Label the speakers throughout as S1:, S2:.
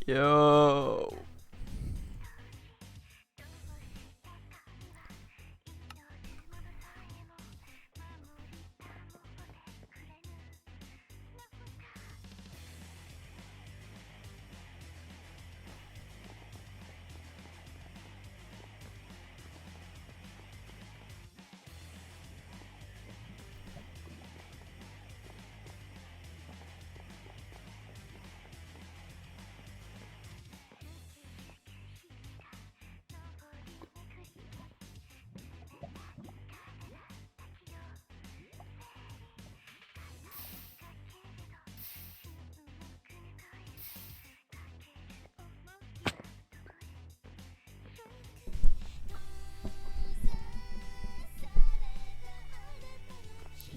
S1: Yo.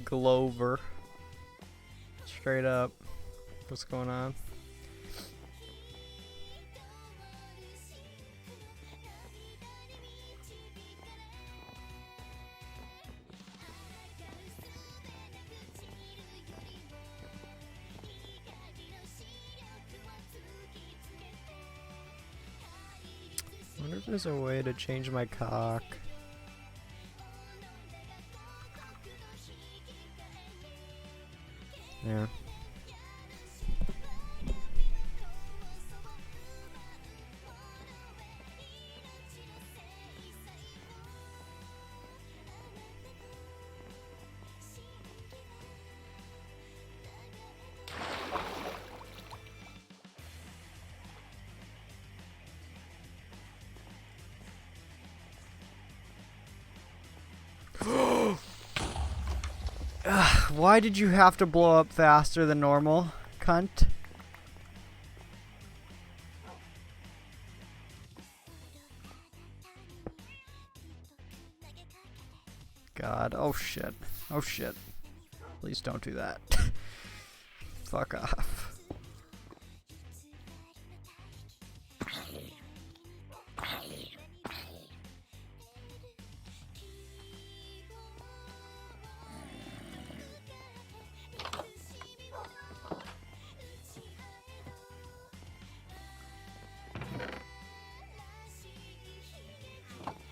S1: Glover. Straight up. What's going on? I wonder if there's a way to change my cock. Yeah. Why did you have to blow up faster than normal, cunt? God, oh shit. Oh shit. Please don't do that. Fuck off.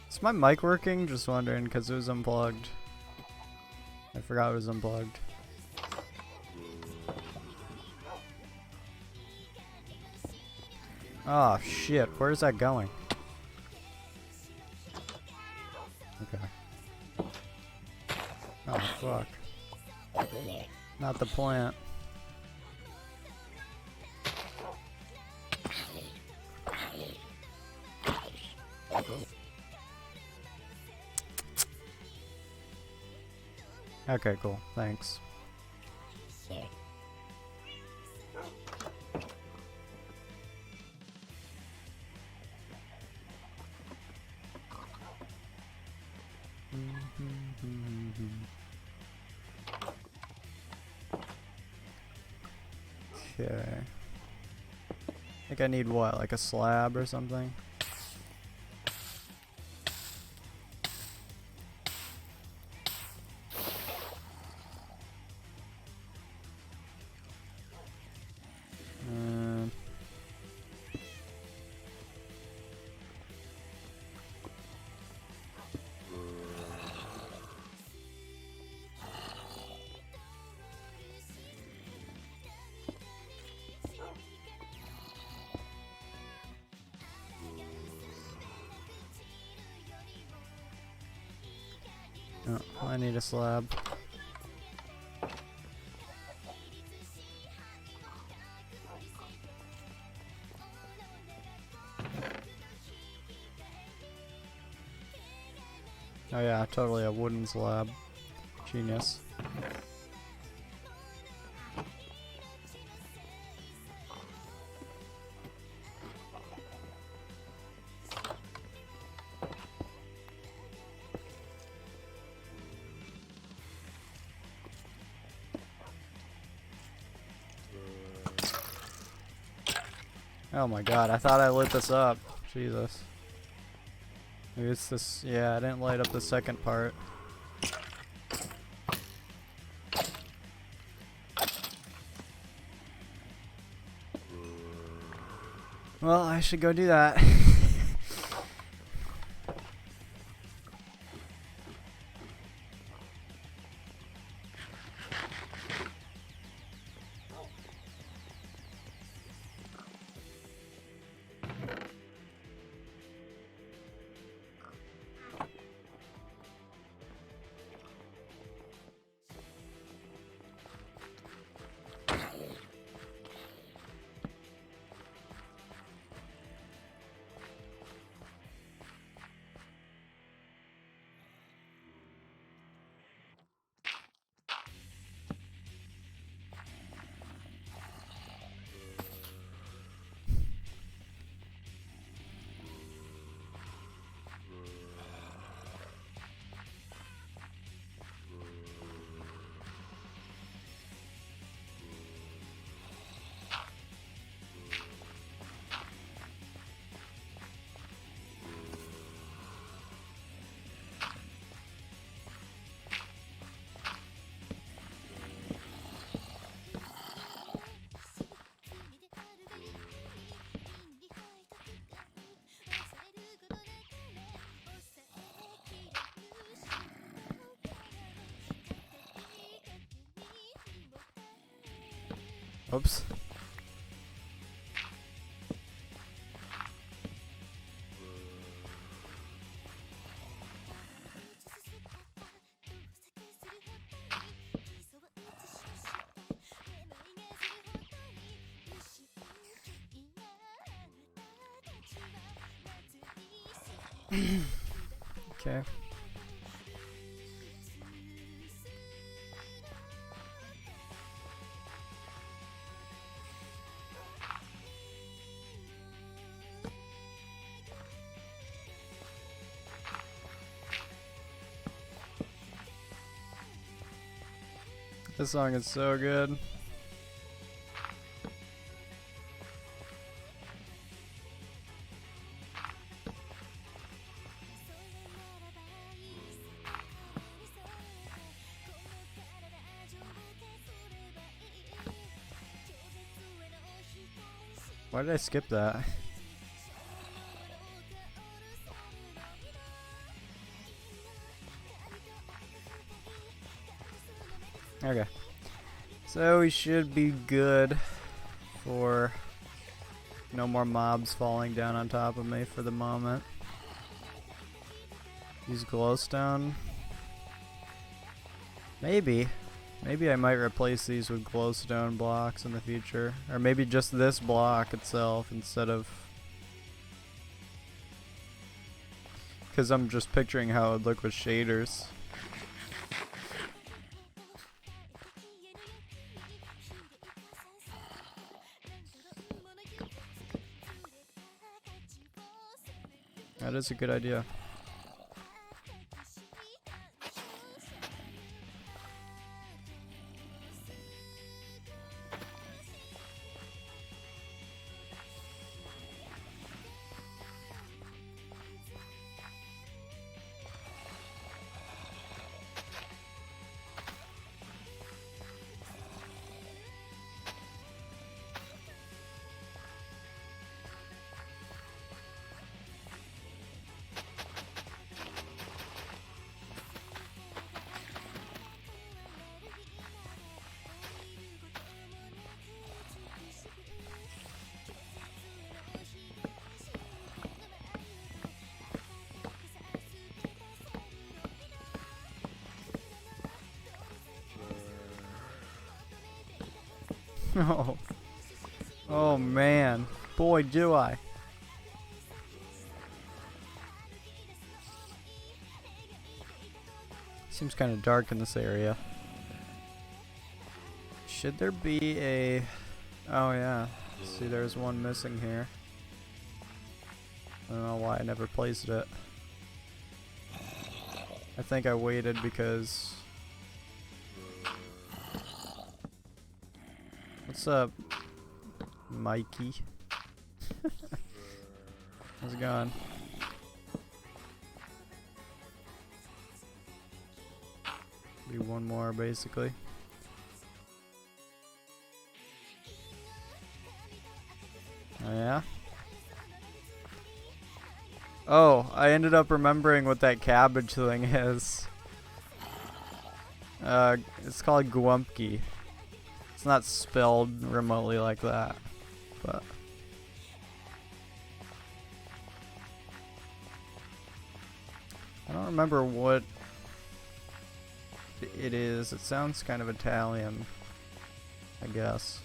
S1: Is my mic working? Just wondering, because it was unplugged. I forgot it was unplugged. Oh shit, where's that going? Okay. Oh fuck. Not the plant. Okay, cool. Thanks. Okay. I think I need what, like a slab or something? Oh, I need a slab. Oh yeah, totally a wooden slab. Genius. Oh my god, I thought I lit this up. Jesus. Maybe it's this. Yeah, I didn't light up the second part. Well, I should go do that. Oops. Okay. This song is so good. Why did I skip that? Okay. So we should be good for no more mobs falling down on top of me for the moment. Use glowstone. Maybe I might replace these with glowstone blocks in the future. Or maybe just this block itself instead of... Because I'm just picturing how it would look with shaders. That is a good idea. Oh. Oh man. Boy, do I. Seems kind of dark in this area. Should there be a... Oh yeah. See, there's one missing here. I don't know why I never placed it. I think I waited because... What's up, Mikey? How's it going? Be one more, basically. Oh yeah? Oh, I ended up remembering what that cabbage thing is. It's called Gwumpki. It's not spelled remotely like that, but I don't remember what it is. It sounds kind of Italian, I guess.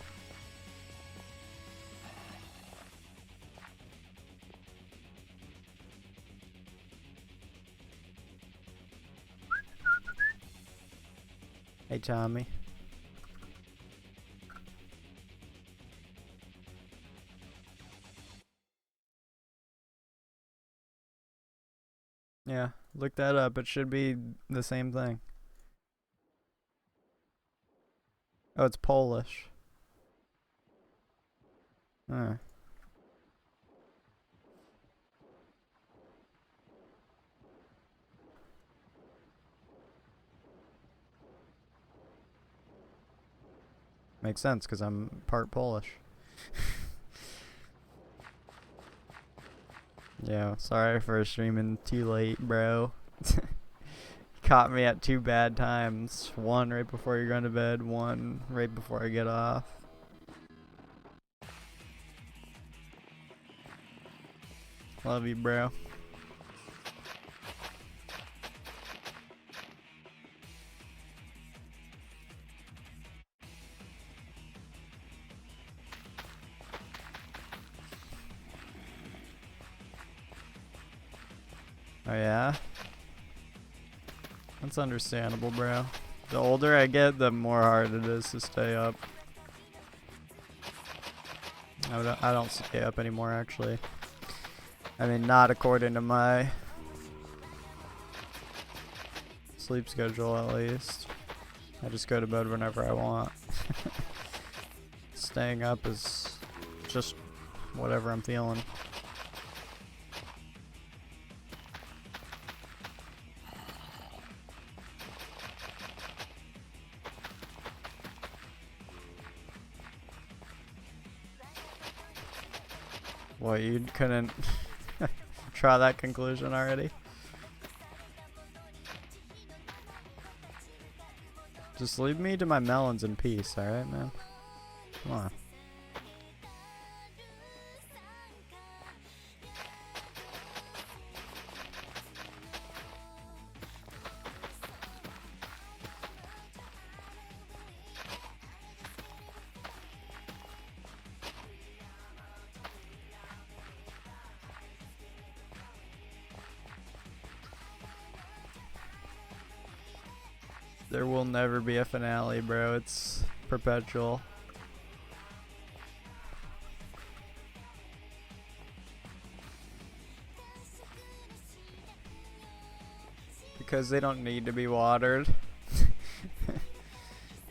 S1: Hey, Tommy. Yeah, look that up. It should be the same thing. Oh, it's Polish. Huh. Makes sense because I'm part Polish. Yeah, sorry for streaming too late, bro. Caught me at 2 bad times. One right before you're going to bed, one right before I get off. Love you, bro. Oh yeah? That's understandable, bro. The older I get, the more hard it is to stay up. I don't stay up anymore, actually. I mean, not according to my sleep schedule, at least. I just go to bed whenever I want. Staying up is just whatever I'm feeling. What, you couldn't try that conclusion already? Just leave me to my melons in peace, alright, man? Come on. There will never be a finale, bro. It's perpetual. Because they don't need to be watered.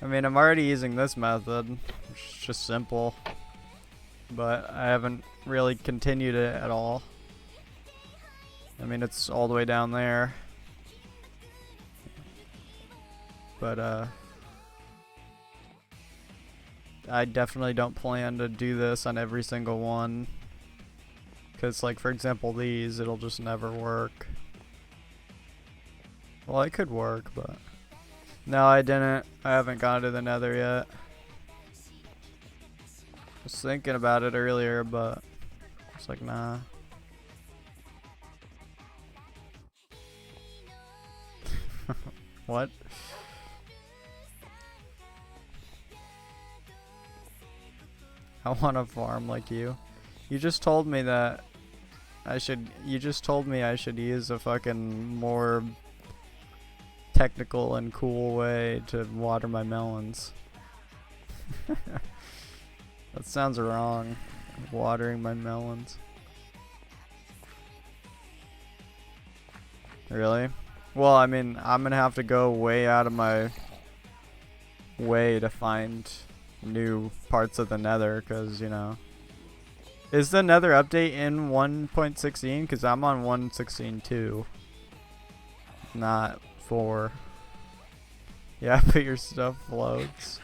S1: I mean, I'm already using this method, which is just simple. But I haven't really continued it at all. I mean, it's all the way down there. But, I definitely don't plan to do this on every single one. Because, like, for example, these, it'll just never work. Well, it could work, but... No, I didn't. I haven't gone to the nether yet. I was thinking about it earlier, but... It's like, nah. What? I want to farm like you. You just told me that I should. You just told me I should use a fucking more technical and cool way to water my melons. That sounds wrong. Watering my melons. Really? Well, I mean, I'm gonna have to go way out of my way to find new parts of the nether, because, you know. Is the nether update in 1.16? Because I'm on 1.16.2. Not 4. Yeah, but your stuff floats.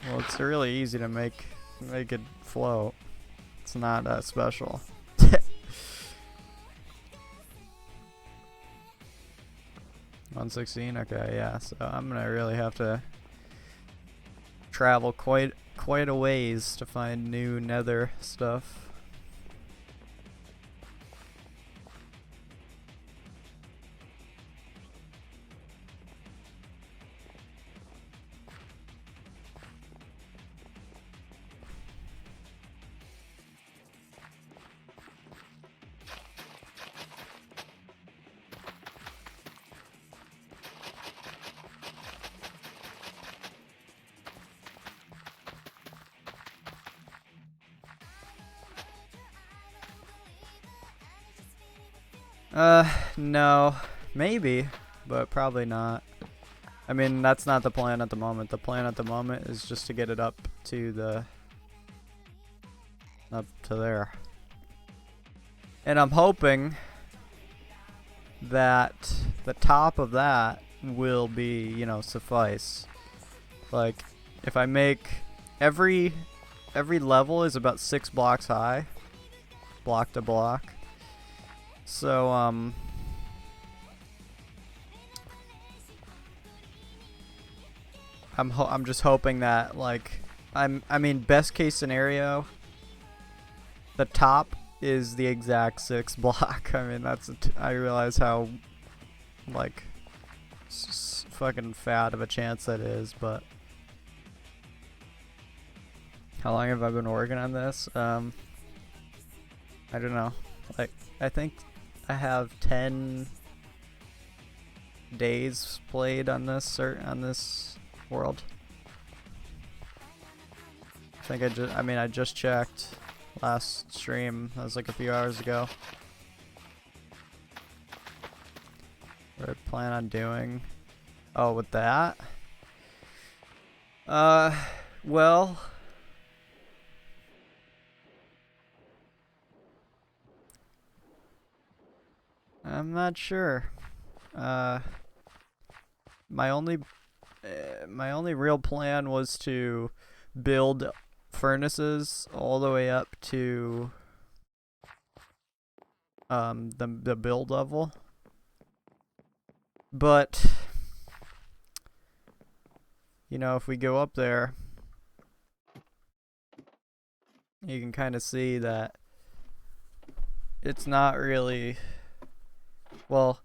S1: Well, it's really easy to make it float. It's not that special. 116. Okay, yeah. So I'm gonna really have to travel quite a ways to find new nether stuff. No. Maybe, but probably not. I mean, that's not the plan at the moment. The plan at the moment is just to get it up to there. And I'm hoping that the top of that will be, you know, suffice. Like, if I make every level is about 6 blocks high, block to block. So I'm just hoping that, like, I mean, best case scenario, the top is the exact 6 block. I mean, I realize how, like, fucking fat of a chance that is, but how long have I been working on this? I don't know. Like, I think I have 10 days played on this world. I think I just checked last stream. That was like a few hours ago. What do I plan on doing? Oh, with that? Well, I'm not sure. My only real plan was to build furnaces all the way up to the build level. But you know, if we go up there, you can kind of see that it's not really, well,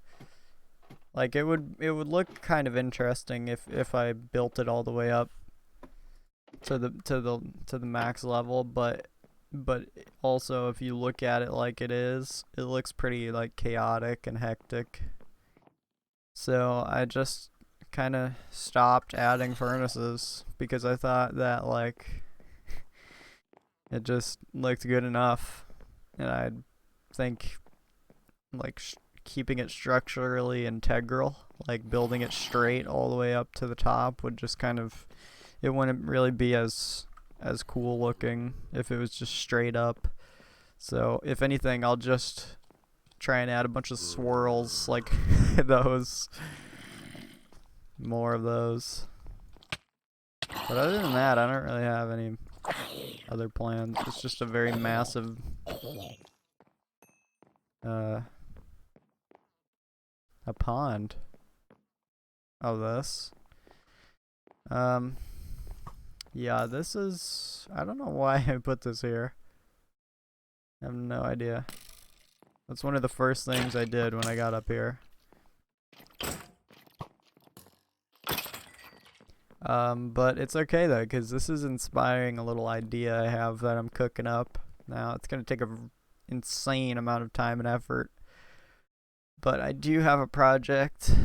S1: like, it would look kind of interesting if I built it all the way up to the max level, but also if you look at it like it is, it looks pretty, like, chaotic and hectic. So I just kind of stopped adding furnaces because I thought that, like, it just looked good enough, and I think, like, keeping it structurally integral, like building it straight all the way up to the top, would just kind of, it wouldn't really be as cool looking if it was just straight up. So if anything, I'll just try and add a bunch of swirls like those, more of those. But other than that, I don't really have any other plans. It's just a very massive a pond. Oh, this. Yeah, this is, I don't know why I put this here. I have no idea. That's one of the first things I did when I got up here. But it's okay though, because this is inspiring a little idea I have that I'm cooking up. Now, it's going to take an insane amount of time and effort, but I do have a project,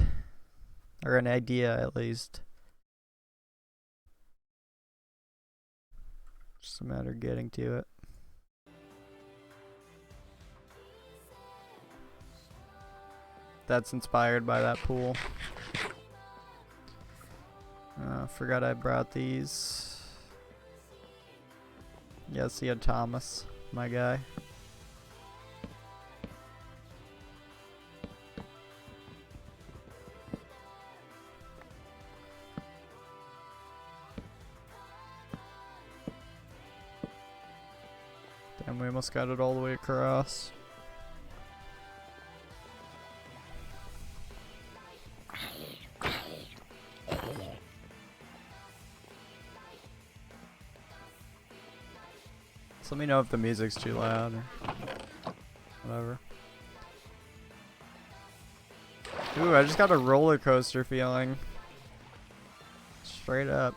S1: or an idea at least. Just a matter of getting to it. That's inspired by that pool. Forgot I brought these. Yeah, see ya, Thomas, my guy. Damn, we almost got it all the way across. Just let me know if the music's too loud or whatever. Ooh, I just got a roller coaster feeling. Straight up.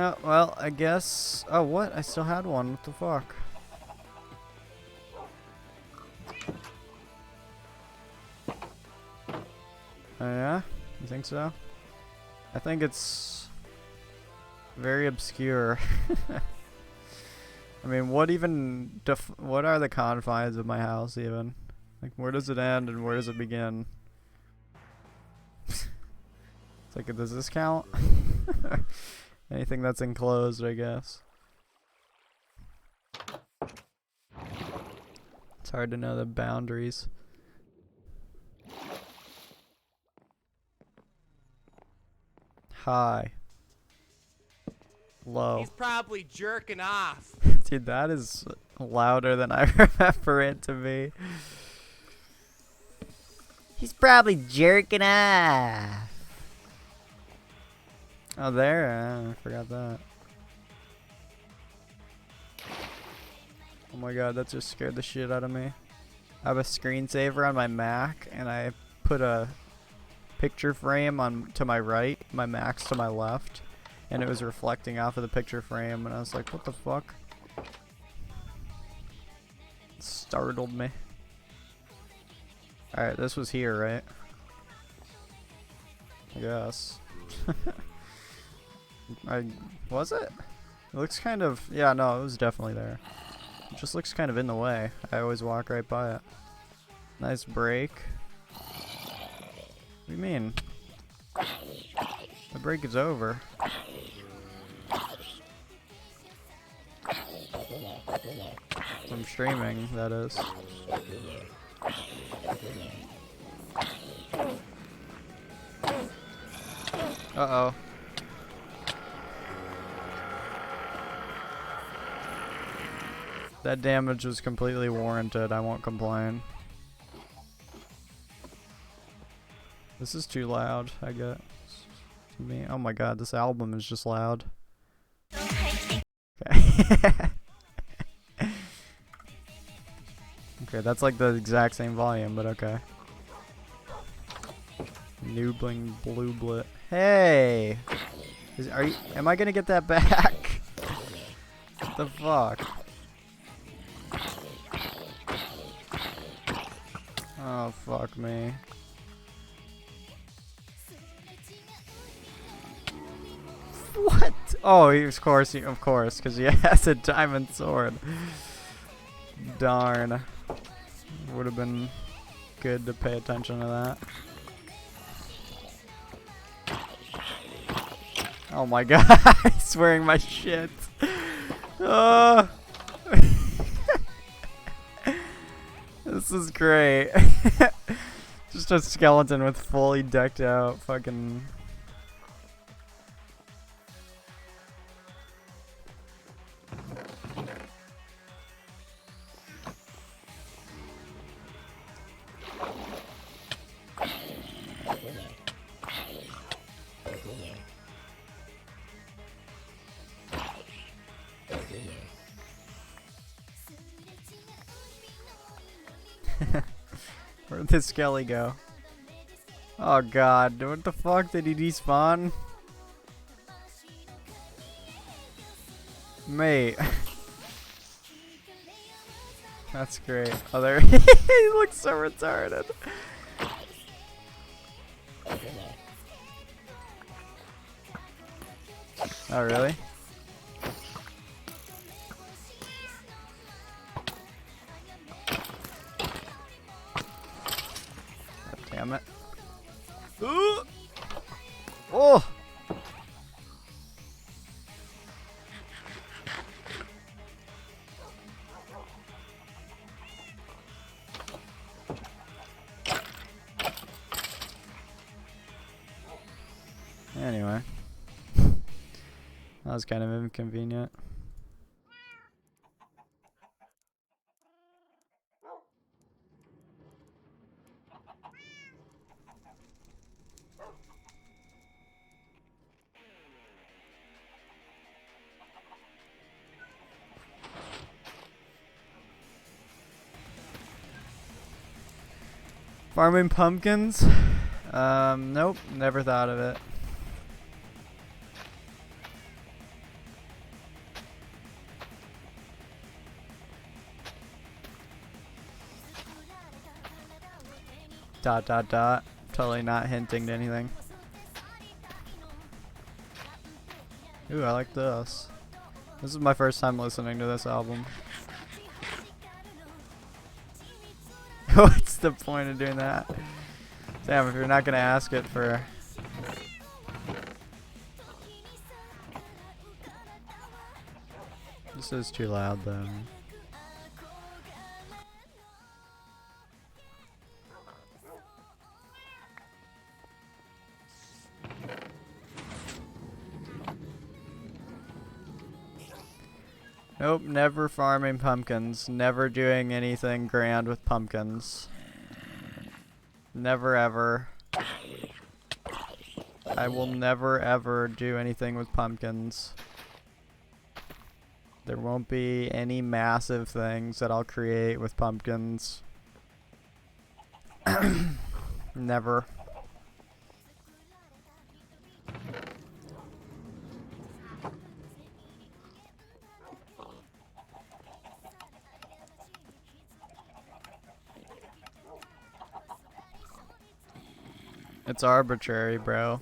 S1: Oh, well, I guess... Oh, what? I still had one. What the fuck? Oh, yeah? You think so? I think it's... very obscure. I mean, what even... what are the confines of my house, even? Like, where does it end and where does it begin? It's like, does this count? Anything that's enclosed, I guess. It's hard to know the boundaries. High. Low.
S2: He's probably jerking off.
S1: Dude, that is louder than I remember it to be. He's probably jerking off. Oh, there? I forgot that. Oh my god, that just scared the shit out of me. I have a screensaver on my Mac, and I put a picture frame on to my right, my Mac's to my left, and it was reflecting off of the picture frame, and I was like, what the fuck? It startled me. Alright, this was here, right? I guess. Was it? It looks kind of... Yeah, no, it was definitely there. It just looks kind of in the way. I always walk right by it. Nice break. What do you mean? The break is over. I'm streaming, that is. Uh-oh. That damage was completely warranted, I won't complain. This is too loud, I guess. To me. Oh my god, this album is just loud. Okay. Okay, that's like the exact same volume, but okay. Noobling Blue Blit. Hey! Am I gonna get that back? What the fuck? Oh, fuck me. What? Oh, of course, because he has a diamond sword. Darn. Would have been good to pay attention to that. Oh my god, he's wearing my shit. Oh. This is great. Just a skeleton with fully decked out fucking... Where'd this skelly go? Oh god, what the fuck, did he despawn? Mate. That's great. Oh, there he looks so retarded. Oh, really? Damn it. Ooh. Oh! Anyway. That was kind of inconvenient. Farming pumpkins? Nope, never thought of it. Dot dot dot. Totally not hinting to anything. Ooh, I like this. This is my first time listening to this album. What's the point of doing that? Damn, if you're not gonna ask it for... This is too loud though. Nope, never farming pumpkins. Never doing anything grand with pumpkins. Never ever. I will never ever do anything with pumpkins. There won't be any massive things that I'll create with pumpkins. Never. It's arbitrary, bro.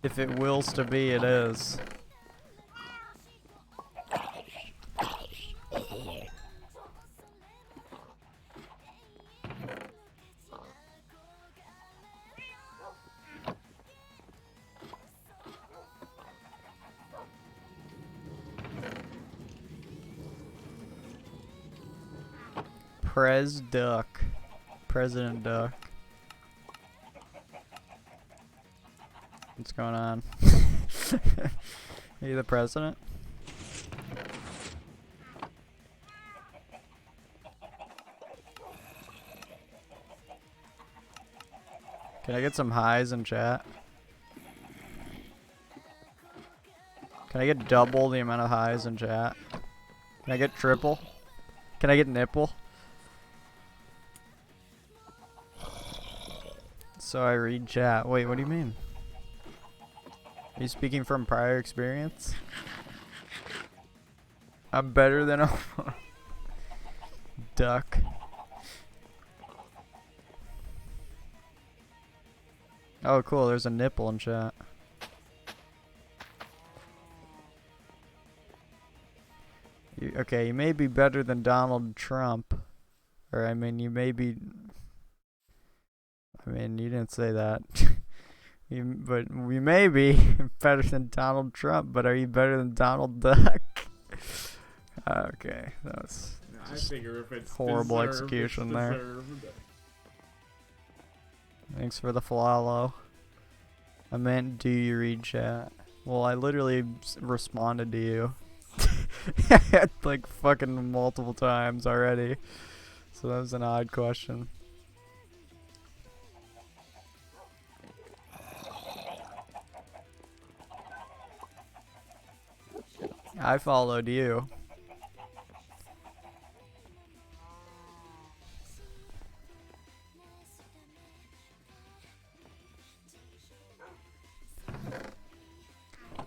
S1: If it wills to be, it is. Pres Duck. President Duck. What's going on? Are you the president? Can I get some highs in chat? Can I get double the amount of highs in chat? Can I get triple? Can I get nipple? So I read chat. Wait, what do you mean? Are you speaking from prior experience? I'm better than a duck. Oh, cool. There's a nipple in chat. Okay, you may be better than Donald Trump. Or, I mean, you may be... I mean, you didn't say that. But we may be better than Donald Trump, but are you better than Donald Duck? Okay, that was
S3: I figure if it's
S1: horrible
S3: deserved,
S1: execution
S3: it's
S1: there.
S3: deserved.
S1: Thanks for the follow. I meant, do you read chat? Well, I literally responded to you. Like fucking multiple times already. So that was an odd question. I followed you.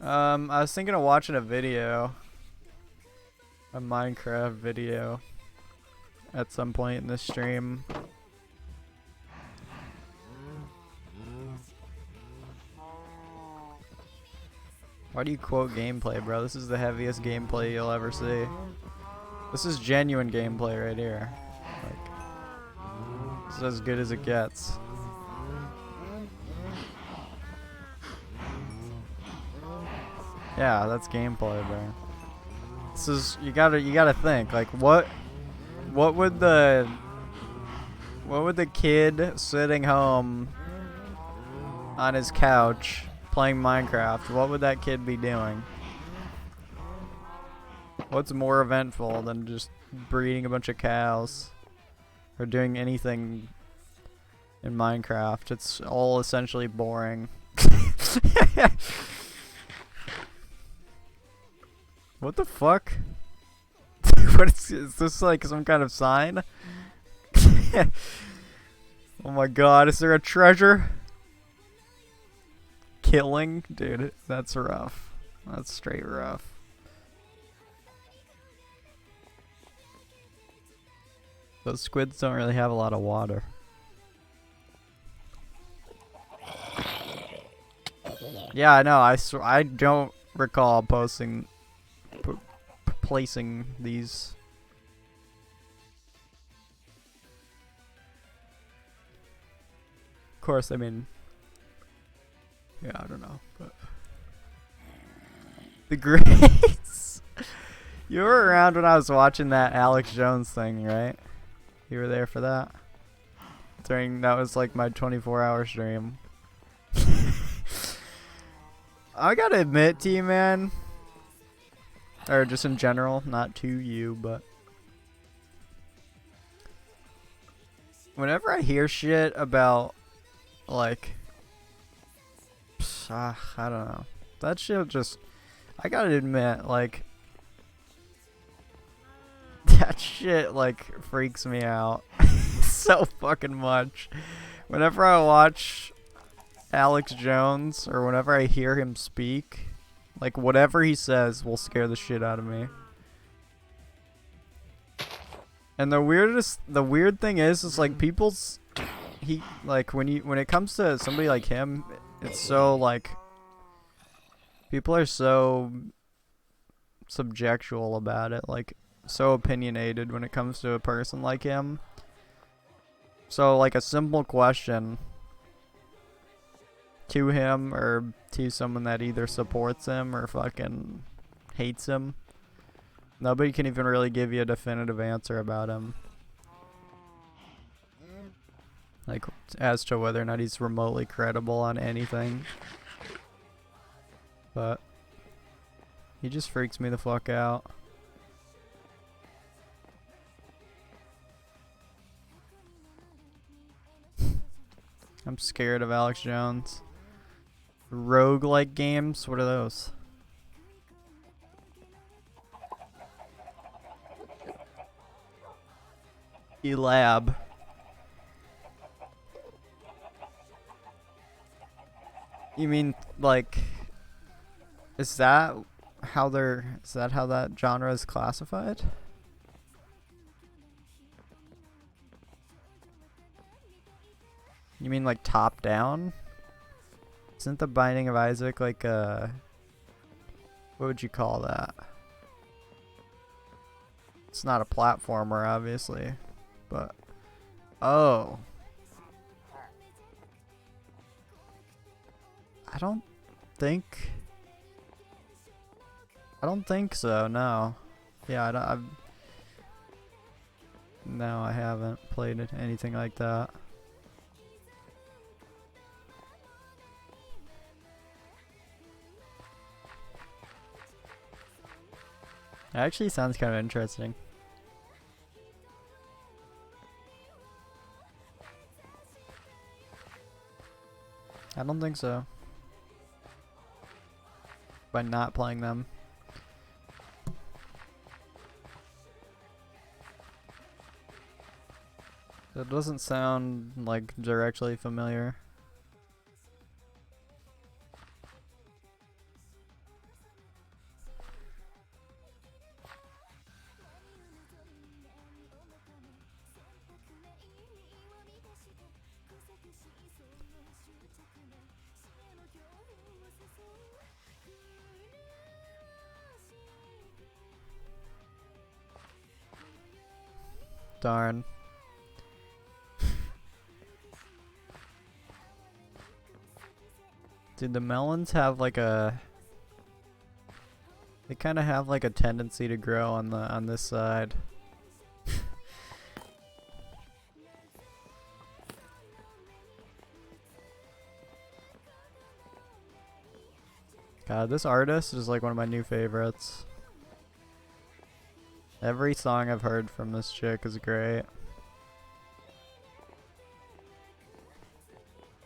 S1: I was thinking of watching a video. A Minecraft video. At some point in the stream. Why do you quote gameplay, bro? This is the heaviest gameplay you'll ever see. This is genuine gameplay right here. Like, this is as good as it gets. Yeah, that's gameplay, bro. This is you gotta think like what would the kid sitting home on his couch playing Minecraft, what would that kid be doing? What's more eventful than just breeding a bunch of cows or doing anything in Minecraft? It's all essentially boring. What the fuck? Is this like some kind of sign? Oh my god, is there a treasure? Killing? Dude, that's rough. That's straight rough. Those squids don't really have a lot of water. Yeah, I know. I don't recall placing these. Of course, I mean, yeah, I don't know, but the Grace. You were around when I was watching that Alex Jones thing, right? You were there for that? That was like my 24-hour stream. I gotta admit to you, man, or just in general, not to you, but whenever I hear shit about, like, I don't know, that shit just, I gotta admit, like, that shit, like, freaks me out so fucking much. Whenever I watch Alex Jones, or whenever I hear him speak, like, whatever he says will scare the shit out of me. And the weird thing is like, like, when it comes to somebody like him, it's so, like, people are so subjectual about it, like, so opinionated when it comes to a person like him. So, like, a simple question to him or to someone that either supports him or fucking hates him, nobody can even really give you a definitive answer about him, like, as to whether or not he's remotely credible on anything. But he just freaks me the fuck out. I'm scared of Alex Jones. Roguelike games? What are those? Elab. You mean, like, is that how that genre is classified? You mean like top down? Isn't The Binding of Isaac like a, what would you call that? It's not a platformer, obviously, but oh, I don't think so. No, yeah, no, I haven't played anything like that. It actually sounds kind of interesting. I don't think so. By not playing them. It doesn't sound like directly familiar. Darn. Dude, the melons have like a, they kind of have like a tendency to grow on this side. God, this artist is like one of my new favorites. Every song I've heard from this chick is great.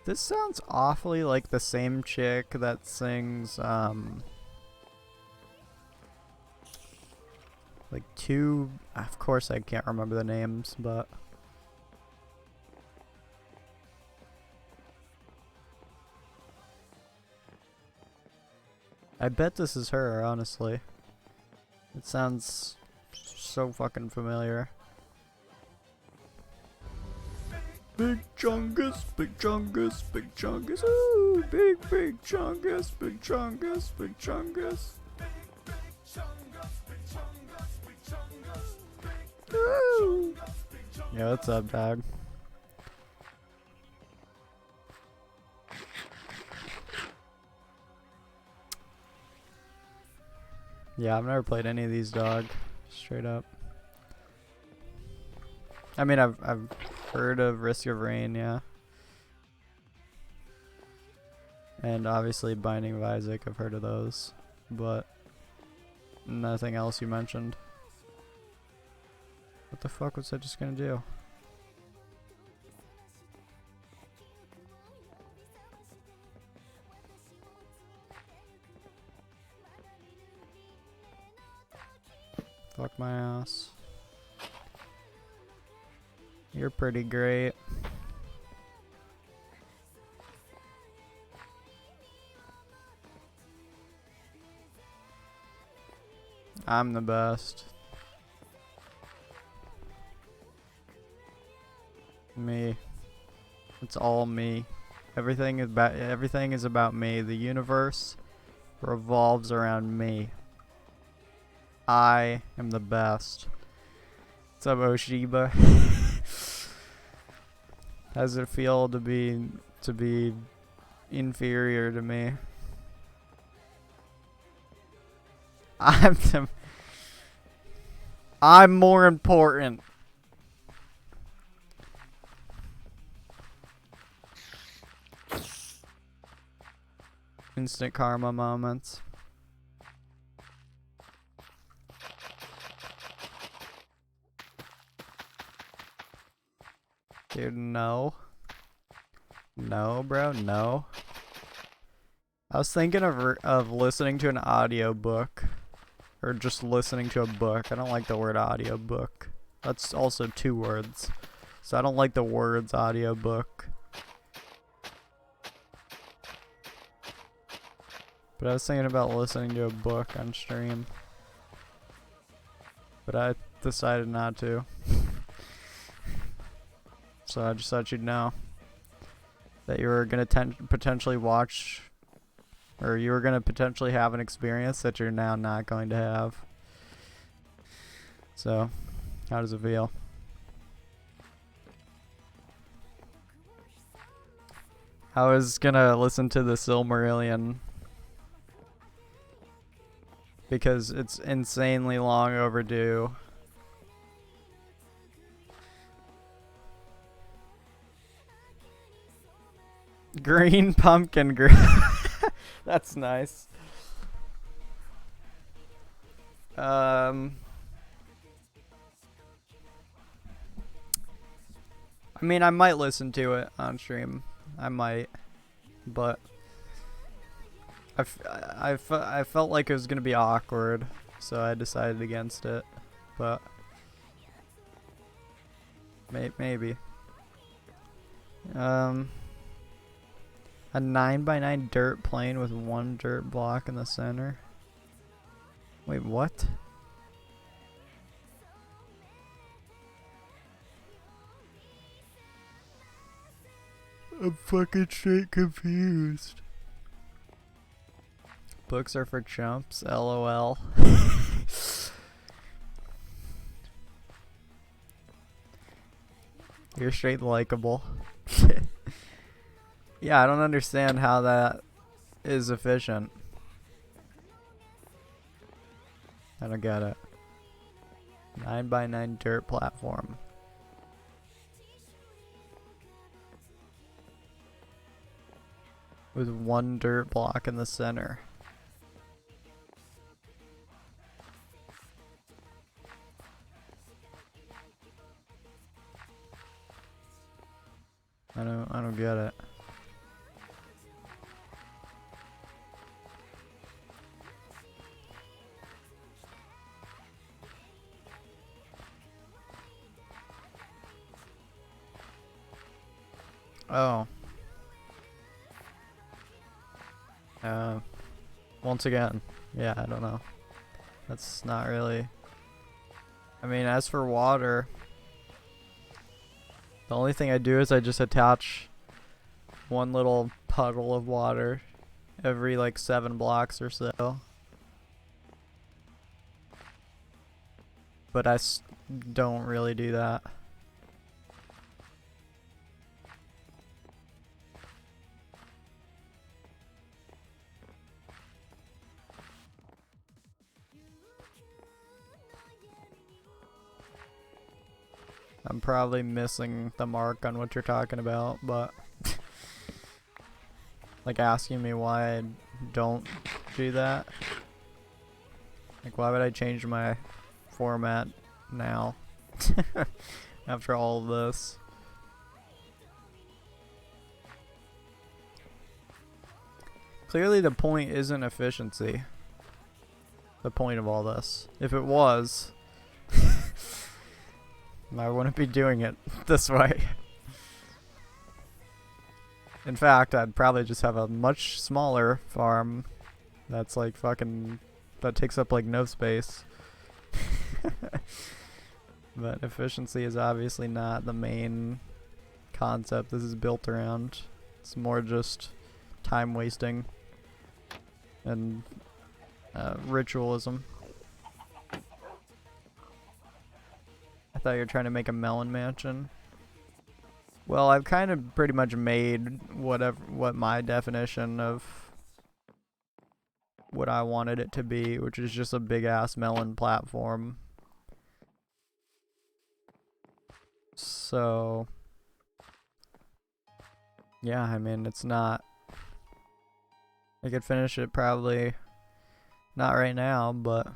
S1: This sounds awfully like the same chick that sings, like two, of course I can't remember the names, but I bet this is her, honestly. It sounds so fucking familiar. Big Chungus, Big Chungus, Big Chungus, ooh, big Chungus, Big Chungus, Big Chungus. Ooh. Yeah, what's up, dog? Yeah, I've never played any of these, dog. Straight up. I mean, I've heard of Risk of Rain, yeah. And obviously Binding of Isaac, I've heard of those. But nothing else you mentioned. What the fuck was I just gonna do? Fuck my ass. You're pretty great. I'm the best. Me. It's all me. Everything is about me. The universe revolves around me. I am the best. What's up, Oshiba? How does it feel to be inferior to me? I'm more important. Instant karma moments. Dude, no. No, bro, no. I was thinking of listening to an audiobook. Or just listening to a book. I don't like the word audiobook. That's also 2 words. So I don't like the words audiobook. But I was thinking about listening to a book on stream. But I decided not to. So I just thought you'd know that you were going to potentially watch, or you were going to potentially have an experience that you're now not going to have. So, how does it feel? I was going to listen to the Silmarillion because it's insanely long overdue. Green pumpkin That's nice. I mean, I might listen to it on stream. I might. But I felt like it was going to be awkward, so I decided against it. But maybe. A 9x9 dirt plane with 1 dirt block in the center. Wait, what? I'm fucking straight confused. Books are for chumps, LOL. You're straight likable. Yeah, I don't understand how that is efficient. I don't get it. 9x9 dirt platform. With 1 dirt block in the center. I don't get it. Oh. Once again, yeah, I don't know. That's not really... I mean, as for water, the only thing I do is I just attach one little puddle of water every like 7 blocks or so. But I don't really do that. I'm probably missing the mark on what you're talking about, but like asking me why I don't do that. Like, why would I change my format now after all of this? Clearly the point isn't efficiency. The point of all this. If it was, I wouldn't be doing it this way. In fact, I'd probably just have a much smaller farm that's like fucking, that takes up like no space. But efficiency is obviously not the main concept this is built around. It's more just time wasting and ritualism. I thought you were trying to make a melon mansion. Well, I've kind of pretty much made what my definition of what I wanted it to be, which is just a big ass melon platform. So yeah, I mean, it's not, I could finish it probably not right now, but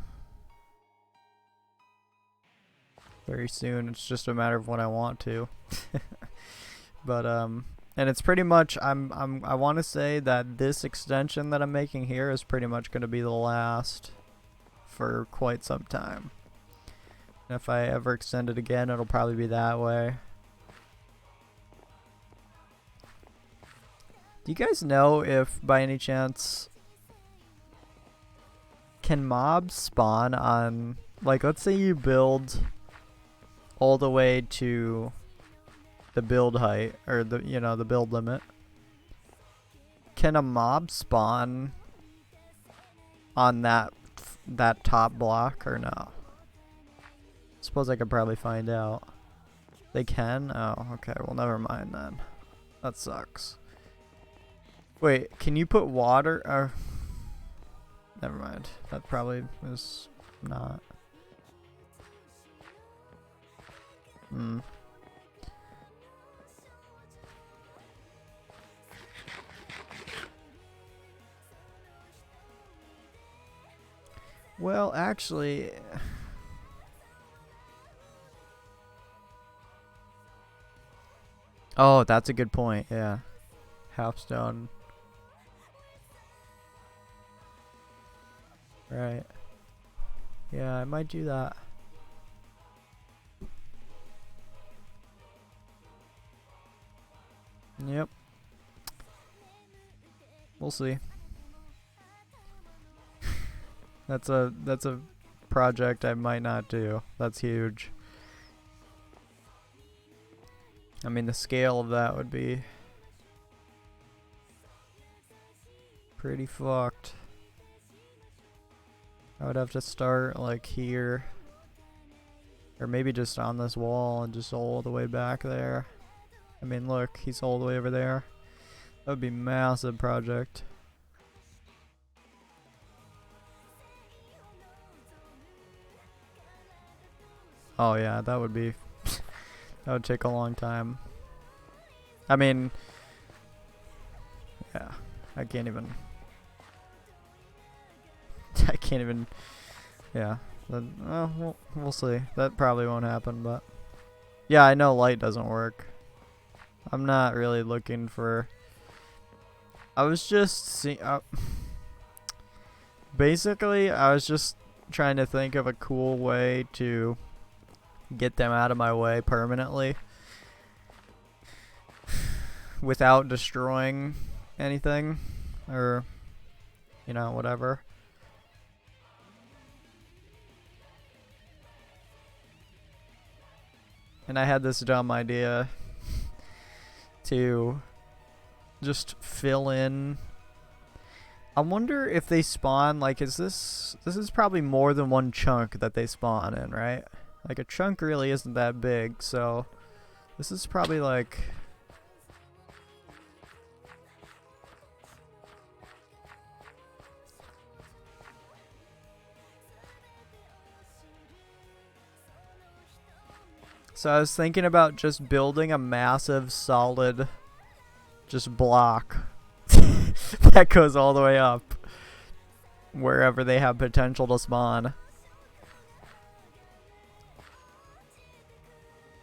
S1: very soon. It's just a matter of when I want to. But and it's pretty much, I want to say that this extension that I'm making here is pretty much going to be the last for quite some time. And if I ever extend it again, it'll probably be that way. Do you guys know if by any chance can mobs spawn on, like, let's say you build all the way to the build height, or the, you know, the build limit. Can a mob spawn on that top block or no? Suppose I could probably find out. They can? Oh, okay. Well, never mind then. That sucks. Wait, can you put water? Or never mind. That probably is not. Hmm. Well, actually, oh, that's a good point. Yeah, half stone. Right. Yeah, I might do that. Yep. We'll see. That's a project I might not do. That's huge. I mean, the scale of that would be pretty fucked. I would have to start like here, or maybe just on this wall and just all the way back there. I mean, look, he's all the way over there. That would be a massive project. Oh yeah, that would be that would take a long time. I mean, yeah, I can't even yeah, we'll see. That probably won't happen, but yeah, I know light doesn't work. I'm not really looking for... I was just basically, I was just trying to think of a cool way to get them out of my way permanently without destroying anything or, you know, whatever. And I had this dumb idea to just fill in. I wonder if they spawn, like, this is probably more than one chunk that they spawn in, right? Like, a chunk really isn't that big, so this is probably like... So I was thinking about just building a massive, solid, just block that goes all the way up wherever they have potential to spawn.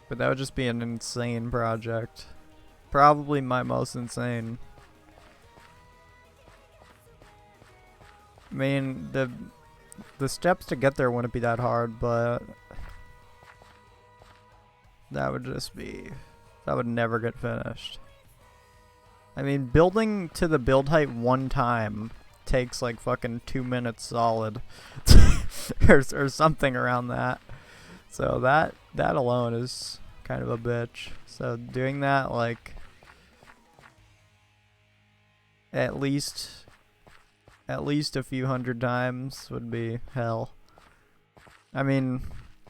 S1: But that would just be an insane project. Probably my most insane. I mean, the steps to get there wouldn't be that hard, but that would just be... that would never get finished. I mean, building to the build height one time takes like fucking 2 minutes solid. or something around that. So that alone is kind of a bitch. So doing that like at least a few hundred times would be hell. I mean,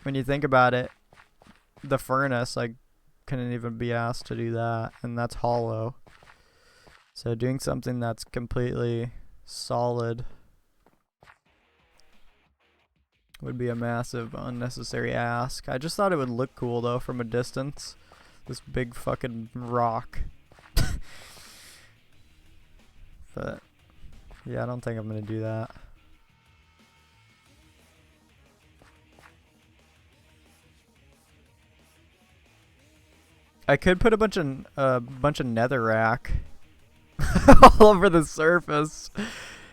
S1: when you think about it, the furnace, I couldn't even be asked to do that, and that's hollow. So doing something that's completely solid would be a massive unnecessary ask. I just thought it would look cool though from a distance. This big fucking rock. But yeah, I don't think I'm gonna do that. I could put a bunch of netherrack all over the surface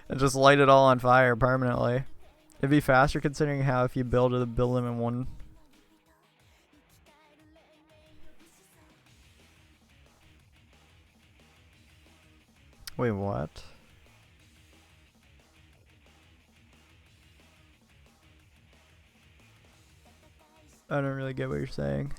S1: and just light it all on fire permanently. It'd be faster considering how if you build them in one. Wait, what? I don't really get what you're saying.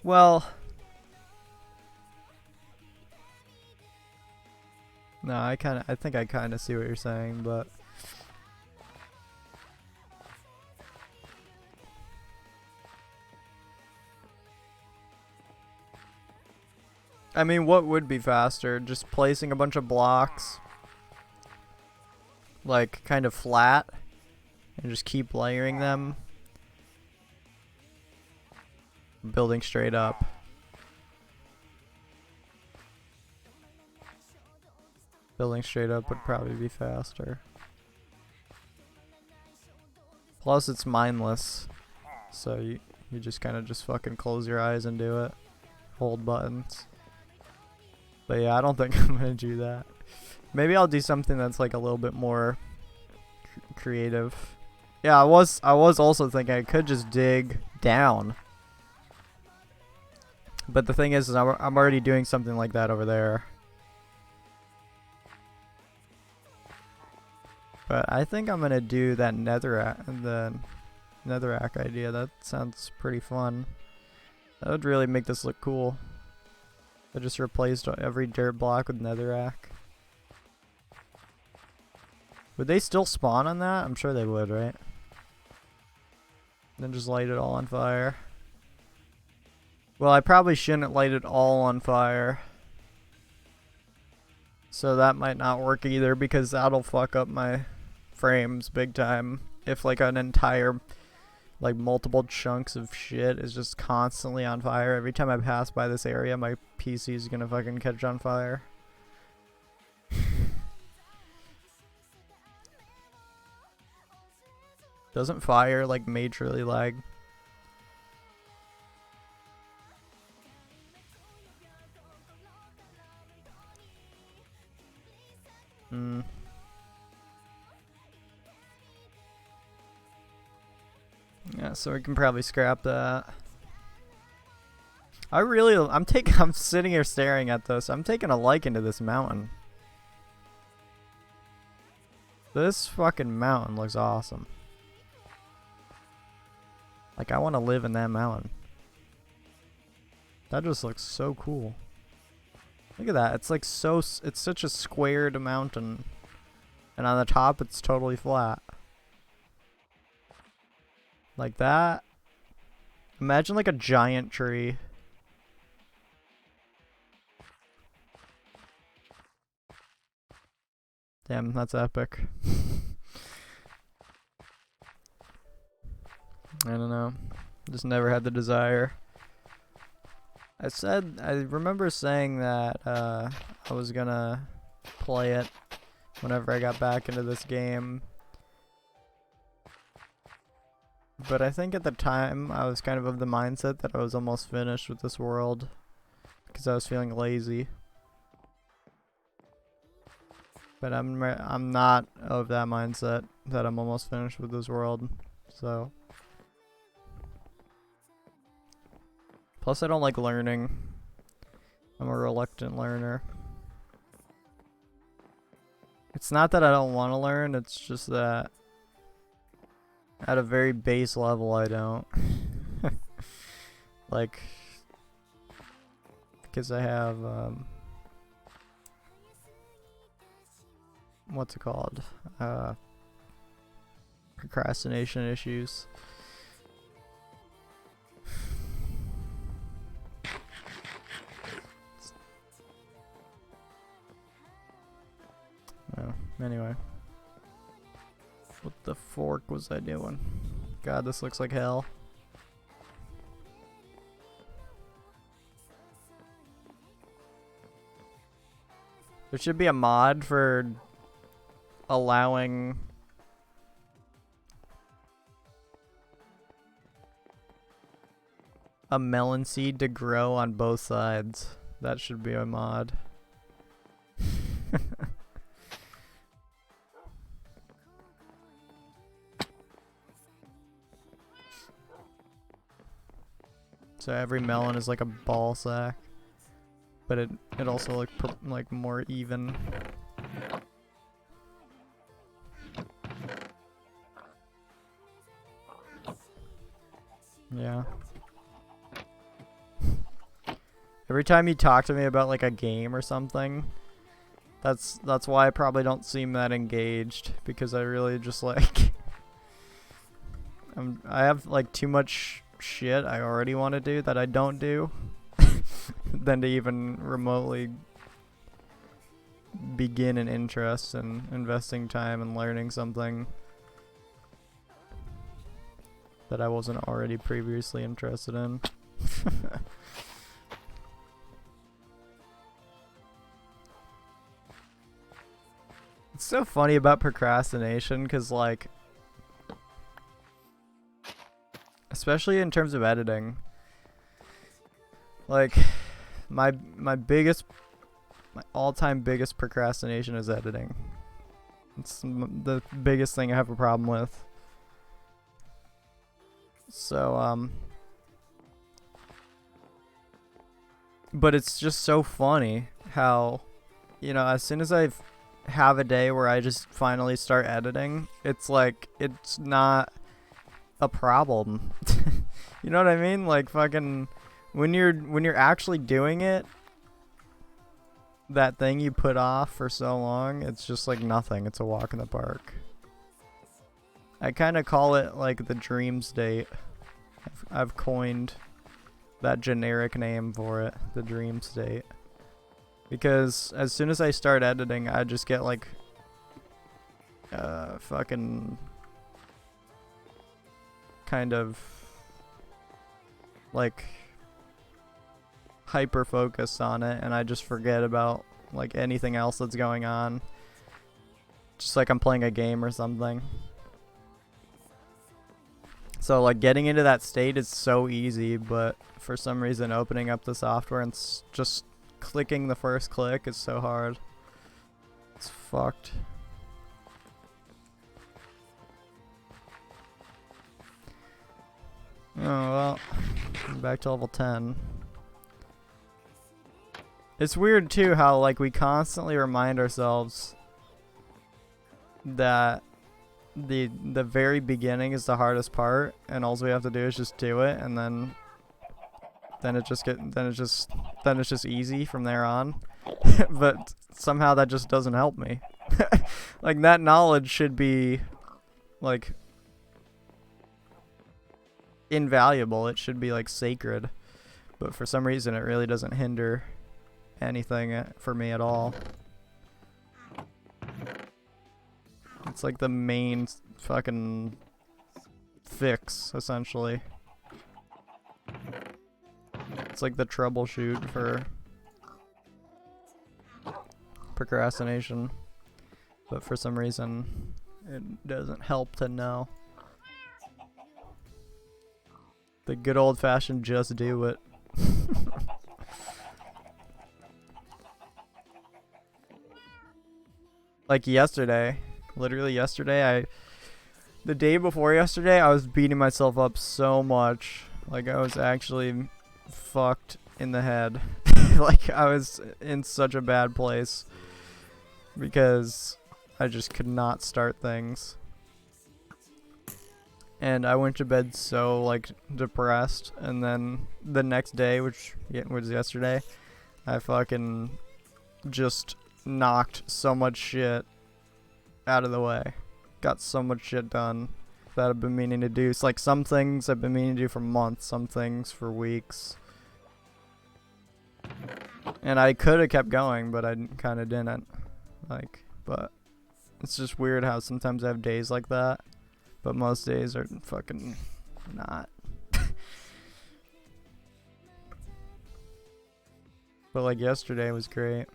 S1: Well, no, I think I kind of see what you're saying, but I mean, what would be faster? Just placing a bunch of blocks like kind of flat and just keep layering them, building straight up. Building straight up would probably be faster. Plus it's mindless, so you just kind of just fucking close your eyes and do it. Hold buttons. But yeah, I don't think I'm gonna do that. Maybe I'll do something that's like a little bit more creative. Yeah, I was also thinking I could just dig down. But the thing is I'm already doing something like that over there. But I think I'm gonna do that the netherrack idea. That sounds pretty fun. That would really make this look cool. I just replaced every dirt block with netherrack. Would they still spawn on that? I'm sure they would, right? Then just light it all on fire. Well, I probably shouldn't light it all on fire. So that might not work either, because that'll fuck up my frames big time. If like an entire, like multiple chunks of shit is just constantly on fire. Every time I pass by this area, my PC is gonna fucking catch on fire. Doesn't fire like majorly lag? Yeah, so we can probably scrap that. I'm sitting here staring at this. I'm taking a liking to this mountain. This fucking mountain looks awesome. Like, I want to live in that mountain. That just looks so cool. Look at that. It's like it's such a squared mountain. And on the top, it's totally flat. Like that. Imagine like a giant tree. Damn, that's epic. I don't know. Just never had the desire. I remember saying that I was gonna play it whenever I got back into this game. But I think at the time I was kind of the mindset that I was almost finished with this world because I was feeling lazy. But I'm not of that mindset that I'm almost finished with this world. So plus I don't like learning. I'm a reluctant learner. It's not that I don't want to learn, it's just that at a very base level I don't. Like, because I have what's it called? Procrastination issues. Oh, anyway. What the fork was I doing? God, this looks like hell. There should be a mod for allowing a melon seed to grow on both sides. That should be a mod. So every melon is like a ball sack, but it also like more even. Yeah. Every time you talk to me about like a game or something, that's why I probably don't seem that engaged, because I really just like I have like too much shit I already want to do that I don't do than to even remotely begin an interest in investing time and learning something that I wasn't already previously interested in. It's so funny about procrastination, because like, especially in terms of editing, like my all-time biggest procrastination is editing. It's the biggest thing I have a problem with. So but it's just so funny how, you know, as soon as I have a day where I just finally start editing, it's like it's not a problem. You know what I mean? Like fucking when you're actually doing it, that thing you put off for so long, it's just like nothing. It's a walk in the park. I kind of call it like the dream state. I've coined that generic name for it, the dream state. Because as soon as I start editing, I just get like fucking kind of like hyper focused on it, and I just forget about like anything else that's going on. Just like I'm playing a game or something. So like getting into that state is so easy, but for some reason opening up the software and just clicking the first click is so hard. It's fucked. Oh well, back to level 10. It's weird too how like we constantly remind ourselves that the very beginning is the hardest part, and all we have to do is just do it, and then it's just easy from there on. But somehow that just doesn't help me. Like that knowledge should be like invaluable. It should be like sacred, but for some reason it really doesn't hinder anything for me at all. It's like the main fucking fix, essentially. It's like the troubleshoot for procrastination, but for some reason it doesn't help to know. The good old-fashioned just do it. Like yesterday, literally yesterday, the day before yesterday, I was beating myself up so much. Like I was actually fucked in the head. Like I was in such a bad place because I just could not start things. And I went to bed so like depressed, and then the next day, which was yesterday, I fucking just knocked so much shit out of the way. Got so much shit done that I've been meaning to do. It's like some things I've been meaning to do for months, some things for weeks. And I could have kept going, but I kind of didn't. Like, but it's just weird how sometimes I have days like that, but most days are fucking not. But like yesterday was great.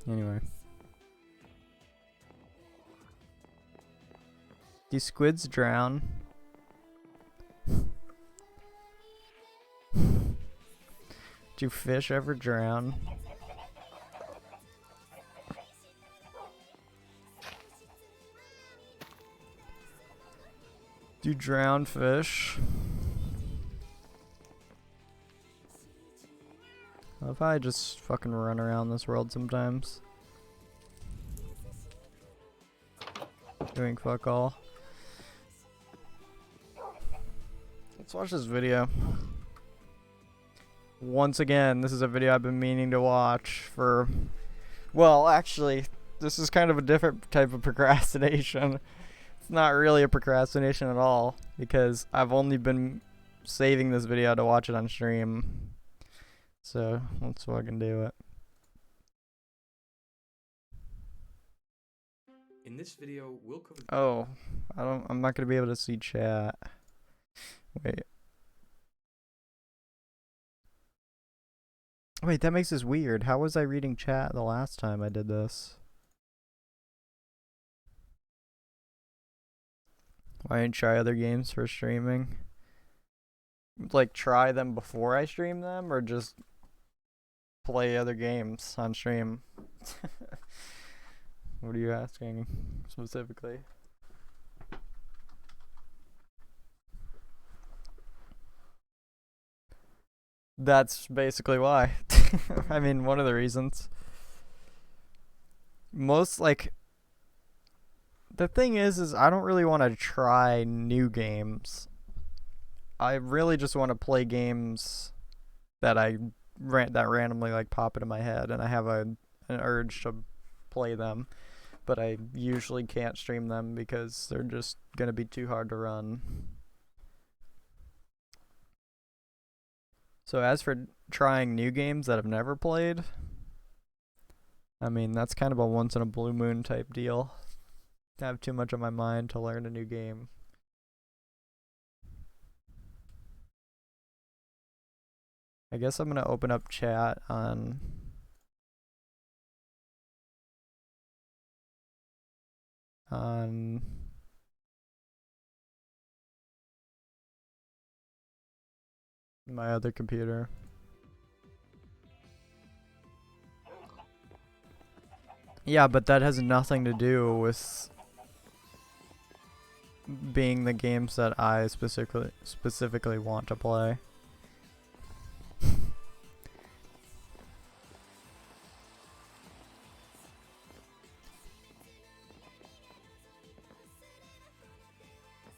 S1: Anyway. Do squids drown? Do fish ever drown? Do drown fish? I love how I just fucking run around this world sometimes. Doing fuck all. Let's watch this video. Once again, this is a video I've been meaning to watch for... Well, actually, this is kind of a different type of procrastination. It's not really a procrastination at all, because I've only been saving this video to watch it on stream. So, let's fucking do it.
S3: In this video, we'll cover...
S1: Oh, I'm not gonna be able to see chat. Wait. Wait, that makes this weird. How was I reading chat the last time I did this? Why didn't I try other games for streaming? Like, try them before I stream them, or just play other games on stream? What are you asking specifically? That's basically why. I mean, one of the reasons. Most, like... The thing is I don't really want to try new games. I really just want to play games that that randomly, like, pop into my head, and I have an urge to play them. But I usually can't stream them because they're just going to be too hard to run. So as for trying new games that I've never played, I mean, that's kind of a once in a blue moon type deal. I have too much on my mind to learn a new game. I guess I'm going to open up chat on on my other computer. Yeah, but that has nothing to do with being the games that I specifically want to play.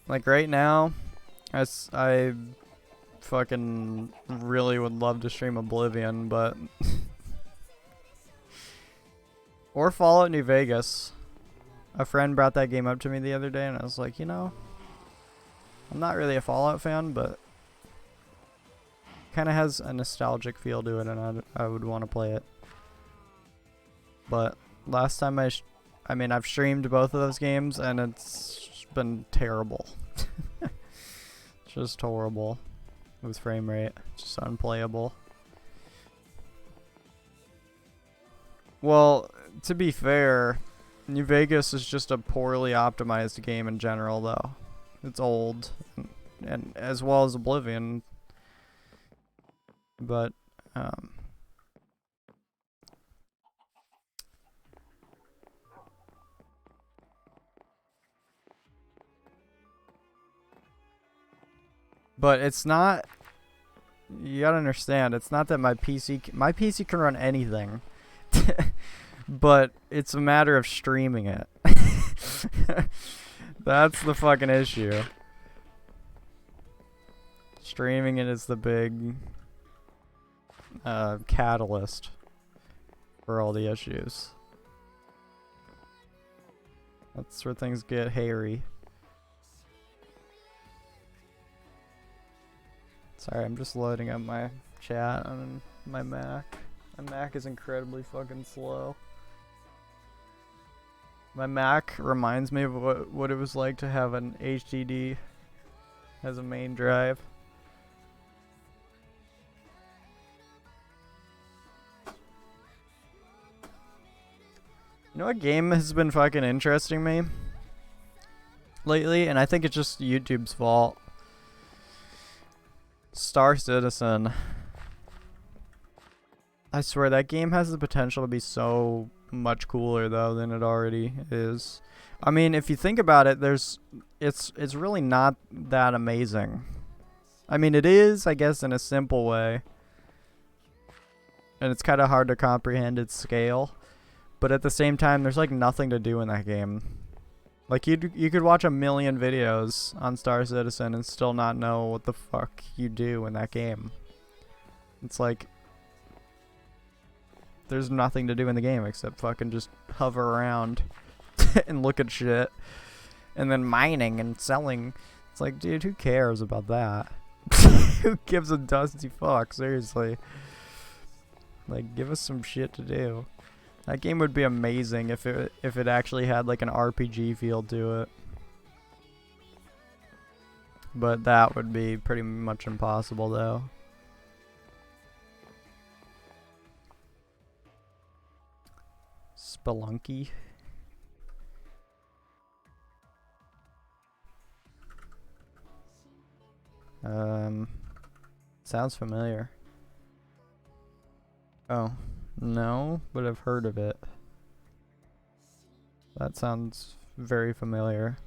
S1: Like right now, I fucking really would love to stream Oblivion, but or Fallout New Vegas. A friend brought that game up to me the other day, and I was like, you know, I'm not really a Fallout fan, but kind of has a nostalgic feel to it, and I would want to play it. But last time I mean, I've streamed both of those games, and it's been terrible. Just horrible with frame rate, just unplayable. Well, to be fair, New Vegas is just a poorly optimized game in general, though. It's old, and as well as Oblivion. But but it's not. You gotta understand, it's not that my PC can run anything. But it's a matter of streaming it. That's the fucking issue. Streaming it is the big catalyst for all the issues. That's where things get hairy. Sorry, I'm just loading up my chat on my Mac. My Mac is incredibly fucking slow. My Mac reminds me of what it was like to have an HDD as a main drive. You know what game has been fucking interesting me lately? And I think it's just YouTube's fault. Star Citizen. I swear that game has the potential to be so much cooler though than it already is. I mean, if you think about it, it's really not that amazing. I mean, it is, I guess, in a simple way. And it's kind of hard to comprehend its scale. But at the same time, there's like nothing to do in that game. Like you could watch a million videos on Star Citizen and still not know what the fuck you do in that game. It's like there's nothing to do in the game except fucking just hover around and look at shit. And then mining and selling. It's like, dude, who cares about that? Who gives a dusty fuck? Seriously. Like, give us some shit to do. That game would be amazing if it actually had like an RPG feel to it. But that would be pretty much impossible though. Spelunky. Sounds familiar. Oh, no, but I've heard of it. That sounds very familiar.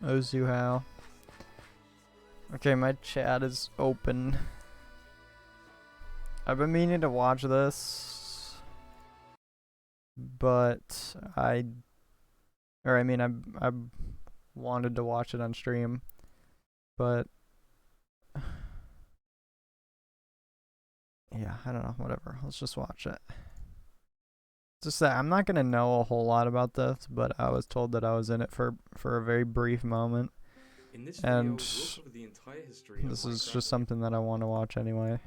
S1: Ozuhao. Okay, my chat is open. I've been meaning to watch this, but I wanted to watch it on stream, but yeah, I don't know, whatever. Let's just watch it. Just that I'm not gonna know a whole lot about this, but I was told that I was in it for a very brief moment.
S3: In this
S1: And
S3: video, we'll cover the entire history of
S1: this is
S3: Minecraft
S1: just something that I want to watch anyway.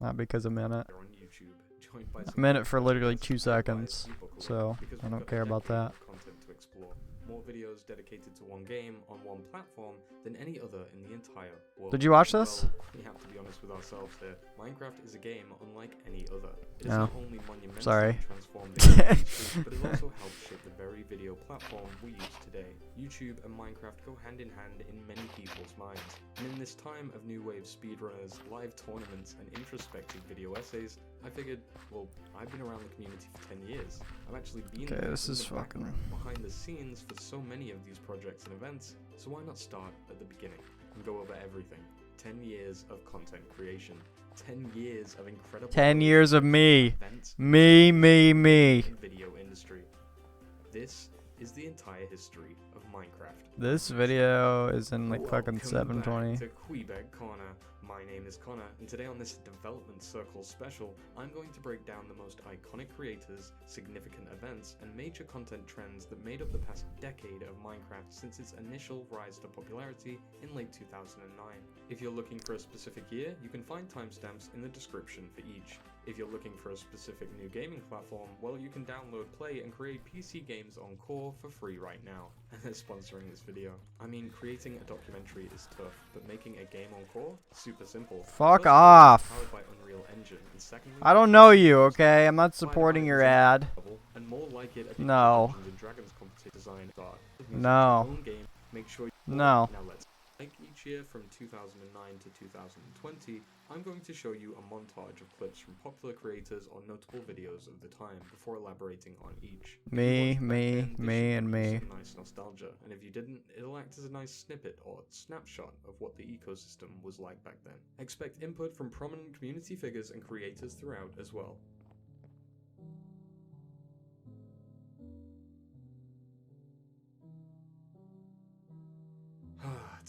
S1: Not because I'm in it.
S3: on YouTube, joined by
S1: I'm in it for
S3: some
S1: literally
S3: podcasts
S1: 2
S3: and by
S1: seconds,
S3: people
S1: so
S3: because
S1: I
S3: we've
S1: don't
S3: got
S1: care
S3: a
S1: about
S3: decade
S1: that.
S3: of content to explore. more videos dedicated to one game on one platform than any other in the entire world.
S1: Did you watch this?
S3: Well, we have to be honest with ourselves here. Minecraft is a game unlike any other. It has not only monumentally transformed the game industry, but it also helped shape the very video platform we use today. YouTube and Minecraft go hand in hand in many people's minds. And in this time of new wave speedrunners, live tournaments, and introspective video essays, I figured, well, I've been around the community for 10 years. I've actually been there
S1: this is fucking
S3: behind the scenes for so many of these projects and events, so why not start at the beginning and go over everything? 10 years of content creation. 10 years of incredible
S1: 10 years of me.
S3: events,
S1: Me.
S3: video industry. This is the entire history of Minecraft.
S1: This video is in like fucking
S3: Welcome
S1: 720.
S3: back to Quebec Corner. My name is Connor, and today on this Development Circle special, I'm going to break down the most iconic creators, significant events, and major content trends that made up the past decade of Minecraft since its initial rise to popularity in late 2009. If you're looking for a specific year, you can find timestamps in the description for each. If you're looking for a specific new gaming platform, well, you can download, play, and create PC games on Core for free right now. And they're sponsoring this video. I mean, creating a documentary is tough, but making a game on Core? Super simple.
S1: Fuck
S3: First of all,
S1: off.
S3: powered by Unreal Engine, and secondly,
S1: I don't know you, okay? I'm not supporting your ad.
S3: and more like it,
S1: No.
S3: Dungeons and Dragons competition design start.
S1: No.
S3: Own game, make sure you
S1: No.
S3: Now let's like each year from 2009 to 2020, I'm going to show you a montage of clips from popular creators or notable videos of the time before elaborating on each.
S1: Me,
S3: If you watched back
S1: me,
S3: then, this
S1: me,
S3: should
S1: and
S3: give you
S1: me.
S3: some nice nostalgia, and if you didn't, it'll act as a nice snippet or snapshot of what the ecosystem was like back then. Expect input from prominent community figures and creators throughout as well.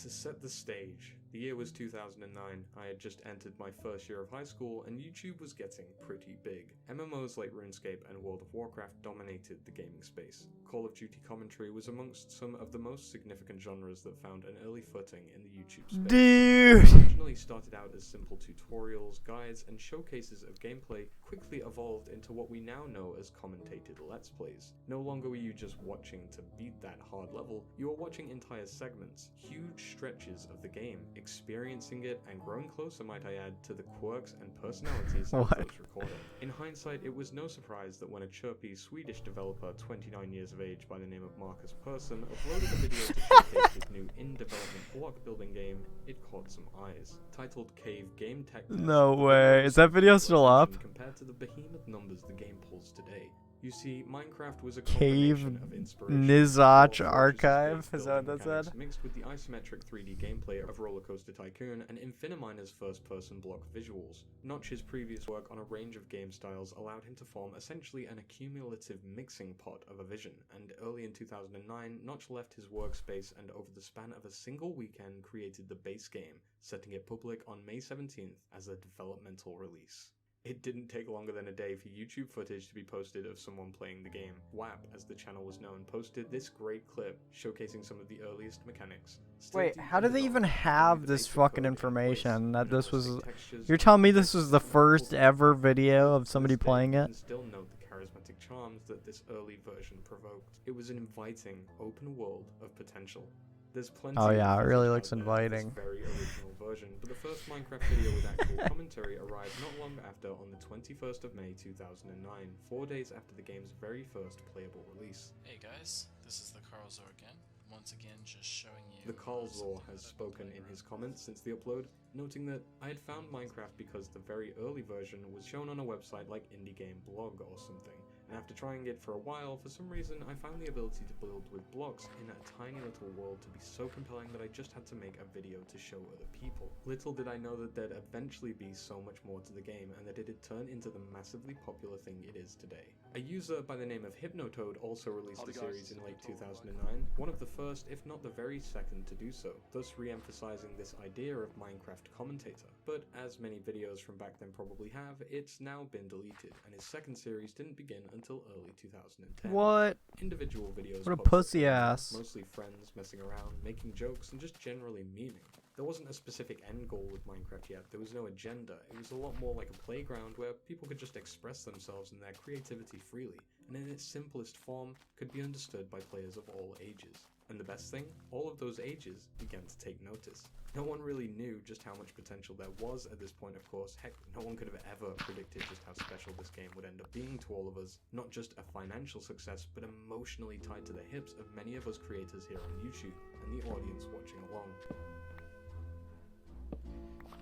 S3: To set the stage, the year was 2009. I had just entered my first year of high school and YouTube was getting pretty big. MMOs like RuneScape and World of Warcraft dominated the gaming space. Call of Duty commentary was amongst some of the most significant genres that found an early footing in the YouTube space.
S1: Dude.
S3: What originally started out as simple tutorials, guides, and showcases of gameplay quickly evolved into what we now know as commentated Let's Plays. No longer were you just watching to beat that hard level, you were watching entire segments, huge stretches of the game, experiencing it and growing closer, might I add, to the quirks and personalities of those recording. In hindsight, it was no surprise that when a chirpy Swedish developer 29 years of age by the name of Marcus Persson uploaded a video to showcase his new in-development block building game, it caught some eyes. Titled Cave Game Tech Test,
S1: No way. Is that video still up?
S3: compared to the behemoth numbers the game pulls today. You see, Minecraft was a
S1: Cave
S3: combination of inspiration
S1: Nizach
S3: from
S1: Archive?
S3: fortress-based
S1: Is that what
S3: building
S1: that
S3: mechanics
S1: said?
S3: mixed with the isometric 3D gameplay of Roller Coaster Tycoon and Infiniminer's first-person block visuals. Notch's previous work on a range of game styles allowed him to form essentially an accumulative mixing pot of a vision, and early in 2009, Notch left his workspace and over the span of a single weekend created the base game, setting it public on May 17th as a developmental release. It didn't take longer than a day for YouTube footage to be posted of someone playing the game. WAP, as the channel was known, posted this great clip showcasing some of the earliest mechanics.
S1: Wait, how do they even have this fucking information that this was... You're telling me this was the first ever video of somebody playing it?
S3: Still note the charismatic charms that this early version provoked. It was an inviting, open world of potential. There's plenty
S1: Oh yeah,
S3: of
S1: it really
S3: footage
S1: looks
S3: out there of
S1: inviting.
S3: this very original version, but the first Minecraft video with actual commentary arrived not long after on the 21st of May 2009, 4 days after the game's very first playable release.
S4: Hey guys, this is the Carlzor again. Once again, just showing you...
S3: The Carlzor has spoken in his comments since the upload, noting that I had found Minecraft because the very early version was shown on a website like Indie Game Blog or something. And after trying it for a while, for some reason I found the ability to build with blocks in a tiny little world to be so compelling that I just had to make a video to show other people. Little did I know that there'd eventually be so much more to the game and that it'd turn into the massively popular thing it is today. A user by the name of Hypnotoad also released a series in late 2009, one of the first, if not the very second, to do so, thus re-emphasizing this idea of Minecraft commentator. But as many videos from back then probably have, it's now been deleted, and his second series didn't begin until early 2010.
S1: What?
S3: Individual videos
S1: What a
S3: popped up
S1: pussy
S3: here and there,
S1: ass.
S3: mostly friends messing around, making jokes, and just generally memeing. There wasn't a specific end goal with Minecraft yet, there was no agenda, it was a lot more like a playground where people could just express themselves and their creativity freely, and in its simplest form could be understood by players of all ages. And the best thing, all of those ages began to take notice. No one really knew just how much potential there was at this point, of course. Heck, no one could have ever predicted just how special this game would end up being to all of us. Not just a financial success, but emotionally tied to the hips of many of us creators here on YouTube, and the audience watching along.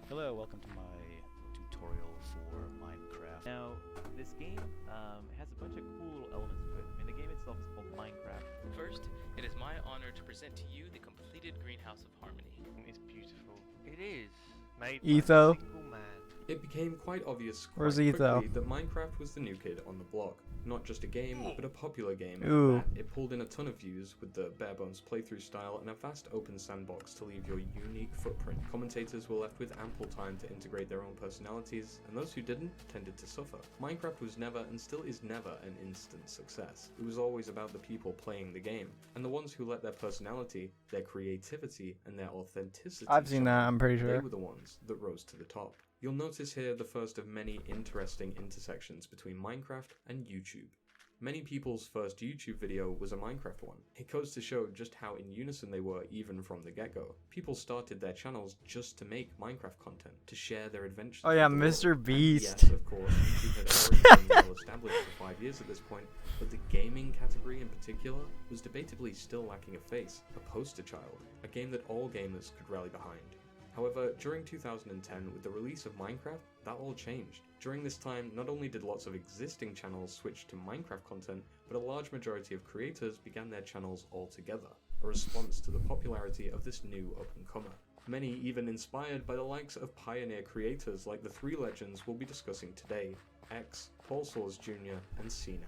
S5: Hello, welcome to my tutorial for Minecraft. Now, this game has a bunch of cool little elements to it. I mean, the game itself is called Minecraft.
S6: First, it is my honor to present to you the completed Greenhouse of Harmony.
S5: It's beautiful.
S2: It is. Made
S1: Etho.
S2: by a single man.
S3: It became quite obvious quite
S1: Where's
S3: quickly
S1: Etho?
S3: that Minecraft was the new kid on the block. Not just a game, but a popular game.
S1: Ooh.
S3: At that, it pulled in a ton of views with the bare-bones playthrough style and a vast open sandbox to leave your unique footprint. Commentators were left with ample time to integrate their own personalities, and those who didn't tended to suffer. Minecraft was never, and still is never, an instant success. It was always about the people playing the game, and the ones who let their personality, their creativity, and their authenticity
S1: I've seen that, I'm pretty
S3: They
S1: sure.
S3: were the ones that rose to the top. You'll notice here the first of many interesting intersections between Minecraft and YouTube. Many people's first YouTube video was a Minecraft one. It goes to show just how in unison they were even from the get-go. People started their channels just to make Minecraft content, to share their adventures.
S1: Oh yeah,
S3: with the
S1: Mr.
S3: world. And
S1: Beast.
S3: yes, of course, YouTube had already been well established for 5 years at this point, but the gaming category in particular was debatably still lacking a face, a poster child, a game that all gamers could rally behind. However, during 2010, with the release of Minecraft, that all changed. During this time, not only did lots of existing channels switch to Minecraft content, but a large majority of creators began their channels altogether, a response to the popularity of this new up-and-comer. Many even inspired by the likes of pioneer creators like the three legends we'll be discussing today, X, Paul Saws Jr., and CNAS.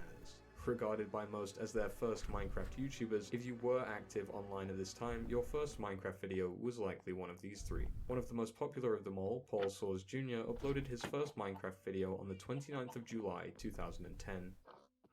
S3: Regarded by most as their first Minecraft YouTubers, if you were active online at this time, your first Minecraft video was likely one of these three. One of the most popular of them all, Paul Saws Jr., uploaded his first Minecraft video on the 29th of July 2010.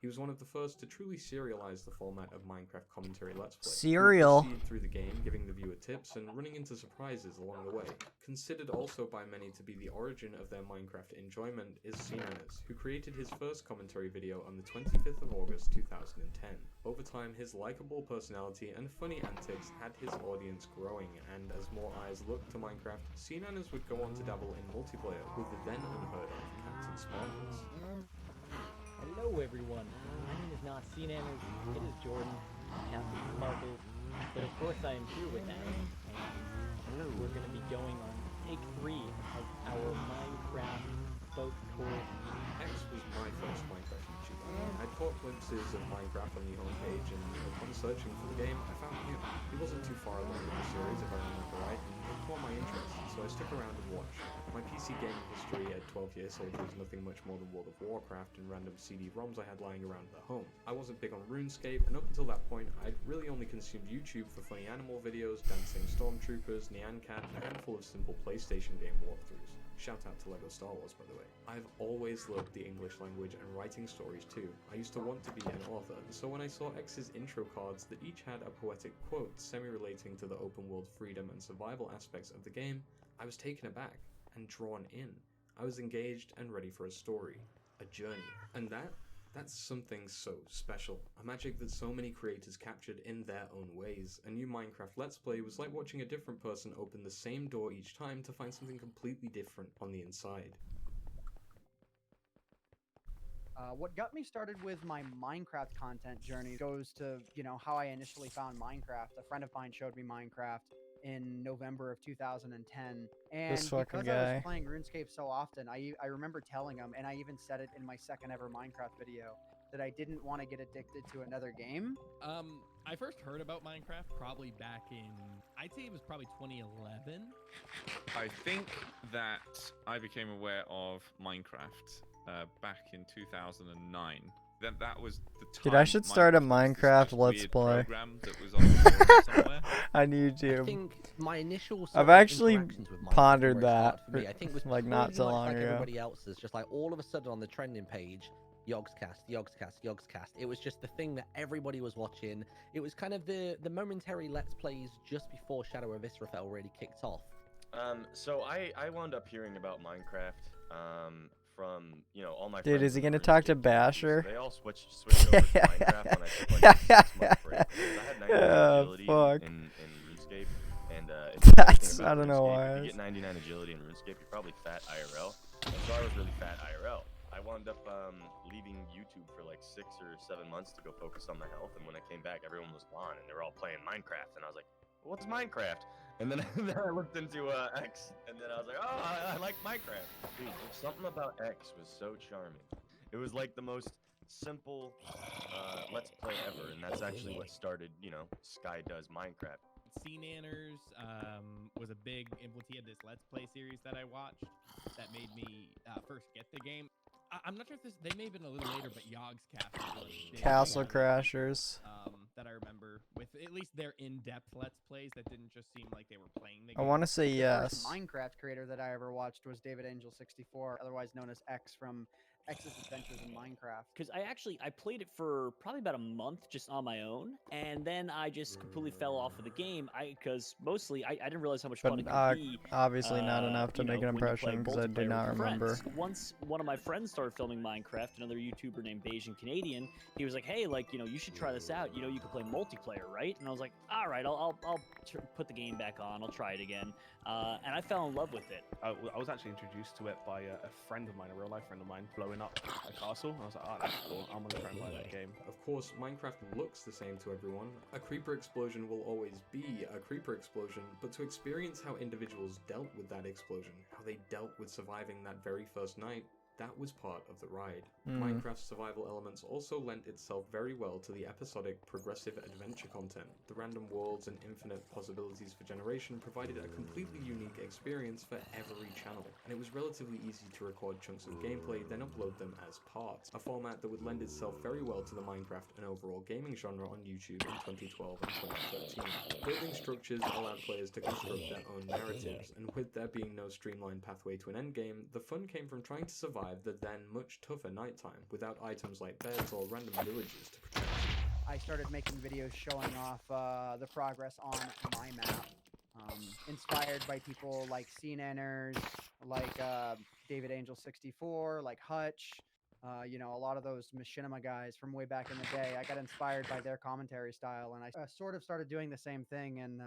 S3: He was one of the first to truly serialize the format of Minecraft commentary Let's Play.
S1: Serial.
S3: He would proceed through the game, giving the viewer tips and running into surprises along the way. Considered also by many to be the origin of their Minecraft enjoyment is CNAS, who created his first commentary video on the 25th of August 2010. Over time, his likable personality and funny antics had his audience growing, and as more eyes looked to Minecraft, CNAS would go on to dabble in multiplayer with the then unheard of Captain Spartans.
S7: Hello everyone, my name is not CNAS, it is Jordan, Captain Sparkles, but of course I am here with Adam, and we're going to be going on take 3 of our Minecraft boat course.
S3: X was my first Minecraft YouTuber. I'd caught glimpses of Minecraft on the homepage, and upon searching for the game, I found him. He wasn't too far along in the series, if I remember right, and it caught my interest, so I stuck around and watched. My PC gaming history at 12 years old was nothing much more than World of Warcraft and random CD-ROMs I had lying around at home. I wasn't big on RuneScape, and up until that point, I'd really only consumed YouTube for funny animal videos, dancing stormtroopers, Nyan Cat, and a handful of simple PlayStation game walkthroughs. Shout out to LEGO Star Wars, by the way. I've always loved the English language and writing stories too. I used to want to be an author, so when I saw X's intro cards that each had a poetic quote semi-relating to the open world freedom and survival aspects of the game, I was taken aback and drawn in. I was engaged and ready for a story, a journey, and that's something so special, a magic that so many creators captured in their own ways. A new Minecraft Let's Play was like watching a different person open the same door each time to find something completely different on the inside.
S8: What got me started with my Minecraft content journey goes to, how I initially found Minecraft. A friend of mine showed me Minecraft in November of 2010, and
S1: This fucking
S8: because I
S1: guy.
S8: was playing RuneScape so often, I remember telling him, and I even said it in my second ever Minecraft video, that I didn't want to get addicted to another game.
S9: I first heard about Minecraft probably back in, I'd say it was probably 2011.
S10: I think that I became aware of Minecraft back in 2009. That was the time.
S1: Dude, I should start a
S10: Minecraft
S1: Minecraft
S10: was
S1: Let's
S10: this
S1: Play
S10: program that was on somewhere.
S1: on
S11: I
S1: YouTube.
S11: think my initial sort
S1: I've
S11: of
S1: actually
S11: interactions with Minecraft
S1: pondered
S11: where it started
S1: that
S11: for me, I think was
S1: like not
S11: pretty
S1: so
S11: much
S1: long
S11: like
S1: ago.
S11: everybody else's, just like all of a sudden on the trending page, Yogscast, Yogscast, Yogscast. It was just the thing that everybody was watching. It was kind of the momentary Let's Plays just before Shadow of Israfel really kicked off.
S12: So I wound up hearing about Minecraft from, you know, all my
S1: Dude,
S12: friends
S1: is he
S12: in the
S1: gonna talk to
S12: RuneScape community,
S1: Basher?
S12: so they all switched over to Minecraft when I took like a 6-month break. 'Cause I had 99
S1: Oh,
S12: agility
S1: fuck.
S12: in RuneScape, and if you know anything
S1: I
S12: about
S1: don't know
S12: RuneScape,
S1: why.
S12: if you get 99 agility in RuneScape, you're probably fat IRL. And so I was really fat IRL. I wound up leaving YouTube for like 6 or 7 months to go focus on my health, and when I came back, everyone was gone, and they were all playing Minecraft, and I was like, what's Minecraft? And then, then I looked into X, and then I was like, oh, I like Minecraft. Dude, something about X was so charming. It was like the most simple Let's Play ever, and that's actually what started, you know, Sky Does Minecraft.
S9: Nanners was a big implementee of this Let's Play series that I watched that made me first get the game. I'm not sure if they may have been a little later, but Yogg's Cast was big
S1: Castle
S9: one
S1: Crashers.
S9: that I remember with at least their in-depth Let's Plays that didn't just seem like they were playing the
S1: I
S9: game.
S1: want to say
S8: The first
S1: yes.
S8: Minecraft creator that I ever watched was David Angel 64, otherwise known as X from X's Adventures in Minecraft.
S13: Because I played it for probably about a month just on my own, and then I just completely fell off of the game. Because mostly I didn't realize how much fun it could be.
S1: Obviously not enough to
S13: you
S1: make
S13: know,
S1: an
S13: when you play
S1: impression because I do
S13: multiplayer
S1: not
S13: with your
S1: remember.
S13: friends. Once one of my friends started filming Minecraft, another YouTuber named Bayesian Canadian, he was like, "Hey, like, you know, you should try this out. You know, you can play multiplayer, right?" And I was like, "All right, I'll put the game back on. I'll try it again." And I fell in love with it.
S14: I was actually introduced to it by a friend of mine, a real life friend of mine, blowing up a castle. And I was like, oh, that's cool. I'm gonna try and play that game.
S3: Of course, Minecraft looks the same to everyone. A creeper explosion will always be a creeper explosion, but to experience how individuals dealt with that explosion, how they dealt with surviving that very first night, that was part of the ride. Minecraft's survival elements also lent itself very well to the episodic, progressive adventure content. The random worlds and infinite possibilities for generation provided a completely unique experience for every channel, and it was relatively easy to record chunks of gameplay, then upload them as parts, a format that would lend itself very well to the Minecraft and overall gaming genre on YouTube in 2012 and 2013. Building structures allowed players to construct their own narratives, and with there being no streamlined pathway to an endgame, the fun came from trying to survive the then much tougher nighttime without items like beds or random villages to protect you.
S8: I started making videos showing off the progress on my map, inspired by people like CNanners, like David Angel 64, like Hutch, you know, a lot of those machinima guys from way back in the day. I got inspired by their commentary style, and I sort of started doing the same thing and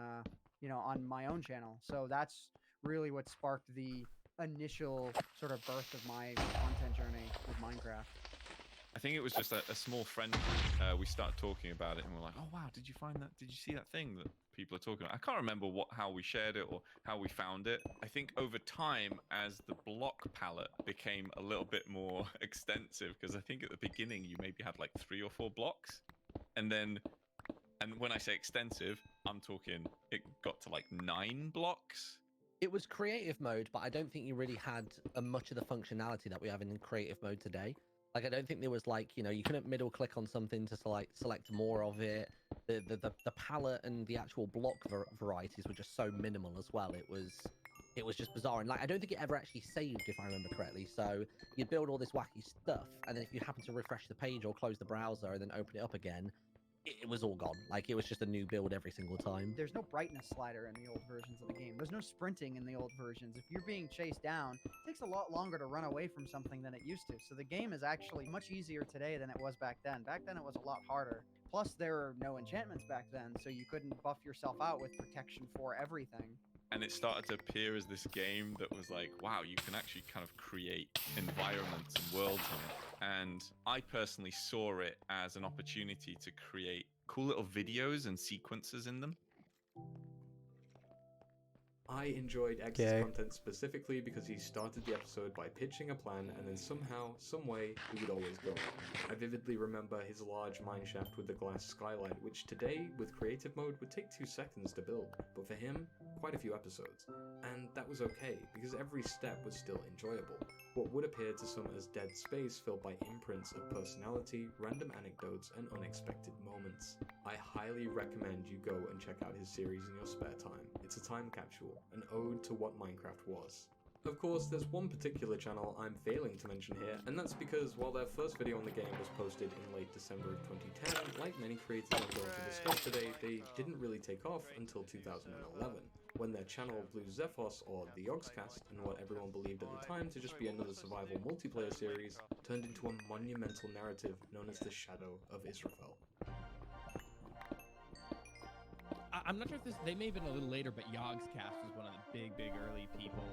S8: you know, on my own channel. So that's really what sparked the initial sort of birth of my content journey with Minecraft.
S10: I think it was just a small friend group. We started talking about it, and we're like, "Oh wow, did you find that? Did you see that thing that people are talking about?" I can't remember how we shared it or how we found it. I think over time, as the block palette became a little bit more extensive, because I think at the beginning you maybe had like 3 or 4 blocks, and when I say extensive, I'm talking it got to like 9 blocks.
S11: It was creative mode, but I don't think you really had much of the functionality that we have in creative mode today. Like, I don't think there was like, you know, you couldn't middle click on something to select more of it. The palette and the actual block varieties were just so minimal as well. It was just bizarre, and like I don't think it ever actually saved, if I remember correctly. So you'd build all this wacky stuff, and then if you happen to refresh the page or close the browser and then open it up again, it was all gone. Like, it was just a new build every single time.
S8: There's no brightness slider in the old versions of the game. There's no sprinting in the old versions. If you're being chased down, it takes a lot longer to run away from something than it used to. So the game is actually much easier today than it was back then. Back then it was a lot harder. Plus there were no enchantments back then, so you couldn't buff yourself out with protection for everything.
S10: And it started to appear as this game that was like, wow, you can actually kind of create environments and worlds in it. And I personally saw it as an opportunity to create cool little videos and sequences in them.
S3: I enjoyed X's content specifically because he started the episode by pitching a plan, and then somehow, someway, he would always go. I vividly remember his large mineshaft with the glass skylight, which today, with creative mode, would take 2 seconds to build, but for him, quite a few episodes. And that was okay, because every step was still enjoyable. What would appear to some as dead space filled by imprints of personality, random anecdotes, and unexpected moments. I highly recommend you go and check out his series in your spare time. It's a time capsule, an ode to what Minecraft was. Of course, there's one particular channel I'm failing to mention here, and that's because while their first video on the game was posted in late December of 2010, like many creators I'm going to discuss today, they didn't really take off until 2011. when their channel Blue Zephos, or the Yogscast, and what everyone believed at the time to just be another survival multiplayer series, turned into a monumental narrative known as the Shadow of Israfel.
S9: I'm not sure if this, they may have been a little later, but Yogscast was one of the big early people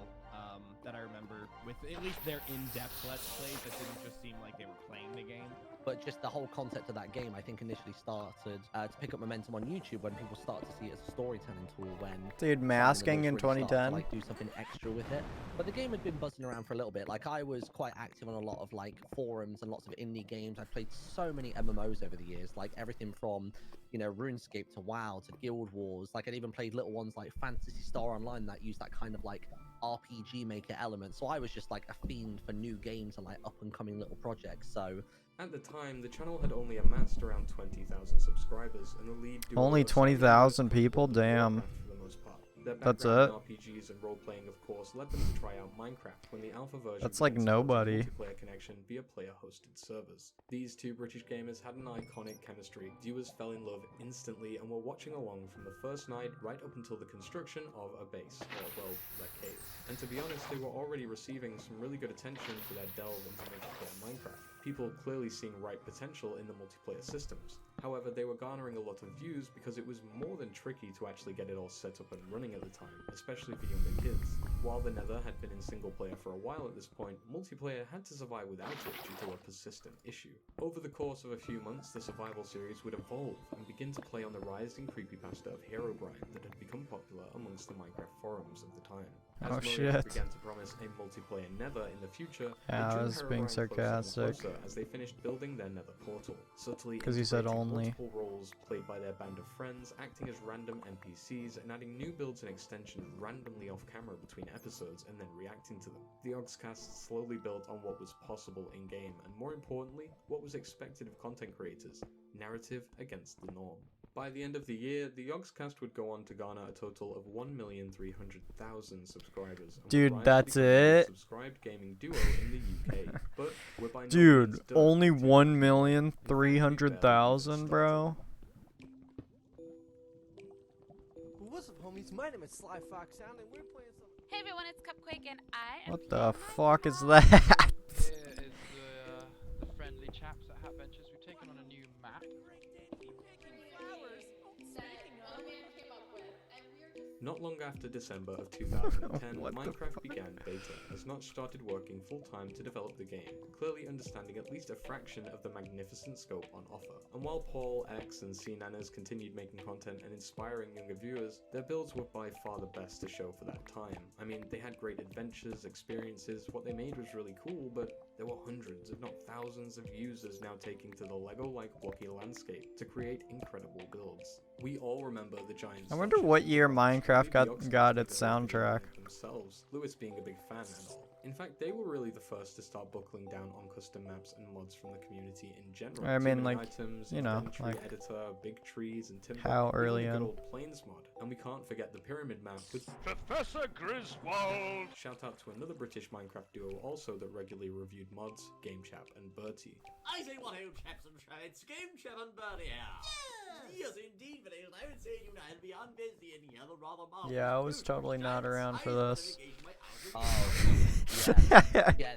S9: that I remember with at least their in-depth Let's Plays that didn't just seem like they were playing the game.
S11: But just the whole concept of that game, I think, initially started to pick up momentum on YouTube when people started to see it as a storytelling tool. When
S1: Dude, masking in 2010.
S11: like do something extra with it. But the game had been buzzing around for a little bit. Like I was quite active on a lot of like forums and lots of indie games. I've played so many MMOs over the years, like everything from RuneScape to WoW to Guild Wars. Like I'd even played little ones like Phantasy Star Online that use that kind of like RPG maker element. So I was just like a fiend for new games and like up and coming little projects. So
S3: at the time, the channel had only amassed around 20,000 subscribers, and the lead duo
S1: Only
S3: of
S1: 20,000 people?
S3: Warcraft
S1: Damn.
S3: for the most part. Their
S1: That's
S3: background
S1: it?
S3: in RPGs and role-playing, of course, led them to try out Minecraft when the alpha version
S1: That's like
S3: began supporting
S1: nobody.
S3: multiplayer connection via player-hosted servers. These two British gamers had an iconic chemistry. Viewers fell in love instantly and were watching along from the first night right up until the construction of a base, or, well, their cave. And to be honest, they were already receiving some really good attention for their delve into multiplayer Minecraft. People clearly seeing right potential in the multiplayer systems. However, they were garnering a lot of views because it was more than tricky to actually get it all set up and running at the time, especially for younger kids. While the Nether had been in single player for a while at this point, multiplayer had to survive without it due to a persistent issue. Over the course of a few months, the survival series would evolve and begin to play on the rising creepypasta of Herobrine that had become popular amongst the Minecraft forums of the time. As
S1: Oh,
S3: Mojang
S1: shit.
S3: began to promise a multiplayer Nether in the future,
S1: Yeah,
S3: they
S1: I
S3: drew
S1: was being
S3: Herobrine closer and
S1: sarcastic.
S3: closer as they finished building their Nether portal, subtly
S1: 'Cause you said
S3: integrating
S1: only.
S3: multiple roles played by their band of friends, acting as random NPCs, and adding new builds and extensions randomly off camera between episodes and then reacting to them. The Yogscast slowly built on what was possible in-game, and more importantly, what was expected of content creators: narrative against the norm. By the end of the year, the Yogscast would go on to garner a total of 1,300,000 subscribers. And
S1: Dude,
S3: would rise to
S1: that's
S3: become the most
S1: it?
S3: subscribed gaming duo in the UK. But we're by no
S1: Dude,
S3: means done.
S1: only
S3: To
S1: 1,300,000, bro.
S2: What's up, homies? My name is Sly Fox Sound, and we're playing some.
S15: Hey everyone, it's Cupquake, and I am.
S1: What the fuck is that?
S16: Here is the friendly chaps at Hat Ventures. We've taken on a new map.
S3: Not long after December of 2010,
S1: What the
S3: Minecraft
S1: fuck?
S3: began beta, as Notch started working full-time to develop the game, clearly understanding at least a fraction of the magnificent scope on offer. And while Paul, X, and C-Nanas continued making content and inspiring younger viewers, their builds were by far the best to show for that time. I mean, they had great adventures, experiences, what they made was really cool, but there were hundreds, if not thousands, of users now taking to the Lego-like blocky landscape to create incredible builds. We all remember the giant.
S1: I wonder what year Minecraft got its soundtrack.
S3: Themselves, Lewis being a big fan and all. In fact, they were really the first to start buckling down on custom maps and mods from the community in general.
S1: I mean,
S3: Too many
S1: like,
S3: items,
S1: you know,
S3: inventory
S1: like,
S3: editor, big trees, and timber.
S1: how
S3: even
S1: early
S3: the good
S1: in.
S3: old plains mod. And we can't forget the pyramid map with
S17: Professor Griswold.
S3: Shout out to another British Minecraft duo also that regularly reviewed mods, GameChap and Bertie.
S18: I say what old chaps and trades, GameChap and Bertie here. Yes, indeed, but I would say you know I'll be on busy and yellow rather marvelous.
S1: Yeah, I was totally not around for this.
S11: Yeah,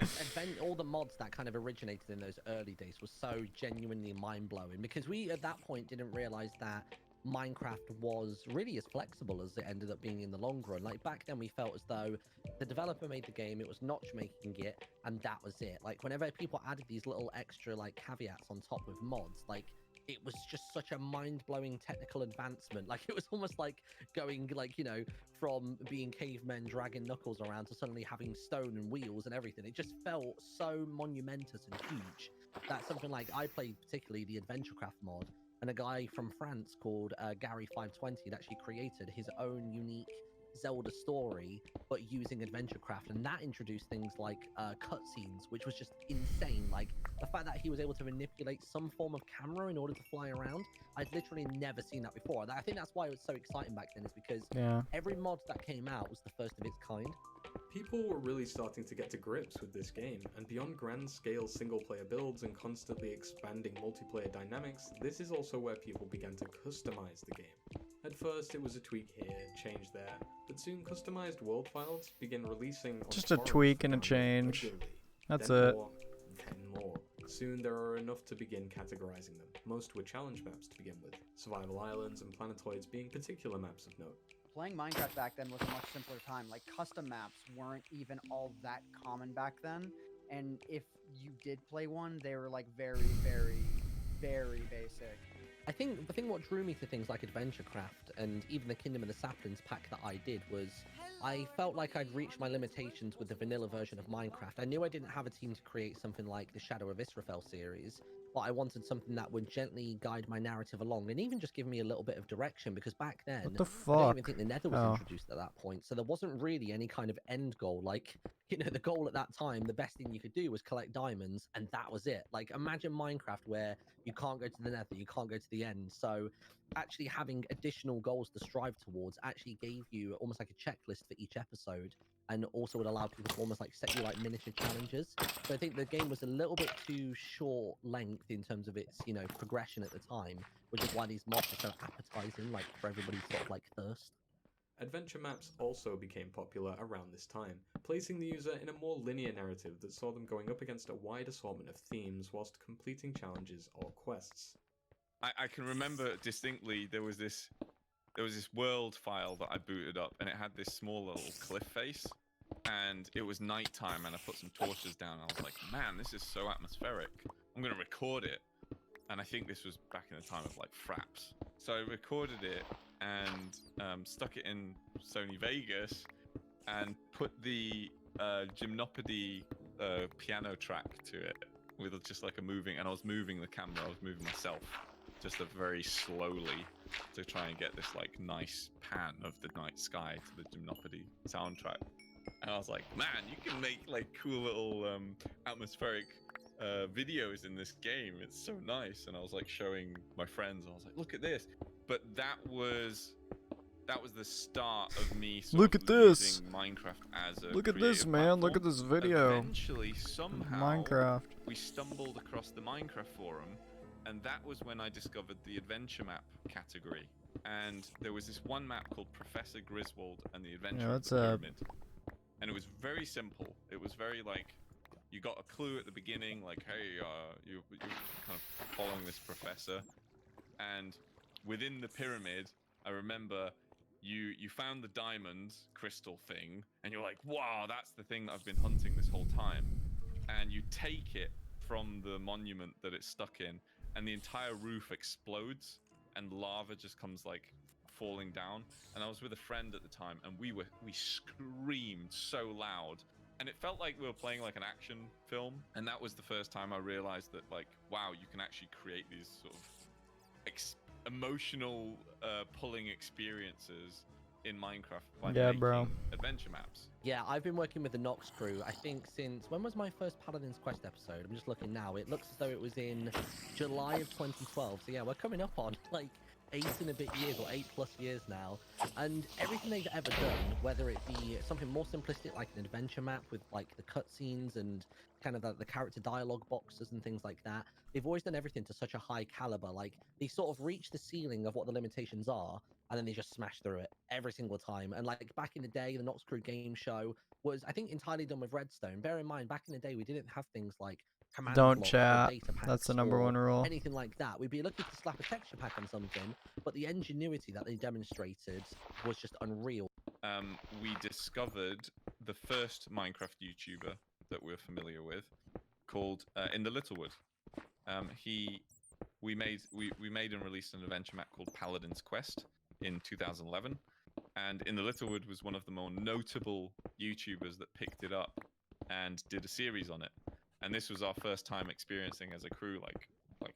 S11: all the mods that kind of originated in those early days was so genuinely mind-blowing because we at that point didn't realize that Minecraft was really as flexible as it ended up being in the long run. Like back then we felt as though the developer made the game, it was Notch making it, and that was it. Like whenever people added these little extra like caveats on top with mods, like it was just such a mind-blowing technical advancement. Like it was almost like going like, you know, from being cavemen dragging knuckles around to suddenly having stone and wheels and everything. It just felt so monumentous and huge. That's something like I played particularly the AdventureCraft mod, and a guy from France called Gary520 had actually created his own unique Zelda story, but using AdventureCraft, and that introduced things like cutscenes, which was just insane. Like the fact that he was able to manipulate some form of camera in order to fly around, I'd literally never seen that before. I think that's why it was so exciting back then, is because
S1: Yeah.
S11: every mod that came out was the first of its kind.
S3: People were really starting to get to grips with this game, and beyond grand-scale single-player builds and constantly expanding multiplayer dynamics, this is also where people began to customize the game. At first it was a tweak here, change there, but soon customized world files began releasing on
S1: Just a
S3: forums
S1: tweak
S3: to
S1: and a
S3: download
S1: change.
S3: regularly.
S1: That's
S3: Then
S1: it.
S3: more, then more. Soon there are enough to begin categorizing them. Most were challenge maps to begin with, survival islands and planetoids being particular maps of note.
S8: Playing Minecraft back then was a much simpler time. Like, custom maps weren't even all that common back then. And if you did play one, they were like very, very, very basic.
S11: I think what drew me to things like AdventureCraft and even the Kingdom of the Saplings pack that I did was I felt like I'd reached my limitations with the vanilla version of Minecraft. I knew I didn't have a team to create something like the Shadow of Israfel series, but I wanted something that would gently guide my narrative along and even just give me a little bit of direction, because back then,
S1: What the
S11: I don't even
S1: fuck?
S11: think the Nether was
S1: Oh.
S11: introduced at that point, so there wasn't really any kind of end goal. Like, you know, the goal at that time, the best thing you could do was collect diamonds, and that was it. Like, imagine Minecraft where you can't go to the Nether, you can't go to the end. So actually having additional goals to strive towards actually gave you almost like a checklist for each episode, and also would allow people to almost like set you like miniature challenges. So I think the game was a little bit too short length in terms of its, you know, progression at the time, which is why these mobs are so appetizing, like for everybody's sort of like thirst.
S3: Adventure maps also became popular around this time, placing the user in a more linear narrative that saw them going up against a wide assortment of themes whilst completing challenges or quests.
S10: I can remember distinctly there was this world file that I booted up, and it had this small little cliff face, and it was nighttime, and I put some torches down. And I was like, man, this is so atmospheric. I'm gonna record it. And I think this was back in the time of like Fraps. So I recorded it and stuck it in Sony Vegas and put the Gymnopedy piano track to it with just like a moving, and I was moving the camera, I was moving myself just very slowly to try and get this like nice pan of the night sky to the Gymnopedy soundtrack. And I was like, man, you can make like cool little atmospheric videos in this game. It's so nice. And I was like showing my friends, I was like, look at this. But that was the start of me
S1: Look at this.
S10: using Minecraft as a
S1: Look at this,
S10: creative
S1: man. Look at
S10: platform.
S1: this video.
S10: Eventually, somehow,
S1: Minecraft.
S10: we stumbled across the Minecraft forum, and that was when I discovered the adventure map category. And there was this one map called Professor Griswold and the Adventure of the Pyramid. And it was very simple. It was very like, you got a clue at the beginning, like, hey, you're kind of following this professor. And within the pyramid, I remember you found the diamond crystal thing, and you're like, wow, that's the thing that I've been hunting this whole time. And you take it from the monument that it's stuck in, and the entire roof explodes, and lava just comes like falling down. And I was with a friend at the time, and we screamed so loud, and it felt like we were playing like an action film. And that was the first time I realized that, like, wow, you can actually create these sort of emotional pulling experiences in Minecraft by making adventure maps.
S11: Yeah, I've been working with the Nox crew, I think since, when was my first Paladin's Quest episode? I'm just looking now. It looks as though it was in July of 2012. So yeah, we're coming up on like 8 and a bit years, or 8+ years now. And everything they've ever done, whether it be something more simplistic like an adventure map with like the cutscenes and kind of the character dialogue boxes and things like that, they've always done everything to such a high caliber. Like, they sort of reach the ceiling of what the limitations are, and then they just smash through it every single time. And like back in the day, the Nox Crew game show was, I think, entirely done with Redstone. Bear in mind, back in the day, we didn't have things like command
S1: Don't
S11: blocks or
S1: chat.
S11: data packs
S1: That's the number
S11: or
S1: one rule.
S11: anything like that. We'd be lucky to slap a texture pack on something, but the ingenuity that they demonstrated was just unreal.
S10: We discovered the first Minecraft YouTuber that we're familiar with, called In the Littlewood. We made and released an adventure map called Paladin's Quest in 2011, and In the Littlewood was one of the more notable YouTubers that picked it up and did a series on it. And this was our first time experiencing as a crew like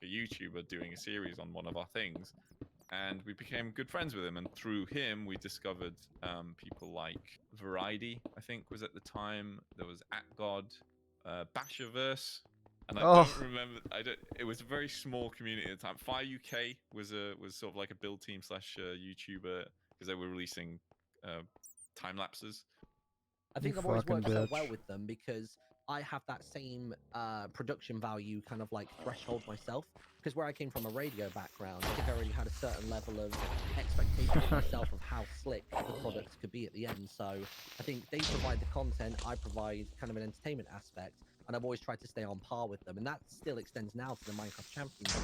S10: a YouTuber doing a series on one of our things. And we became good friends with him, and through him we discovered people like Variety, I think was at the time. There was AtGod, Basherverse, and I don't remember. It was a very small community at the time. Fire UK was sort of like a build team / YouTuber, because they were releasing time lapses.
S11: I think
S1: You
S11: I've always
S1: fucking
S11: worked so
S1: bitch.
S11: well with them because I have that same production value kind of like threshold myself. Because where I came from a radio background, I think I already had a certain level of expectation of myself of how slick the products could be at the end. So I think they provide the content, I provide kind of an entertainment aspect, and I've always tried to stay on par with them. And that still extends now to the Minecraft Championship.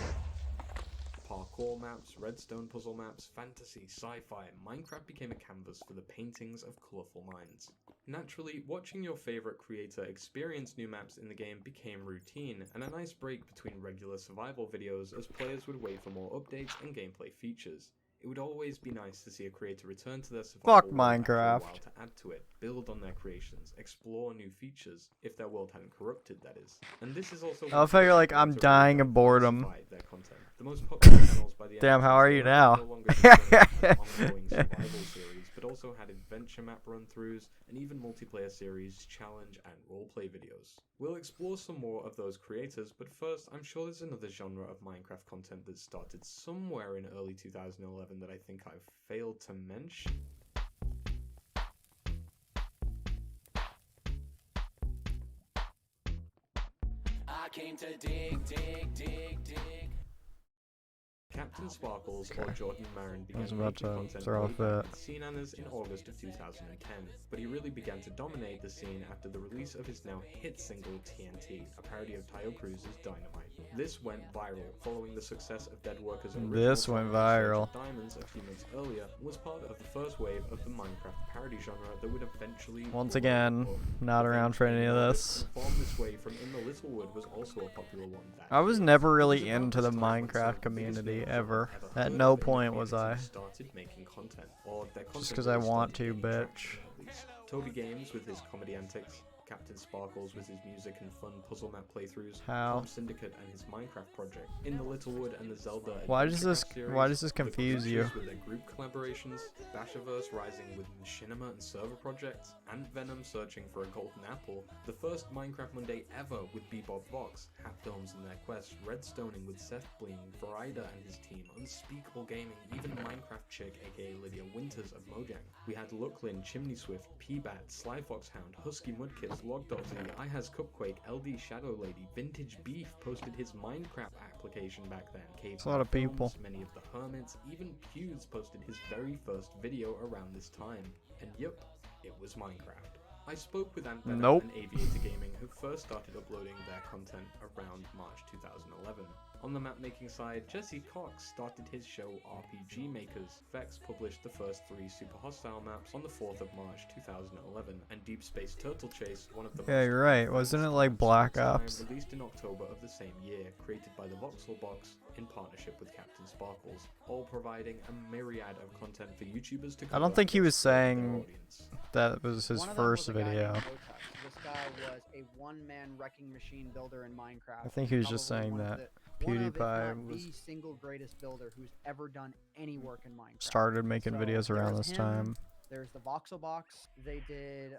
S3: Parkour maps, redstone puzzle maps, fantasy, sci-fi, Minecraft became a canvas for the paintings of colourful minds. Naturally, watching your favourite creator experience new maps in the game became routine, and a nice break between regular survival videos as players would wait for more updates and gameplay features. It would always be nice to see a creator return to their survival
S1: Fuck
S3: world after a
S1: Minecraft.
S3: while to add to it, build on their creations, explore new features, if their world hadn't corrupted, that is. And this is also
S1: I feel like I'm dying of boredom.
S3: their content. The most popular channels by the end
S1: Damn,
S3: of
S1: how are
S3: this
S1: you
S3: era
S1: now?
S3: no longer just focused on ongoing survival series, but also had adventure map run-throughs and even multiplayer series, challenge, and roleplay videos. We'll explore some more of those creators, but first, I'm sure there's another genre of Minecraft content that started somewhere in early 2011 that I think I've failed to mention.
S18: I came to dig.
S3: Captain Sparkles or Jordan Marin
S1: I was
S3: began
S1: about
S3: making
S1: to
S3: content
S1: throw
S3: way
S1: off
S3: back
S1: that.
S3: with Scene Anners in August of 2010, but he really began to dominate the scene after the release of his now hit single TNT, a parody of Tayo Cruz's Dynamite. This went viral following the success of Deadworker's original
S1: This went
S3: song In Search
S1: viral.
S3: of Diamonds a few months earlier, and was part of the first wave of the Minecraft parody genre that would eventually
S1: Once
S3: blow
S1: again,
S3: up.
S1: not
S3: But then
S1: around for any
S3: Gaming
S1: of
S3: Artists
S1: this.
S3: informed this wave from In the Littlewood was also a popular one that
S1: I was
S3: year.
S1: never
S3: It was
S1: really
S3: about
S1: into
S3: this
S1: the
S3: time when some
S1: Minecraft
S3: of the biggest
S1: community
S3: names
S1: ever.
S3: I've ever
S1: At
S3: heard
S1: no
S3: of in the
S1: point was I.
S3: community started making content, or their content
S1: Just because I
S3: really
S1: want
S3: started
S1: to,
S3: gaining
S1: bitch.
S3: traction, at least. Toby Games with his comedy antics, Captain Sparkles with his music and fun puzzle map playthroughs,
S1: How?
S3: Tom Syndicate and his Minecraft project, In the Littlewood and the Zelda
S1: Why does
S3: Adventure
S1: this-
S3: Craft series,
S1: why does this
S3: The
S1: confuse you?
S3: Creatures with their group collaborations, Bashaverse rising with Machinima and server projects, Ant Venom searching for a golden apple, the first Minecraft Monday ever with Bebop Vox, Hat Films and their quest, Redstoning with Seth Bling, Verida and his team, Unspeakable Gaming, even Minecraft Chick aka Lydia Winters of Mojang. We had Looklin, Chimney Swift, P-Bat, Sly Foxhound, Husky Mudkids, Log.z, iHas Cupquake, LD Shadow Lady, Vintage Beef posted his Minecraft application back then, Cave
S1: a lot of people.
S3: Films, many of the Hermits, even Pewds posted his very first video around this time. And yep, it was Minecraft. I spoke with Ant Venom
S1: Nope.
S3: and Aviator Gaming, who first started uploading their content around March 2011. On the map-making side, Jesse Cox started his show RPG Makers. Vex published the first 3 Super Hostile maps on the 4th of March 2011, and Deep Space Turtle Chase, one of the
S1: Yeah,
S3: most
S1: you're right.
S3: advanced
S1: Wasn't it like
S3: maps
S1: Black
S3: of all time,
S1: Ops?
S3: released in October of the same year, created by the Voxel Box in partnership with Captain Sparkles, all providing a myriad of content for YouTubers to
S1: I don't
S3: cover
S1: think he
S3: and
S1: was
S3: serve their
S1: saying
S3: audience.
S1: that was his
S8: One of them was
S1: first
S8: a guy named
S1: video.
S8: Kotex. This guy was a one-man wrecking machine builder in Minecraft.
S1: I think he was just
S8: Probably
S1: saying
S8: one of
S1: that
S8: one of, if
S1: PewDiePie
S8: not
S1: was
S8: the single greatest builder who's ever done any work in Minecraft.
S1: started making
S8: So
S1: videos
S8: there
S1: around
S8: was
S1: this
S8: him,
S1: time.
S8: There's the Voxel Box. They did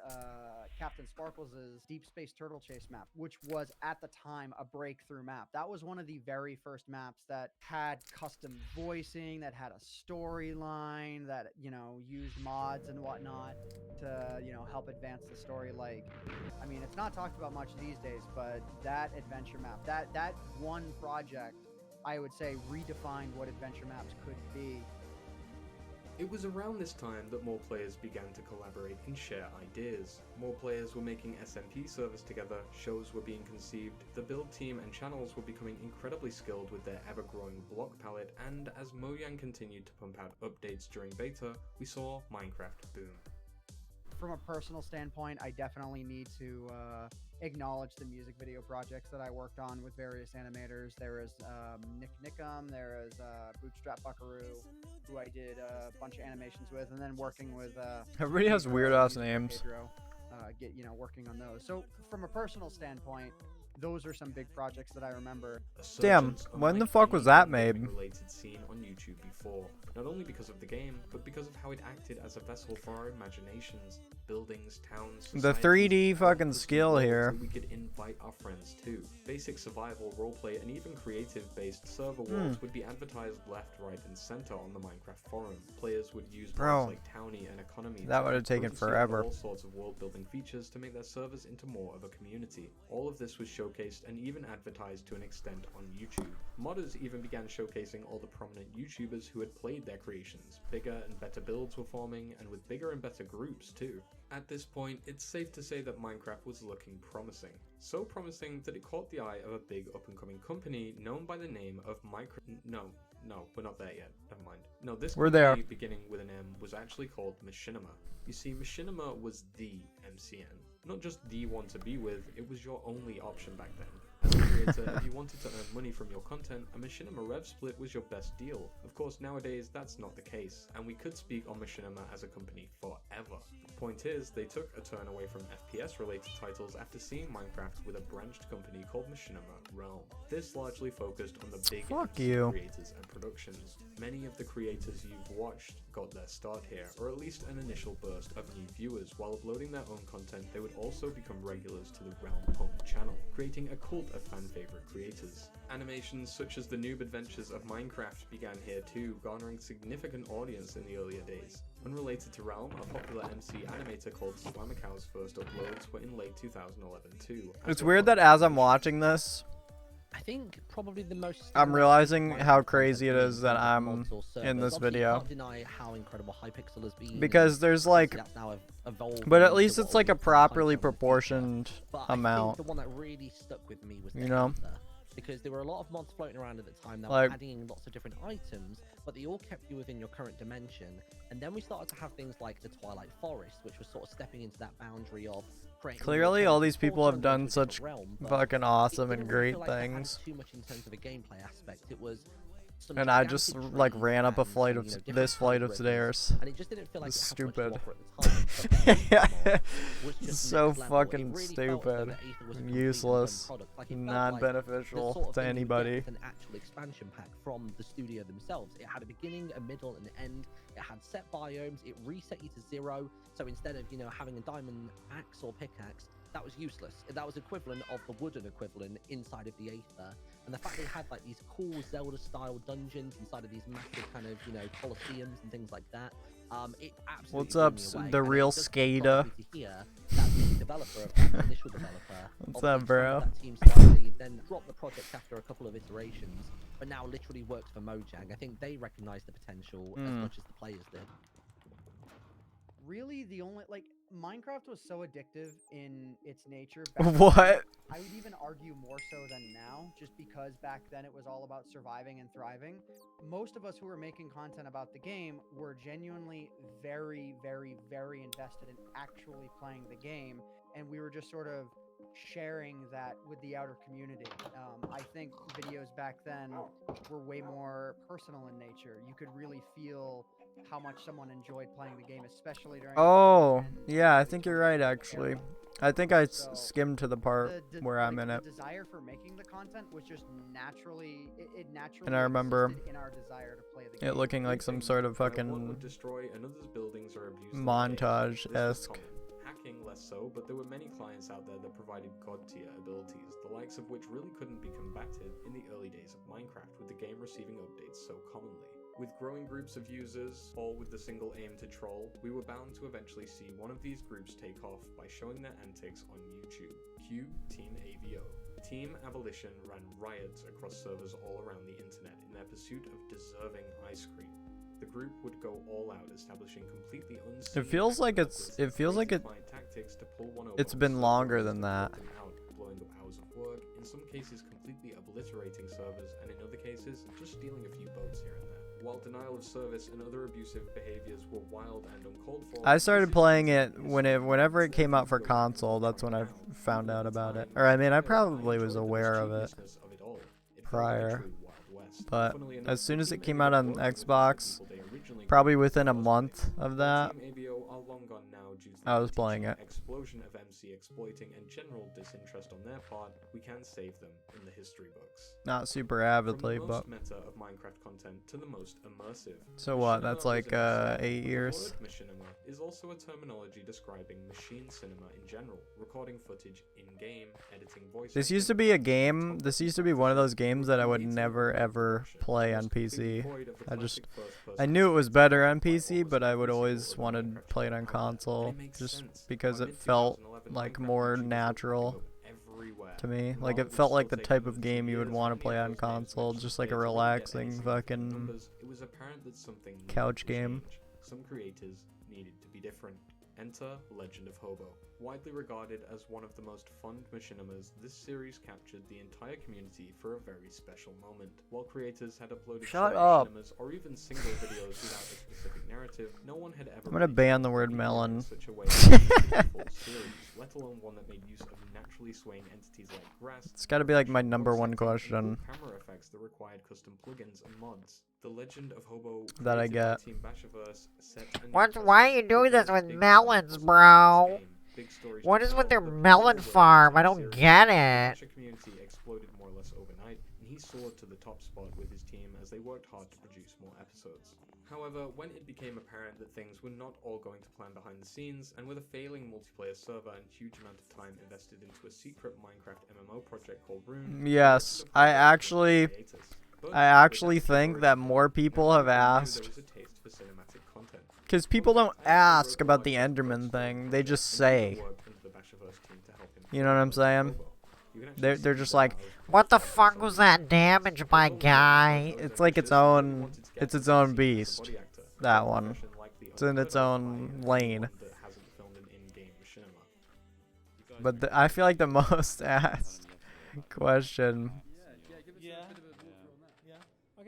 S8: Captain Sparkles' Deep Space Turtle Chase map, which was at the time a breakthrough map. That was one of the very first maps that had custom voicing, that had a storyline, that, you know, used mods and whatnot to, you know, help advance the story. Like, I mean, it's not talked about much these days, but that adventure map, that one project, I would say, redefined what adventure maps could be.
S3: It was around this time that more players began to collaborate and share ideas. More players were making SMP servers together, shows were being conceived, the build team and channels were becoming incredibly skilled with their ever-growing block palette, and as Mojang continued to pump out updates during beta, we saw Minecraft boom.
S8: From a personal standpoint, I definitely need to acknowledge the music video projects that I worked on with various animators. There is Nick Nickum, there is Bootstrap Buckaroo, who I did a bunch of animations with, and then working with
S1: Everybody has
S8: Pedro,
S1: weird ass
S8: Music
S1: names.
S8: Pedro, working on those. So from a personal standpoint, those are some big projects that I remember.
S1: Damn, when the fuck was that made?
S3: Related scene on YouTube before, not only because of the game, but because of how it acted as a vessel for our imaginations, buildings, towns,
S1: The
S3: societies,
S1: 3D
S3: and
S1: fucking
S3: twisted
S1: skill
S3: worlds
S1: here.
S3: that we could invite our friends to. Basic survival, roleplay, and even creative-based server worlds would be advertised left, right, and center on the Minecraft forum. Players would use
S1: Bro,
S3: words like townie and economy.
S1: that
S3: to
S1: would have
S3: add
S1: taken
S3: potency and
S1: forever.
S3: all sorts of world-building features to make their servers into more of a community. All of this was showcased and even advertised to an extent on YouTube. Modders even began showcasing all the prominent YouTubers who had played their creations. Bigger and better builds were forming, and with bigger and better groups too. At this point, it's safe to say that Minecraft was looking promising. So promising that it caught the eye of a big up-and-coming company known by the name of No, we're not there yet. Never mind. No, this
S1: We're
S3: company
S1: there.
S3: beginning with an M was actually called Machinima. You see, Machinima was the MCN. Not just the one to be with, it was your only option back then. As a creator, if you wanted to earn money from your content, a Machinima rev split was your best deal. Of course, nowadays, that's not the case, and we could speak on Machinima as a company forever. The point is, they took a turn away from FPS-related titles after seeing Minecraft with a branched company called Machinima Realm. This largely focused on the big
S1: Fuck
S3: MC
S1: you.
S3: creators and productions. Many of the creators you've watched got their start here, or at least an initial burst of new viewers. While uploading their own content, they would also become regulars to the Realm home channel, creating a cult of fan-favorite creators. Animations such as the noob adventures of Minecraft began here too, garnering significant audience in the earlier days. Unrelated to Realm, a popular MC animator called Slamikow's first uploads were in late 2011 too.
S1: It's weird that as I'm watching this,
S11: I think probably the most.
S1: I'm realizing how crazy it is that I'm in this video.
S11: You can't deny how incredible Hypixel has been.
S1: Because there's like,
S11: That's now evolved
S1: but at
S11: into
S1: least
S11: what
S1: it's like a
S11: we call
S1: properly
S11: Hypixel.
S1: proportioned
S11: But I
S1: amount.
S11: think the one that really stuck with me was the
S1: You know?
S11: Aether, because there were a lot of mods floating around at the time that
S1: Like-
S11: were adding in lots of different items, but they all kept you within your current dimension. And then we started to have things like the Twilight Forest, which was sort of stepping into that boundary of creating.
S1: Clearly, all these people have done
S11: into a
S1: such
S11: different realm, but
S1: fucking
S11: it
S1: awesome
S11: didn't
S1: and
S11: really
S1: great
S11: feel like that added
S1: things.
S11: too much in terms of a gameplay aspect. It was some
S1: And I just
S11: gigantic
S1: like
S11: trees
S1: ran up a
S11: and
S1: flight
S11: some,
S1: of
S11: you know, different
S1: this flight of
S11: rivers,
S1: stairs.
S11: and it just didn't feel like
S1: It's
S11: it had much to
S1: stupid.
S11: offer at the time. But the Aether mod was just
S1: So
S11: next level. It
S1: fucking
S11: really felt as though
S1: stupid,
S11: the Aether was a completely
S1: useless,
S11: different product. Like, it felt
S1: not
S11: like the
S1: beneficial
S11: sort of
S1: to
S11: thing you'd get
S1: anybody.
S11: with an actual expansion pack from the studio themselves. It had a beginning, a middle, and an end. It had set biomes. It reset you to 0. So instead of, you know, having a diamond axe or pickaxe, that was useless. That was equivalent of the wooden equivalent inside of the Aether. And the fact they had like these cool Zelda-style dungeons inside of these massive kind of, you know, coliseums and things like that. It absolutely
S1: What's up,
S11: blew me away.
S1: the
S11: And it
S1: real
S11: just
S1: skater?
S11: surprised me to hear that the developer of that, the initial developer,
S1: What's
S11: of the
S1: up, bro?
S11: that team slightly, then dropped the project after a couple of iterations, but now literally works for Mojang. I think they recognized the potential as
S1: Mm.
S11: much as the players did.
S8: Really, the only like Minecraft was so addictive in its nature.
S1: What?
S8: Then, I would even argue more so than now, just because back then it was all about surviving and thriving. Most of us who were making content about the game were genuinely very, very, very invested in actually playing the game, and we were just sort of sharing that with the outer community. I think videos back then were way more personal in nature. You could really feel how much someone enjoyed playing the game, especially during.
S1: Oh, yeah, I think you're right, actually. I think I skimmed to the part where I'm in it.
S8: The desire for making the content was just naturally, it naturally.
S1: And I remember
S8: existed in our desire to play the game.
S1: it looking like some sort of
S3: One
S1: fucking
S3: would destroy another's buildings or abuse their
S1: montage-esque.
S3: game. This was common. Hacking less so, but there were many clients out there that provided god-tier abilities, the likes of which really couldn't be combated in the early days of Minecraft, with the game receiving updates so commonly. With growing groups of users, all with the single aim to troll, we were bound to eventually see one of these groups take off by showing their antics on YouTube. Cue Team AVO. Team Abolition ran riots across servers all around the internet in their pursuit of deserving ice cream. The group would go all out, establishing completely unseen.
S1: It feels like it's
S3: tactics to pull one over
S1: it's
S3: on
S1: been
S3: servers
S1: longer
S3: to
S1: than that.
S3: vote them out, blowing up hours of work, in some cases completely obliterating servers, and in other cases just stealing a few boats here and there. While denial of service and other abusive behaviors were wild and uncalled for,
S1: I started playing it whenever it came out for console. That's when I found out about it. Or I mean, I probably was aware of it prior, but as soon as it came out on Xbox, probably within a month of that,
S3: Team AVO are long gone now due to the
S1: I was playing it.
S3: explosion of MC exploiting and general disinterest on their part, we can save them in the history books.
S1: Not super avidly,
S3: From the
S1: but
S3: most meta of Minecraft content to the most immersive.
S1: so what?
S3: Machinima
S1: That's
S3: was
S1: like
S3: an asset.
S1: 8
S3: The
S1: years.
S3: word machinima is also a terminology describing machine cinema in general, recording footage in-game, editing voice.
S1: This used to be a game. This used to be one of those games that I would never ever play on PC. I knew it was better on PC, but I would always want to play it on console just because it felt like more natural to me. Like it felt like the type of game you would want to play on console, just like a relaxing fucking couch game.
S3: Some creators needed to be different. Enter Legend of Hobo. Widely regarded as one of the most fun machinimas, this series captured the entire community for a very special moment. While creators had uploaded
S1: Shut
S3: short
S1: up.
S3: machinimas or even single videos without a specific narrative, no one had ever
S1: I'm gonna ban the word
S3: in
S1: melon.
S3: such a way as a full series, let alone one that made use of naturally swaying entities like grass.
S1: It's gotta be like my #1 question
S3: Camera effects that required custom plugins and mods. The Legend of Hobo
S1: that I
S3: created by
S1: get.
S3: Team Bashiverse set an
S19: Why are you doing this with melons, bro? What is with their melon farm? I don't get it.
S3: The community exploded more or less overnight, and he soared to the top spot with his team as they worked hard to produce more episodes. However, when it became apparent that things were not all going to plan behind the scenes, and with a failing multiplayer server and huge amount of time invested into a secret Minecraft MMO project called Rune,
S1: Yes, I actually think that more people have asked. Because people don't ask about the Enderman thing, they just say. You know what I'm saying? They're just like,
S19: What the fuck was that damage by guy?
S1: it's like its own beast. That one. It's in its own lane. But I feel like the most asked question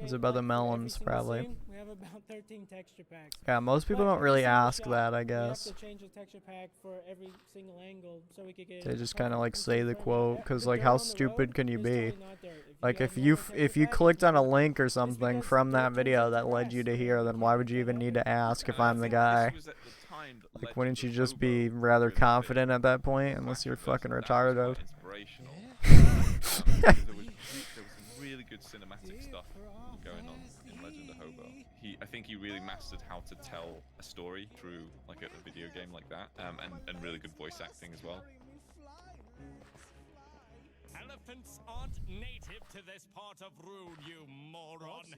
S1: is about the melons, probably.
S20: We have about 13 texture packs.
S1: Yeah, most people don't really ask that, I guess.
S20: We have to change the texture pack for every single angle so we could get
S1: They just kind of like say the quote, because like how stupid can you be? Like if you clicked on a link or something from that video that led you to here, then why would you even need to ask if I'm the guy? Like wouldn't you just be rather confident at that point, unless you're fucking retarded?
S10: There was some really good cinematic stuff going on in Legend of Hobo. I think he really mastered how to tell a story through like a video game like that, and really good voice acting as well.
S17: Elephants aren't native to this part of Rune, you moron.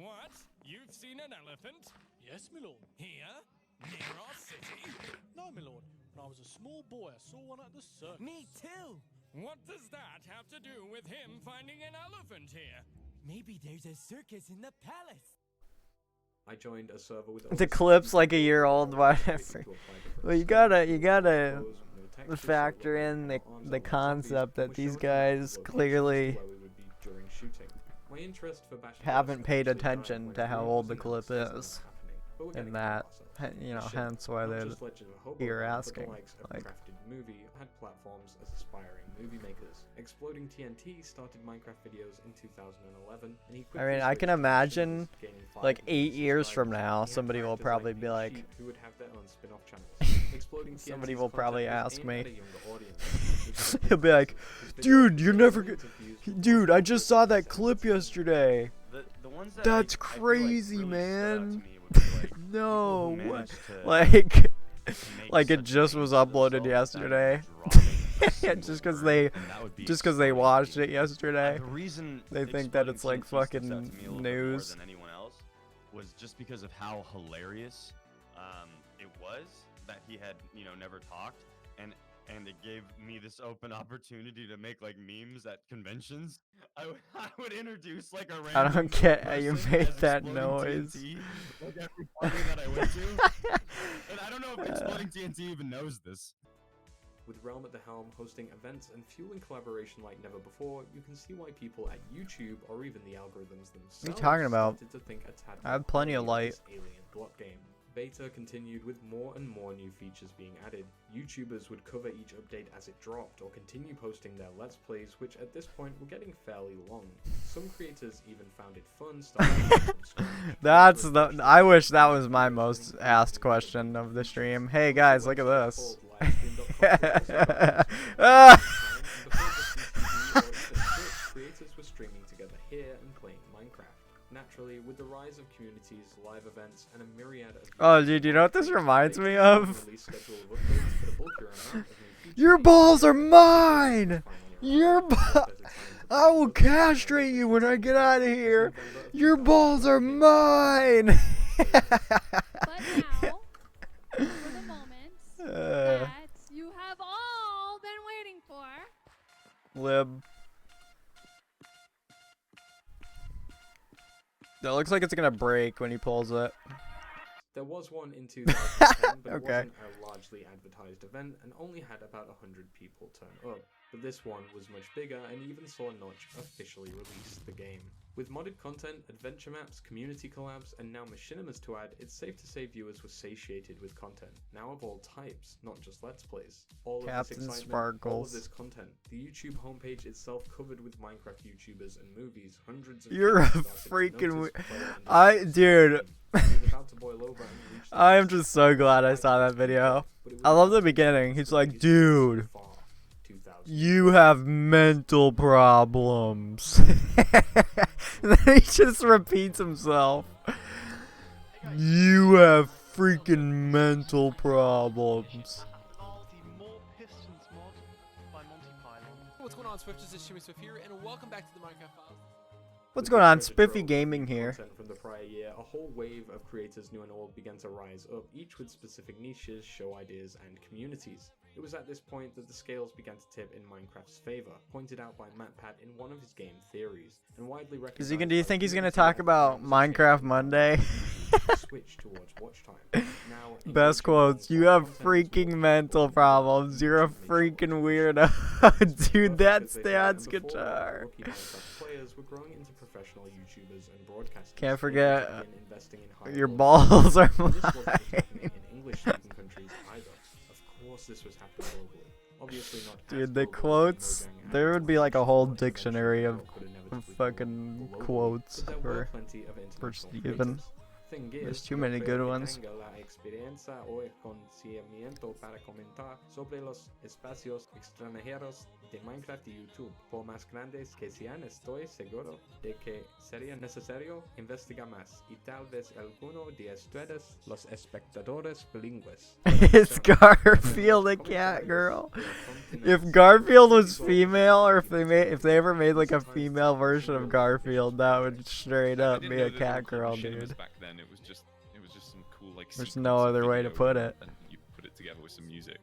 S17: What? You've seen an elephant?
S21: Yes, my lord.
S17: Here? Near our city?
S21: No, my lord. When I was a small boy, I saw one at the circus.
S17: Me too. What does that have to do with him finding an elephant here?
S2: Maybe there's a circus in the palace.
S3: I joined a server with
S1: The clip's like a year old, whatever. Well, you gotta factor in the concept that these guys clearly haven't paid attention to how old the clip is, and that, you know, hence why they're here asking. Like,
S3: movie had platforms as aspiring movie makers. Exploding TNT started Minecraft videos in 2011, and he
S1: I mean, I can imagine, like 8 years from now, somebody will probably be like,
S3: who would have their own spin-off channels.
S1: somebody will probably ask me. He'll be like, dude, you're never dude, I just saw that clip yesterday.
S12: The ones that
S1: That's
S12: I feel like
S1: crazy,
S12: really
S1: man.
S12: stood out to me were, like,
S1: No,
S12: people who
S1: what?
S12: managed to
S1: Like it just was uploaded yesterday. just because they watched it yesterday.
S12: The reason
S1: they think that it's like fucking news.
S12: More than anyone else was just because of how hilarious it was that he had, never talked, and it gave me this open opportunity to make like memes at conventions. I would introduce like a random
S1: I don't get how you
S12: person
S1: made
S12: as
S1: that
S12: Exploding
S1: noise.
S12: TNT, like every party that I went to. And I don't know if Exploding TNT even knows this.
S3: With Realm at the helm hosting events and fueling collaboration like never before, you can see why people at YouTube or even the algorithms themselves
S1: What are you talking about?
S3: started to think a tad
S1: I have plenty of light.
S3: alien blot game. Beta continued with more and more new features being added. YouTubers would cover each update as it dropped or continue posting their Let's Plays, which at this point were getting fairly long. Some creators even found it fun starting from scratch.
S1: I wish that was my most asked question of the stream. Hey guys, look at this.
S3: Creators were streaming together here and playing Minecraft. Naturally, with the rise of communities, live events, and a myriad of
S1: Oh, dude, you know what this reminds me of? Your balls are mine! I will castrate you when I get out of here! Your balls are mine!
S4: But now, for the moment that you have all been waiting for.
S1: Lib. That looks like it's gonna break when he pulls it.
S3: There was one in 2010, but it wasn't a largely advertised event and only had about 100 people turn up. But this one was much bigger and even saw Notch officially release the game. With modded content, adventure maps, community collabs, and now machinimas to add, it's safe to say viewers were satiated with content. Now of all types, not just Let's Plays. All of
S1: Captain
S3: this excitement,
S1: Sparkles.
S3: all of this content, the YouTube homepage itself covered with Minecraft YouTubers and movies, hundreds of
S1: You're a
S3: people started to
S1: freaking
S3: notice, play, and
S1: dude.
S3: about to boil over and reach the
S1: I am just so glad I saw that video. I love the beginning. He's like, dude, you have mental problems. And then he just repeats himself. You have freaking mental problems.
S2: What's going on, Swifters? It's Shimmy Swift here, and welcome back to the Minecraft Files.
S1: What's going on? Spiffy Gaming here.
S3: From the prior year, a whole wave of creators new and old began to rise up, each with specific niches, show ideas, and communities. It was at this point that the scales began to tip in Minecraft's favor, pointed out by MatPat in one of his game theories, and widely recognized.
S1: Do you think he's gonna talk about Minecraft Monday?
S3: Switch towards watch time. Now,
S1: best quotes. You have freaking mental problems. You're a freaking weirdo. Dude, that Stan's guitar.
S3: Players were growing into professional YouTubers and broadcasters.
S1: Can't forget, your balls are mine.
S3: In English-speaking countries either. Of course, this was happening globally. Obviously not.
S1: Dude, the quotes. There would be like a whole dictionary of fucking quotes for Steven. There's too many good ones.
S3: Experiencia o conocimiento para comentar sobre los espacios extranjeros de Minecraft y YouTube. Por más grandes que sean, estoy seguro de que sería necesario investigar más y tal vez alguno de ustedes, los espectadores bilingües.
S1: Is Garfield a cat girl? If Garfield was female, or if they ever made like a female version of Garfield, that would straight up be a cat girl, dude.
S10: Back then, it was just some cool like.
S1: There's no other way to put it.
S10: And you put it together with some music.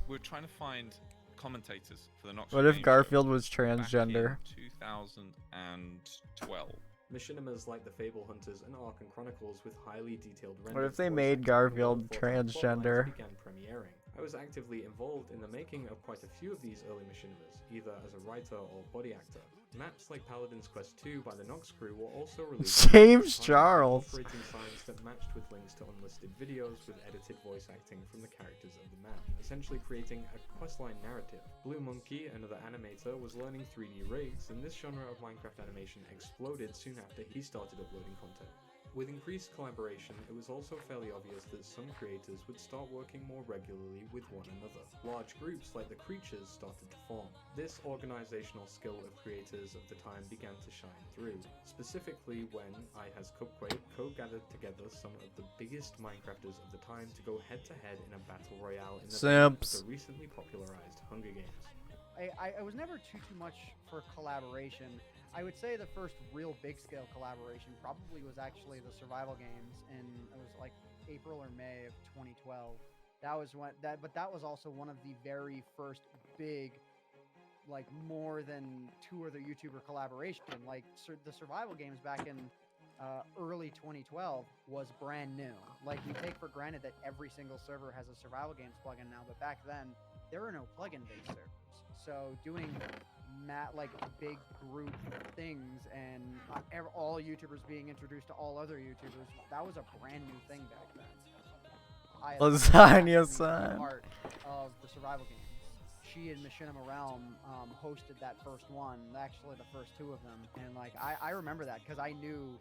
S10: We're trying to find commentators for the Nox.
S1: What if Garfield was transgender?
S3: 2012. Machinimas like the Fable Hunters and Ark and Chronicles with highly detailed renders.
S1: What if they made Garfield transgender?
S3: Began premiering. I was actively involved in the making of quite a few of these early machinimas, either as a writer or body actor. Maps like Paladin's Quest 2 by the Nox crew were also released.
S1: James Charles.
S3: Operating signs that matched with links to unlisted videos with edited voice acting from the characters of the map, essentially creating a questline narrative. Blue Monkey, another animator, was learning 3D rigs, and this genre of Minecraft animation exploded soon after he started uploading content. With increased collaboration, it was also fairly obvious that some creators would start working more regularly with one another. Large groups like the Creatures started to form. This organizational skill of creators of the time began to shine through, specifically when iHasCupquake co-gathered together some of the biggest Minecrafters of the time to go head-to-head in a battle royale in the recently popularized Hunger Games.
S8: I was never too much for collaboration. I would say the first real big scale collaboration probably was actually the survival games in, it was like April or May of 2012. That was when but that was also one of the very first big, like more than 2 other YouTuber collaboration. Like the survival games back in early 2012 was brand new. Like we take for granted that every single server has a survival games plugin now, but back then there were no plugin based servers. So doing like big group things and all YouTubers being introduced to all other YouTubers, that was a brand new thing back then.
S1: Lasagna-san.
S8: Part of the survival games. She and Machinima Realm hosted that first one, actually the first two of them, and like I remember that because I knew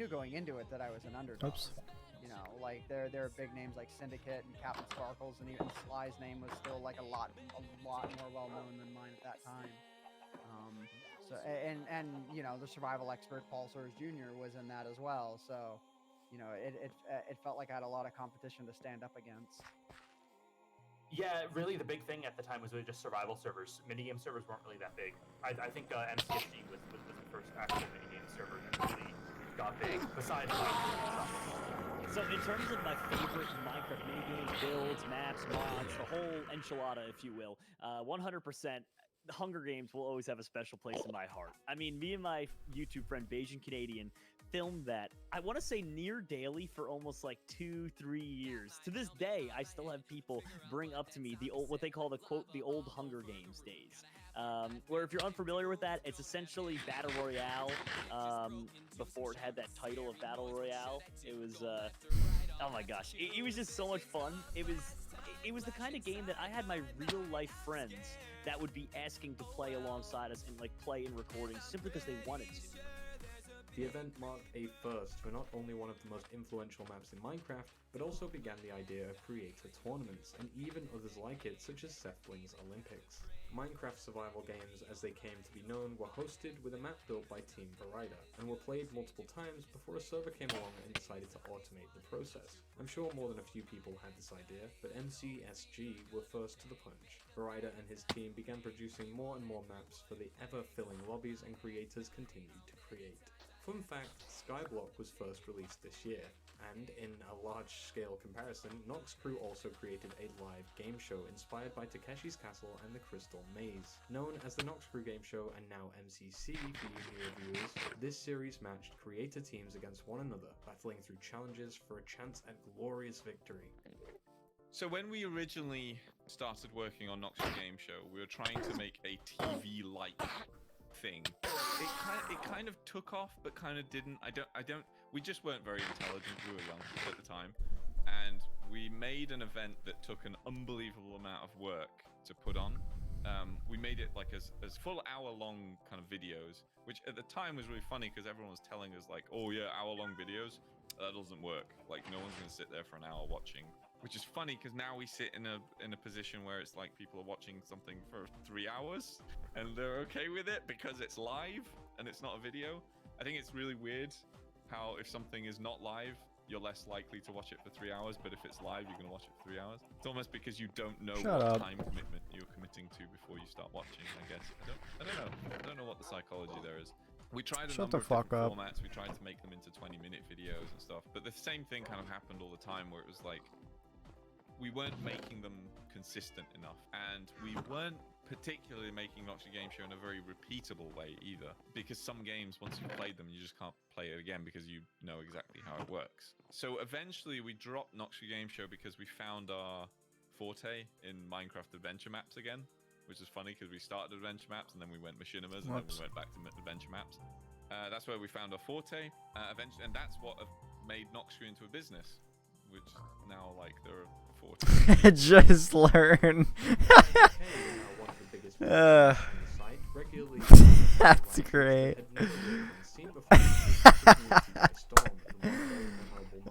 S8: going into it that I was an underdog.
S1: Oops.
S8: You know, like there are big names like Syndicate and Captain Sparkles, and even Sly's name was still like a lot more well known than mine at that time. So and you know, the survival expert Paul Sors Jr. was in that as well. So you know, it felt like I had a lot of competition to stand up against.
S6: Yeah, really, the big thing at the time was really just survival servers. Minigame servers weren't really that big. I think MCSG was the first actual minigame server that really got big, besides Minecraft.
S13: So in terms of my favorite Minecraft minigames, builds, maps, mods, the whole enchilada, if you will, 100%, the Hunger Games will always have a special place in my heart. I mean, me and my YouTube friend, Bayesian Canadian, filmed that, I want to say near daily for almost like 2-3 years. To this day, I still have people bring up to me the old, what they call the quote, the old Hunger Games days. Where if you're unfamiliar with that, it's essentially Battle Royale, before it had that title of Battle Royale. It was, oh my gosh, it was just so much fun. It was the kind of game that I had my real life friends that would be asking to play alongside us and like play in recordings simply because they wanted to.
S3: The event marked a first for not only one of the most influential maps in Minecraft, but also began the idea of creator tournaments, and even others like it, such as Sethbling's Olympics. Minecraft survival games, as they came to be known, were hosted with a map built by Team Verida, and were played multiple times before a server came along and decided to automate the process. I'm sure more than a few people had this idea, but MCSG were first to the punch. Verida and his team began producing more and more maps for the ever-filling lobbies, and creators continued to create. Fun fact, Skyblock was first released this year, and in a large-scale comparison, Nox Crew also created a live game show inspired by Takeshi's Castle and the Crystal Maze. Known as the Nox Crew Game Show and now MCC for you newer viewers, this series matched creator teams against one another, battling through challenges for a chance at glorious victory.
S10: So when we originally started working on Nox Crew Game Show, we were trying to make a TV-like thing. It kind of took off, but kind of didn't. We just weren't very intelligent. We were young at the time, and we made an event that took an unbelievable amount of work to put on. We made it like as full hour-long kind of videos, which at the time was really funny because everyone was telling us like, oh yeah, hour-long videos, that doesn't work. Like no one's gonna sit there for an hour watching. Which is funny because now we sit in a position where it's like people are watching something for 3 hours and they're okay with it because it's live and it's not a video. I think it's really weird how if something is not live, you're less likely to watch it for 3 hours, but if it's live, you're gonna watch it for 3 hours. It's almost because you don't know what time commitment you're committing to before you start watching, I guess. I don't know. I don't know what the psychology there is. We tried a number of different formats. We tried to make them into 20-minute videos and stuff, but the same thing kind of happened all the time where it was like, we weren't making them consistent enough, and we weren't particularly making Nox Crew Game Show in a very repeatable way either, because some games, once you've played them, you just can't play it again because you know exactly how it works. So eventually we dropped Nox Crew Game Show because we found our forte in Minecraft adventure maps again, which is funny because we started adventure maps and then we went Machinimas and then we went back to adventure maps. That's where we found our forte, eventually, and that's what made Nox Crew into a business, which now like there are
S1: just learn. That's great.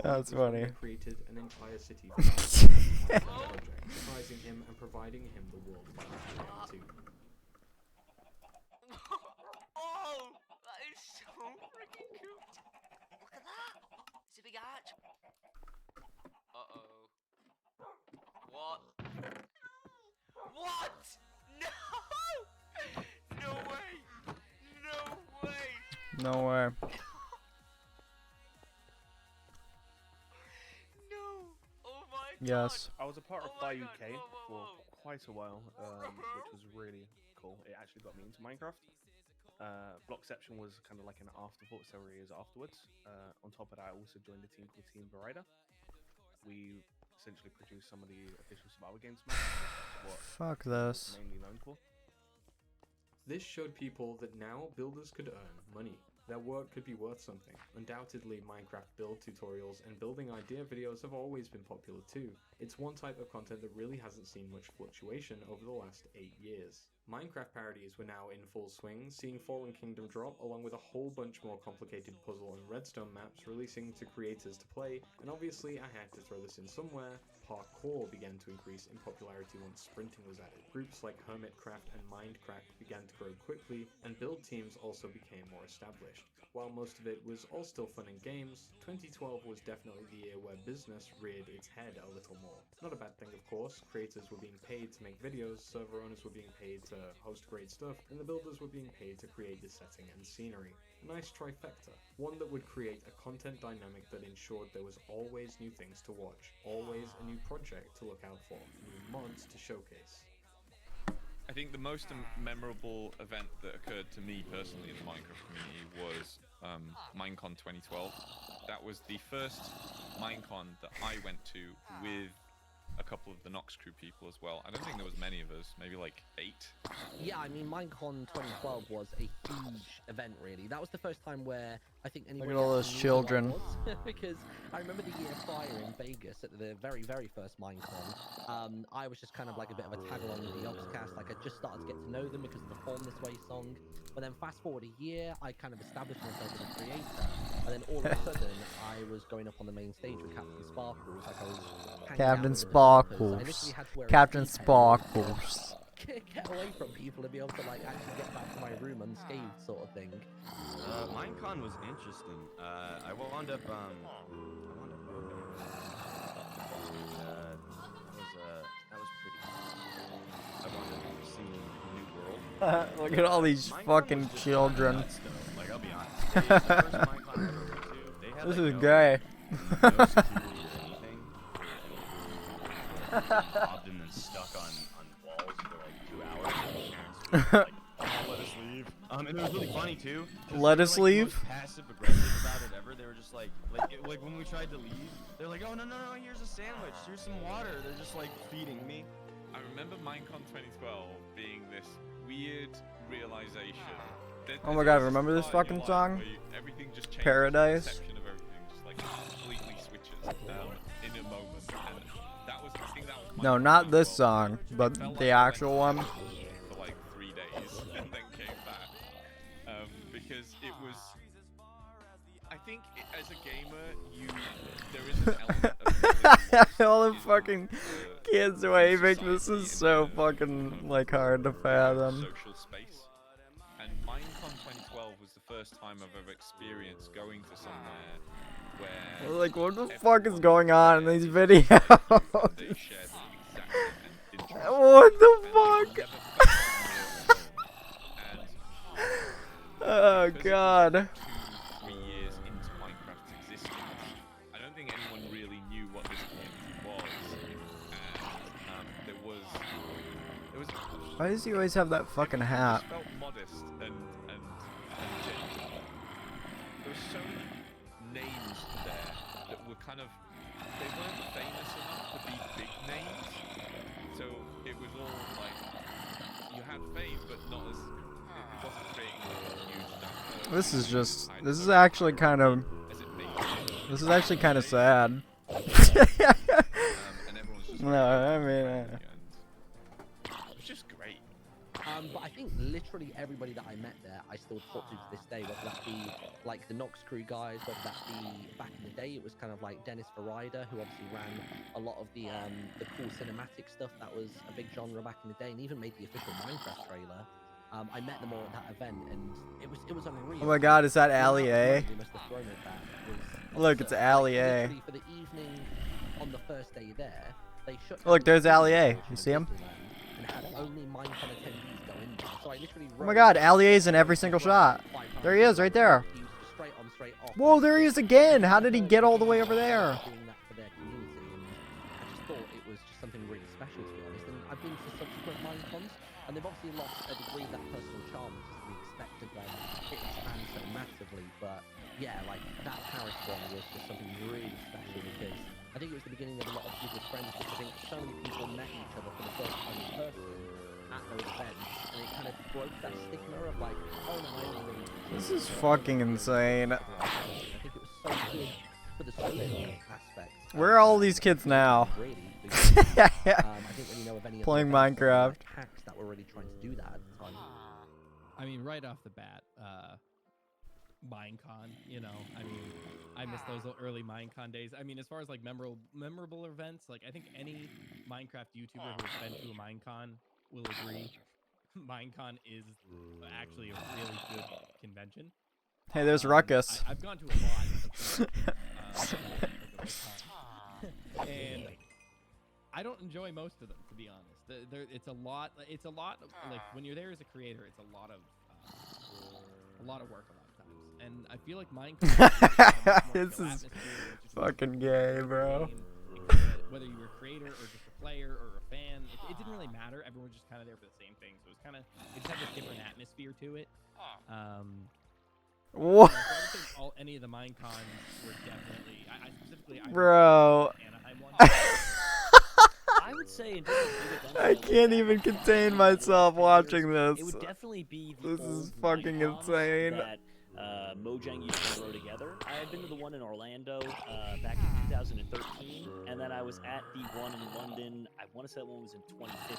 S1: That's funny.
S3: Created an entire city for surprising him and providing him the world.
S18: Oh, that is so freaking cute. Look at that. It's a big arch. Uh-oh. What? What? No! No way! No way!
S1: No way.
S18: No! Oh my god!
S1: Yes.
S14: I was a part of Bayou K for quite a while, which was really cool. It actually got me into Minecraft. Blockception was kind of like an afterthought several years afterwards. On top of that, I also joined a team called Team Verida. We essentially produced some of the official survival games.
S1: Fuck this.
S14: Mainly known for.
S3: This showed people that now builders could earn money. Their work could be worth something. Undoubtedly, Minecraft build tutorials and building idea videos have always been popular too. It's one type of content that really hasn't seen much fluctuation over the last 8 years. Minecraft parodies were now in full swing, seeing Fallen Kingdom drop along with a whole bunch more complicated puzzle and redstone maps releasing to creators to play, and obviously I had to throw this in somewhere. Parkour began to increase in popularity once sprinting was added. Groups like Hermitcraft and Mindcraft began to grow quickly, and build teams also became more established. While most of it was all still fun and games, 2012 was definitely the year where business reared its head a little more. Not a bad thing, of course. Creators were being paid to make videos, server owners were being paid to host great stuff, and the builders were being paid to create the setting and scenery. A nice trifecta. One that would create a content dynamic that ensured there was always new things to watch, always a new project to look out for, new mods to showcase.
S10: I think the most memorable event that occurred to me personally in the Minecraft community was Minecon 2012. That was the first Minecon that I went to with a couple of the Nox crew people as well. I don't think there was many of us, maybe like 8.
S11: Yeah, I mean, Minecon 2012 was a huge event, really. That was the first time where I think anybody
S1: Look at all those
S11: knew who I
S1: children.
S11: was. Because I remember the year prior in Vegas at the very, very first Minecon, I was just kind of like a bit of a tag along with the Yogscast. Like, I just started to get to know them because of the Form This Way song. But then fast forward a year, I kind of established myself as a creator. And then all of a sudden, I was going up on the main stage with Captain Sparkles. Like, I was hanging out
S1: Captain
S11: with the developers. I literally
S1: Sparkles.
S11: had to wear a
S1: Captain
S11: ski head
S1: Sparkles.
S11: get away from people and be able to like actually get back to my room unscathed, sort of thing.
S12: Minecon was interesting. I wound up that was pretty cool. I wound up seeing New World.
S1: Look at all these fucking children.
S12: Like, I'll be honest. It was the first Minecon I ever went to. They had,
S1: This
S12: like,
S1: is
S12: no
S1: gay.
S12: security or anything. Robbed and then stuck on walls for like 2 hours. And parents were like, oh, let us leave. And it was really funny too.
S1: Let us leave?
S12: Passive aggressive about it ever. They were just like when we tried to leave, they're like, oh no, here's a sandwich, here's some water. They're just like feeding me.
S10: I remember Minecon 2012 being this weird realization.
S1: Oh my god, remember this fucking song?
S10: Everything just changes.
S1: Paradise?
S10: The perception of everything just like completely switches in a moment. And that was, I think that was
S1: No, not this song, but the actual one.
S10: for like 3 days and then came back. Because it was, I think as a gamer, there is an element of
S1: all the fucking kids waving. This is so fucking like hard to fathom.
S10: social space. And Minecon 2012 was the first time I've ever experienced going to somewhere where
S1: Like, what the fuck is going on in these videos?
S10: they shared the exact interest.
S1: What the fuck? Oh god.
S10: 2-3 years into Minecraft's existence, I don't think anyone really knew what this community was, and there was.
S1: Why does he always have that fucking hat?
S10: It felt modest and genuine. There were so many names there that were kind of, they weren't famous enough to be big names, so it was all like you had fame, but not as it wasn't creating a huge number.
S1: This is actually kind of sad. No, I mean,
S10: It was just great.
S11: But I think literally everybody that I met there, I still talk to this day, whether that be like the Nox crew guys, whether that be back in the day, it was kind of like Dennis Verrider, who obviously ran a lot of the cool cinematic stuff that was a big genre back in the day, and even made the official Minecraft trailer. I met them all at that event, and it was unreal.
S1: oh my god, is that Ali A?
S11: They must have thrown it back.
S1: Look, it's Ali A.
S11: Literally for the evening on the first day there, they shut
S1: Look,
S11: down
S1: there's
S11: the
S1: Ali A.
S11: portion
S1: You
S11: of
S1: see him?
S11: Disneyland and had only Minecon attendees go in there. So I literally
S1: Oh my god, Ali A's in every single shot. There he is, right there.
S11: straight on, straight off.
S1: Whoa, there he is again. How did he get all the way over there?
S11: Doing that for their community, and I just thought it was just something really special, to be honest. And I've been to subsequent Minecons, and they've obviously lost a degree of that personal charm, which is to be expected when it expands so massively. But yeah, like that Paris one was just something really special because I think it was the beginning of a lot of people's friendships. I think so many people met each other for the first time in person at those events, and it kind of broke that stigma of like, oh no, I only really.
S1: This is fucking insane.
S11: I think it was so good for the social aspect.
S1: Where are all these kids now?
S11: Really, because, I think when you know of any
S1: Playing
S11: other events,
S1: Minecraft.
S11: like hacks that were really trying to do that at the time.
S9: I mean, right off the bat, Minecon, you know, I mean, I miss those early Minecon days. I mean, as far as like memorable events, like I think any Minecraft YouTuber who has been to a Minecon will agree. Minecon is actually a really good convention.
S1: Hey, there's Ruckus.
S9: I've gone to a lot of and I don't enjoy most of them, to be honest. It's a lot. It's a lot. Like when you're there as a creator, it's a lot of work a lot of times. And I feel like Minecraft.
S1: This is fucking gay, bro.
S9: Whether you were a creator or just a player or a fan, it didn't really matter. Everyone was just kind of there for the same thing. So it just had this different atmosphere to it.
S1: What?
S9: So I would say any of the Minecons were definitely. I specifically.
S1: Bro.
S9: Anaheim one.
S13: I would say
S1: I can't even contain myself watching this.
S13: It would definitely be the
S1: This
S13: old
S1: is fucking
S13: Minecons
S1: insane.
S13: that Mojang used to throw together. I had been to the one in Orlando back in 2013, and then I was at the one in London. I want to say that one was in 2015.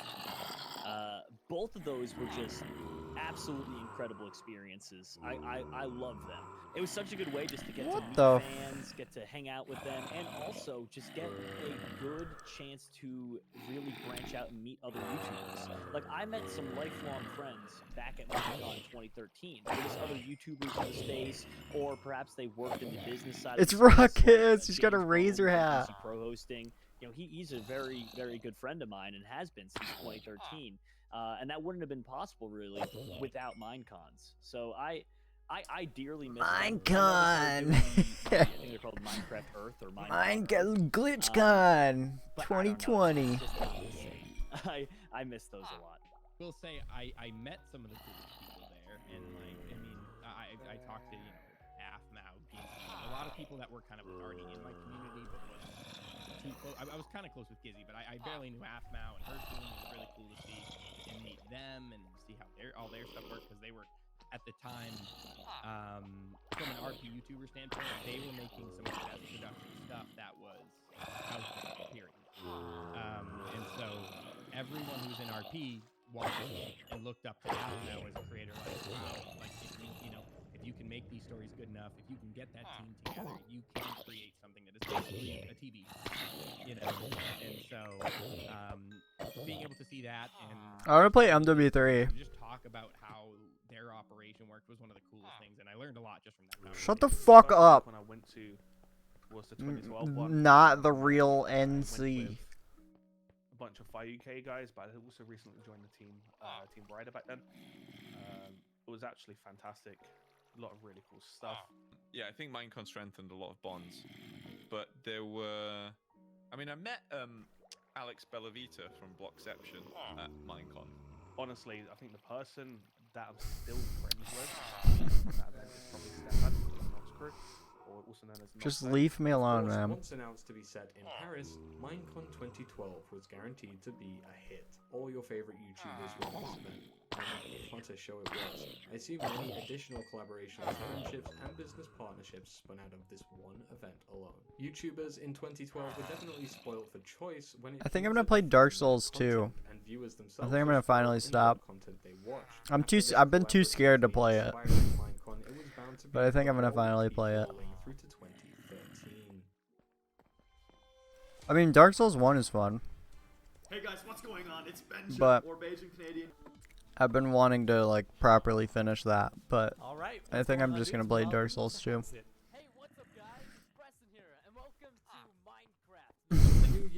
S13: Both of those were just absolutely incredible experiences. I love them. It was such a good way just to get to meet fans, get to hang out with them, and also just get a good chance to really branch out and meet other YouTubers. Like, I met some lifelong friends back at Minecon in 2013. There was other YouTubers in the space, or perhaps they worked in the business side
S1: It's
S13: of the space,
S1: Ruckus!
S13: like,
S1: He's got a
S13: James
S1: razor
S13: Bone,
S1: hat.
S13: DC Pro hosting. You know, he's a very, very good friend of mine and has been since 2013. And that wouldn't have been possible, really, without Minecons. So I dearly miss
S1: Minecon!
S13: I think they're called Minecraft Earth or
S1: Minecon GlitchCon 2020.
S13: I miss those a lot.
S9: Will say I met some of the coolest people there, and like I mean I talked to Afmao, Gizzy, a lot of people that were kind of already in my community, but wasn't too close. I was kind of close with Gizzy, but I barely knew Afmao and her team. It was really cool to see and meet them and see how all their stuff worked, because they were at the time from an RP YouTuber standpoint, they were making some of the best production stuff that was out there, period. And so everyone who's in RP watched and looked up to Afmao as a creator, like, wow, like if you can make these stories good enough, if you can get that team together, you can create something that is basically a TV, you know. And so being able to see that and
S1: I want to play MW3.
S9: just talk about how their operation worked was one of the coolest things, and I learned a lot just from that.
S1: Shut the fuck up.
S14: When I went to was the 2012 one.
S1: Not the real NC.
S14: A bunch of FiUK guys, but I also recently joined the team, Team Brider back then. It was actually fantastic. A lot of really cool stuff.
S10: Yeah, I think Minecon strengthened a lot of bonds, but there were. I mean, I met Alex Bellavita from Blockception at Minecon.
S14: Honestly, I think the person that I'm still friends with that event is probably Stefan from Nox Crew, or also known as
S1: Just
S14: Nox.
S1: leave me alone, man.
S3: Once announced to be set in Paris, Minecon 2012 was guaranteed to be a hit. All your favorite YouTubers were at this event, and what a show it was. I see many additional collaborations, friendships, and business partnerships spun out of this one event alone. YouTubers in 2012 were definitely spoiled for choice when it
S1: I think I'm
S3: came
S1: gonna
S3: to
S1: play
S3: the
S1: Dark
S3: kind of
S1: Souls
S3: content
S1: 2.
S3: and viewers
S1: I
S3: themselves
S1: think I'm
S3: were
S1: gonna finally
S3: spoiled in what
S1: stop.
S3: content they watched.
S1: I'm
S3: After this
S1: I've been too
S3: collaborative
S1: scared to
S3: being
S1: play it.
S3: inspiring Minecon, it was bound to
S1: But I
S3: be
S1: think I'm gonna
S3: the ball
S1: finally
S3: keep
S1: play it.
S3: rolling through to 2013.
S1: I mean, Dark Souls 1 is fun.
S5: Hey guys, what's going on? It's Benja,
S1: But
S5: or Beijing Canadian.
S1: I've been wanting to like properly finish that, but
S5: Alright,
S1: I think I'm just gonna play Dark Souls 2.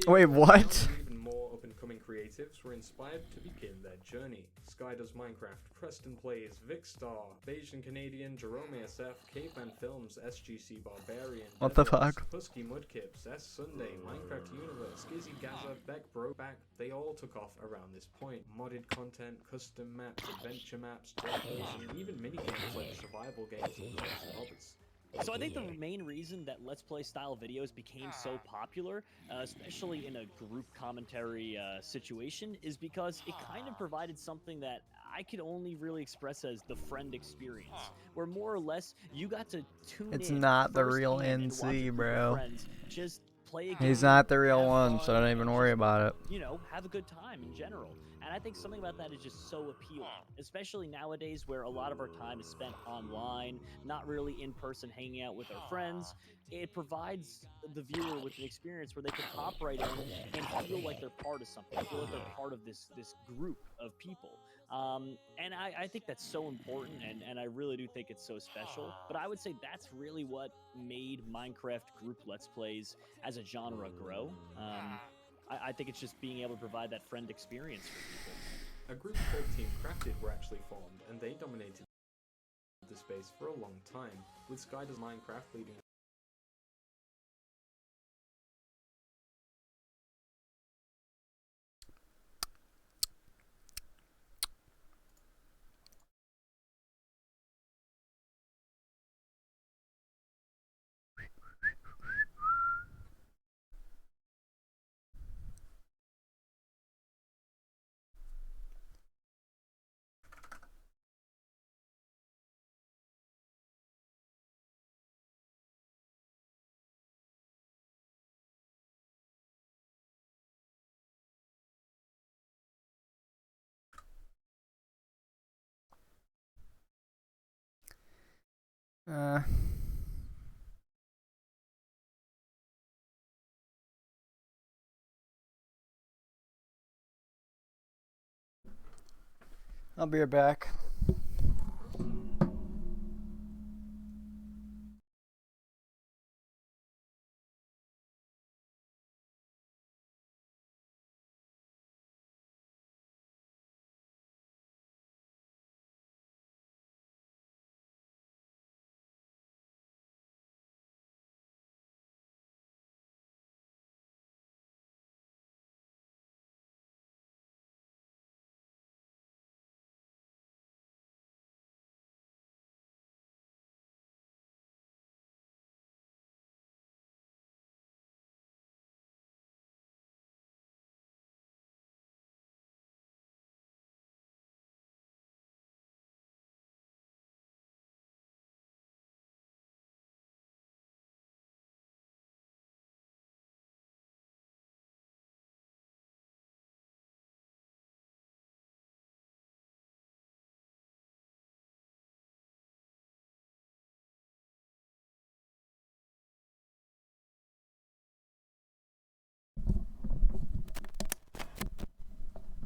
S1: Wait, what?
S3: Even more up-and-coming creatives were inspired to begin their journey. Sky Does Minecraft, Preston Plays, Vicstar, Beijing Canadian, Jerome SF, Caveman Films, SGC Barbarian,
S1: What the
S3: Deadrocks,
S1: fuck?
S3: Husky Mudkips, S Sunday, Minecraft Universe, Skizzy Gaza, Beck Broback, they all took off around this point. Modded content, custom maps, adventure maps, jailbreaks, and even minigames like survival games and Hobbits.
S13: So I think the main reason that Let's Play style videos became so popular, especially in a group commentary situation, is because it kind of provided something that I could only really express as the friend experience, where more or less you got to tune
S1: It's
S13: in
S1: not the real
S13: firsthand and watch a
S1: NC,
S13: group of
S1: bro.
S13: friends just play a game.
S1: He's not the real
S13: have
S1: one, so
S13: fun,
S1: don't even
S13: and
S1: worry
S13: just,
S1: about it.
S13: you know, have a good time in general. And I think something about that is just so appealing, especially nowadays where a lot of our time is spent online, not really in person hanging out with our friends. It provides the viewer with an experience where they can hop right in and feel like they're part of something, feel like they're part of this group of people. And I think that's so important, and I really do think it's so special. But I would say that's really what made Minecraft group Let's Plays as a genre grow. I think it's just being able to provide that friend experience for people.
S3: A group called Team Crafted were actually formed, and they dominated the space for a long time, with Sky Does Minecraft leading.
S1: I'll be right back.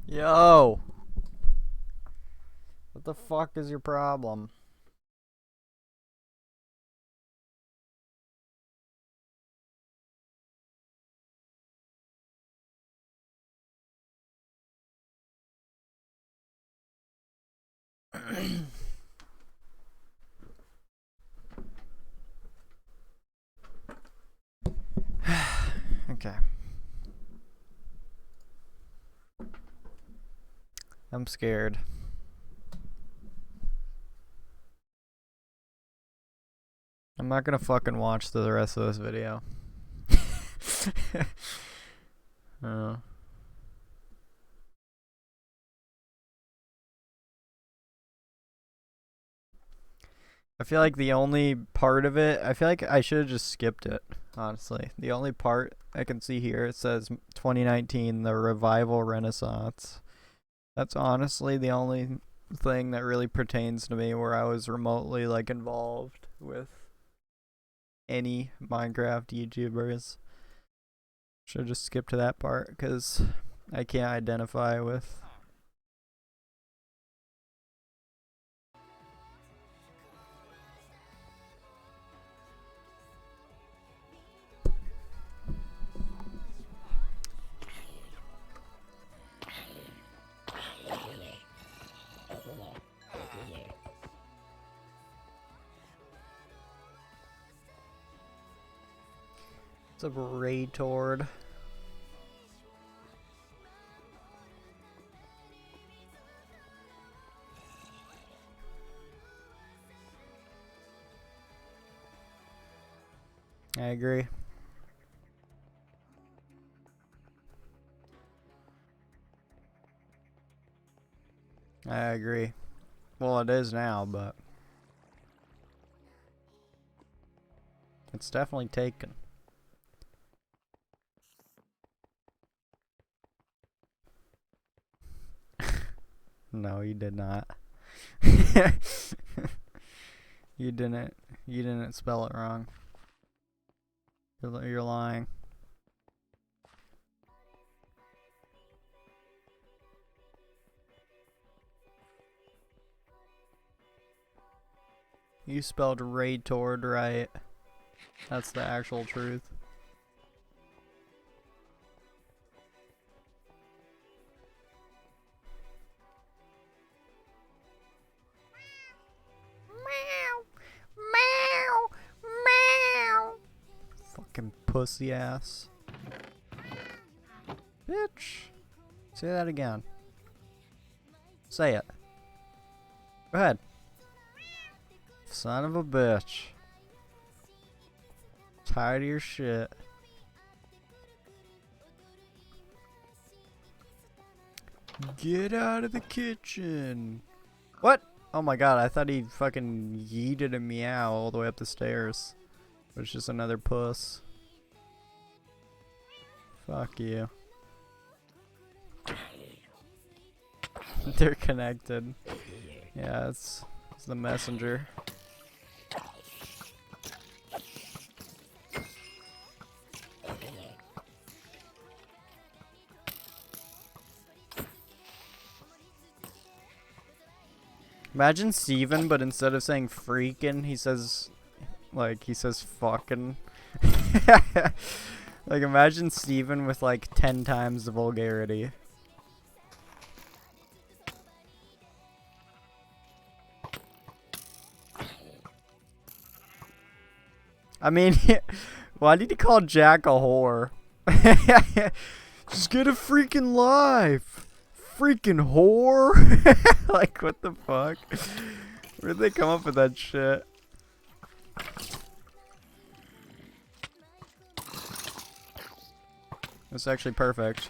S1: Yo! What the fuck is your problem? Okay. I'm scared. I'm not gonna fucking watch the rest of this video. I feel like the only part of it, I feel like I should have just skipped it, honestly. The only part I can see here, it says 2019, the Revival Renaissance. That's honestly the only thing that really pertains to me where I was remotely, like, involved with any Minecraft YouTubers. Should have just skipped to that part, because I can't identify with... It's a retard. I agree. I agree. Well, it is now, but it's definitely taken. No, you did not. You didn't. You didn't spell it wrong. You're lying. You spelled Raytord right. That's the actual truth. Fucking pussy ass. Bitch. Say that again. Say it. Go ahead. Son of a bitch. Tired of your shit. Get out of the kitchen. What? Oh my god, I thought he fucking yeeted a meow all the way up the stairs. It's just another puss. Fuck you. They're connected. Yeah, it's the messenger. Imagine Steven, but instead of saying freaking, he says fucking. Like, imagine Steven with like 10 times the vulgarity. I mean, why did he call Jack a whore? Just get a freaking life. Freaking whore. Like, what the fuck? Where'd they come up with that shit? That's actually perfect.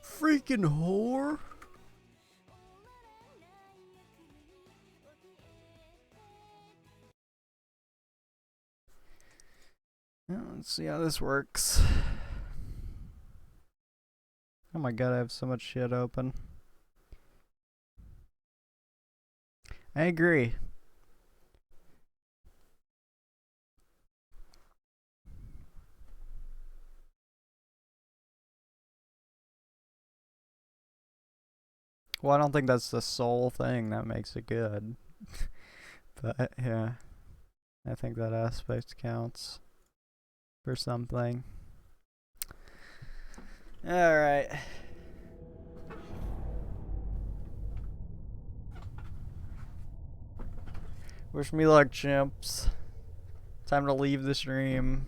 S1: Freaking whore. Let's see how this works. Oh my god, I have so much shit open. I agree. Well, I don't think that's the sole thing that makes it good. But, yeah. I think that aspect counts for something. Alright. Wish me luck, chimps. Time to leave the stream.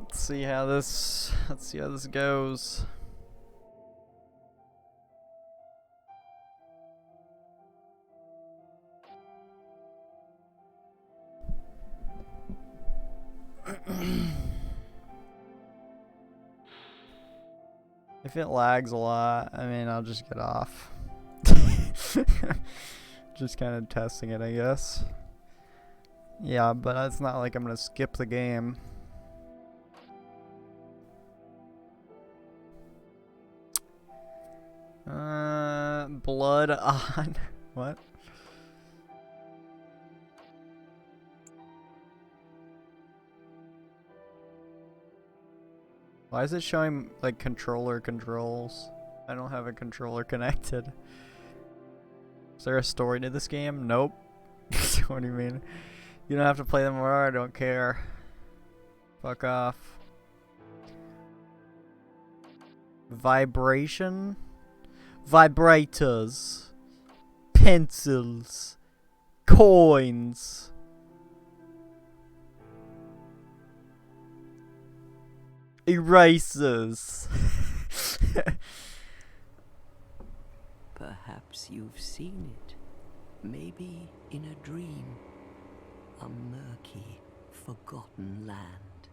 S1: Let's see how this goes. If it lags a lot, I mean, I'll just get off. Just kind of testing it, I guess. Yeah, but it's not like I'm gonna skip the game. Blood on. What? Why is it showing like controller controls? I don't have a controller connected. Is there a story to this game? Nope. What do you mean? You don't have to play them more. I don't care. Fuck off. Vibration? Vibrators. Pencils. Coins. Erasers.
S7: Perhaps you've seen it. Maybe in a dream. A murky, forgotten land.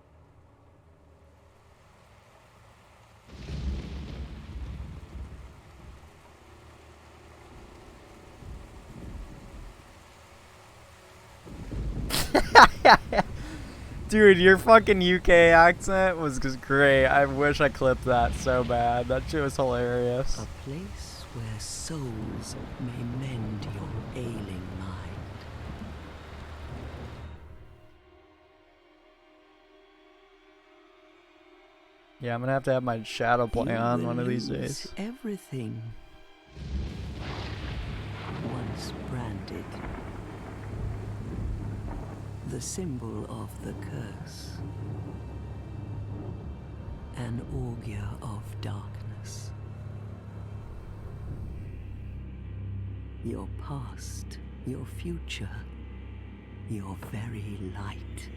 S1: Dude, your fucking UK accent was just great. I wish I clipped that so bad. That shit was hilarious.
S7: A place where souls may mend your ailing mind.
S1: Yeah, I'm gonna have to have my shadow play
S7: You
S1: on
S7: will
S1: one of these
S7: lose
S1: days.
S7: everything. Once branded. The symbol of the curse. An augur of darkness. Your past, your future, your very light.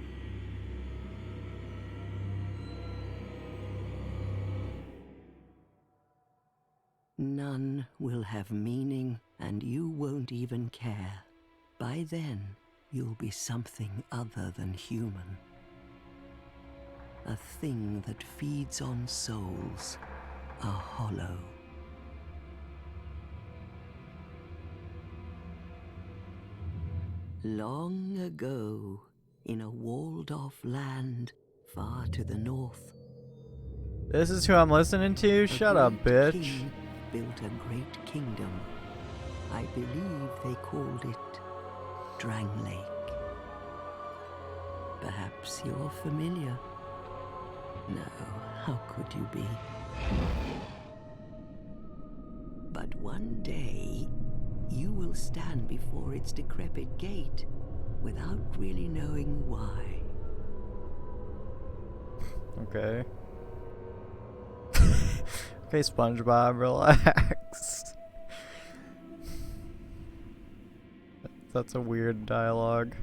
S7: None will have meaning, and you won't even care. By then, you'll be something other than human. A thing that feeds on souls, a hollow. Long ago, in a walled-off land far to the north,
S1: This is who I'm listening to? Shut up,
S7: great
S1: bitch.
S7: king built a great kingdom. I believe they called it Drang Lake. Perhaps you're familiar. No, how could you be? But one day, you will stand before its decrepit gate without really knowing why.
S1: Okay. Okay, SpongeBob, relax. That's a weird dialogue.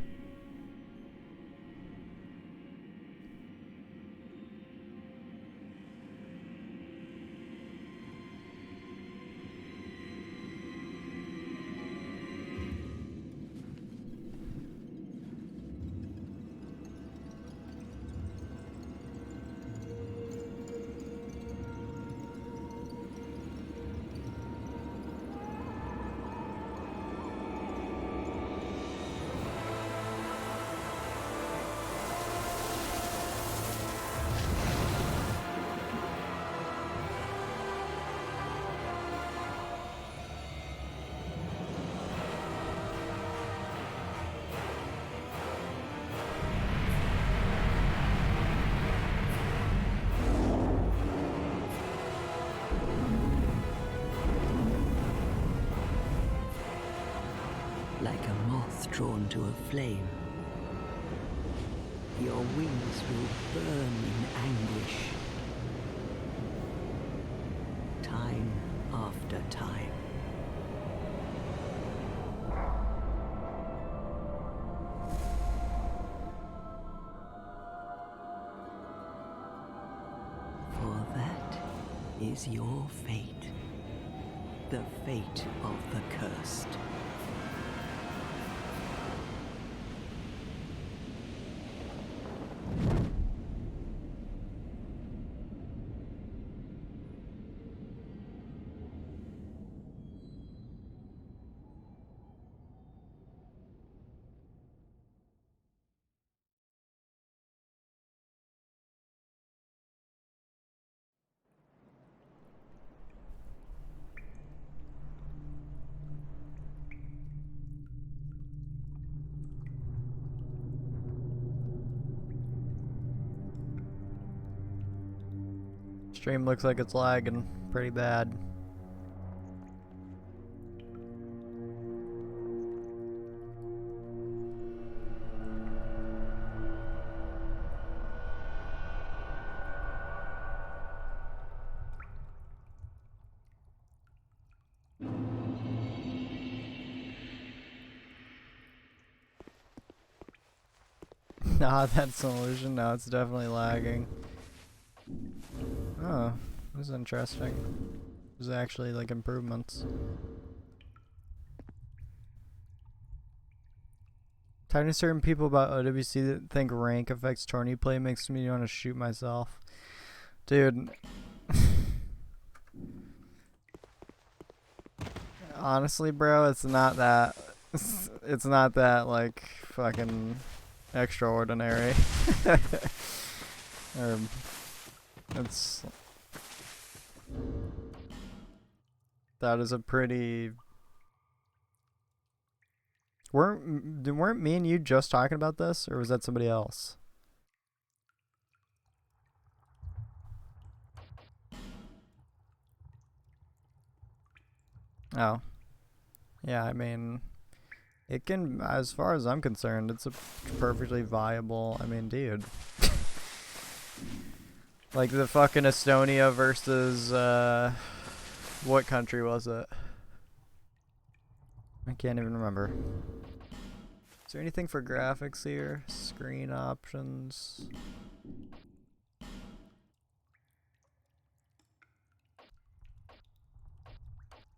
S7: Like a moth drawn to a flame, your wings will burn in anguish. Time after time. For that is your fate. The fate of the cursed.
S1: Stream looks like it's lagging pretty bad. not that solution. No, it's definitely lagging. Oh, this is interesting. There's actually like improvements. Talking to certain people about OWC that think rank affects tourney play makes me want to shoot myself. Dude. Honestly, bro, it's not that. It's not that, like, fucking extraordinary. It's. That is a pretty. Weren't me and you just talking about this, or was that somebody else? Oh. Yeah, I mean, it can, as far as I'm concerned, it's a perfectly viable, I mean, dude. Like the fucking Estonia versus, what country was it? I can't even remember. Is there anything for graphics here? Screen options.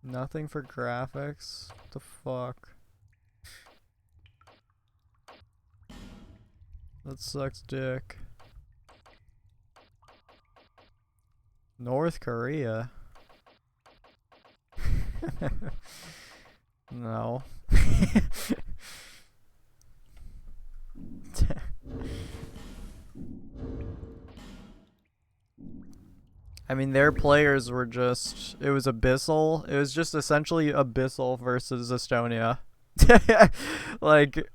S1: Nothing for graphics? What the fuck? That sucks dick. North Korea? No. I mean, their players were just, it was Abyssal. It was just essentially Abyssal versus Estonia. Like,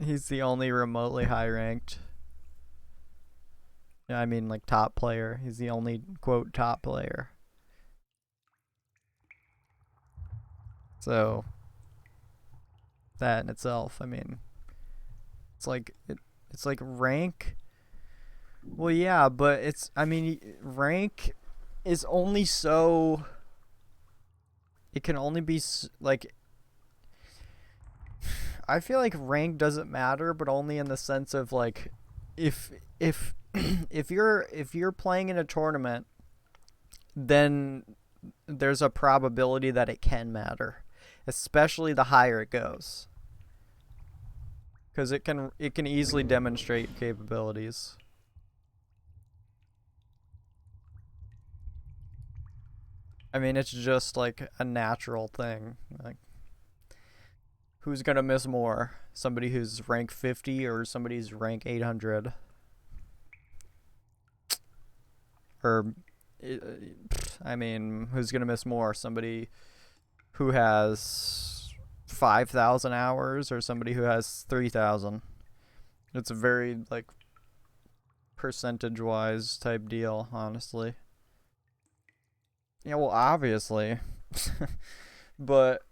S1: he's the only remotely high ranked. Yeah, I mean, like, top player. He's the only, quote, top player. So, that in itself, I mean, it's like, it's like rank. Well, yeah, but it's, I mean, rank is only so, it can only be, like, I feel like rank doesn't matter, but only in the sense of, like, if if you're playing in a tournament, then there's a probability that it can matter, especially the higher it goes, because it can easily demonstrate capabilities. I mean, it's just like a natural thing. Like, who's gonna miss more? Somebody who's rank 50 or somebody who's rank 800? Or, I mean, who's gonna miss more? Somebody who has 5,000 hours or somebody who has 3,000? It's a very, like, percentage-wise type deal, honestly. Yeah, well, obviously. But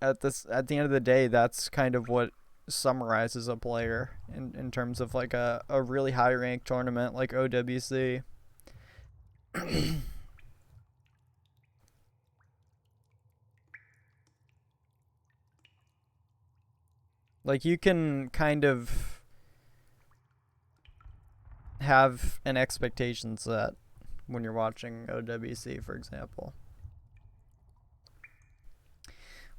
S1: at the end of the day, that's kind of what summarizes a player in terms of, like, a really high ranked tournament like OWC. Like, you can kind of have an expectation set when you're watching OWC, for example.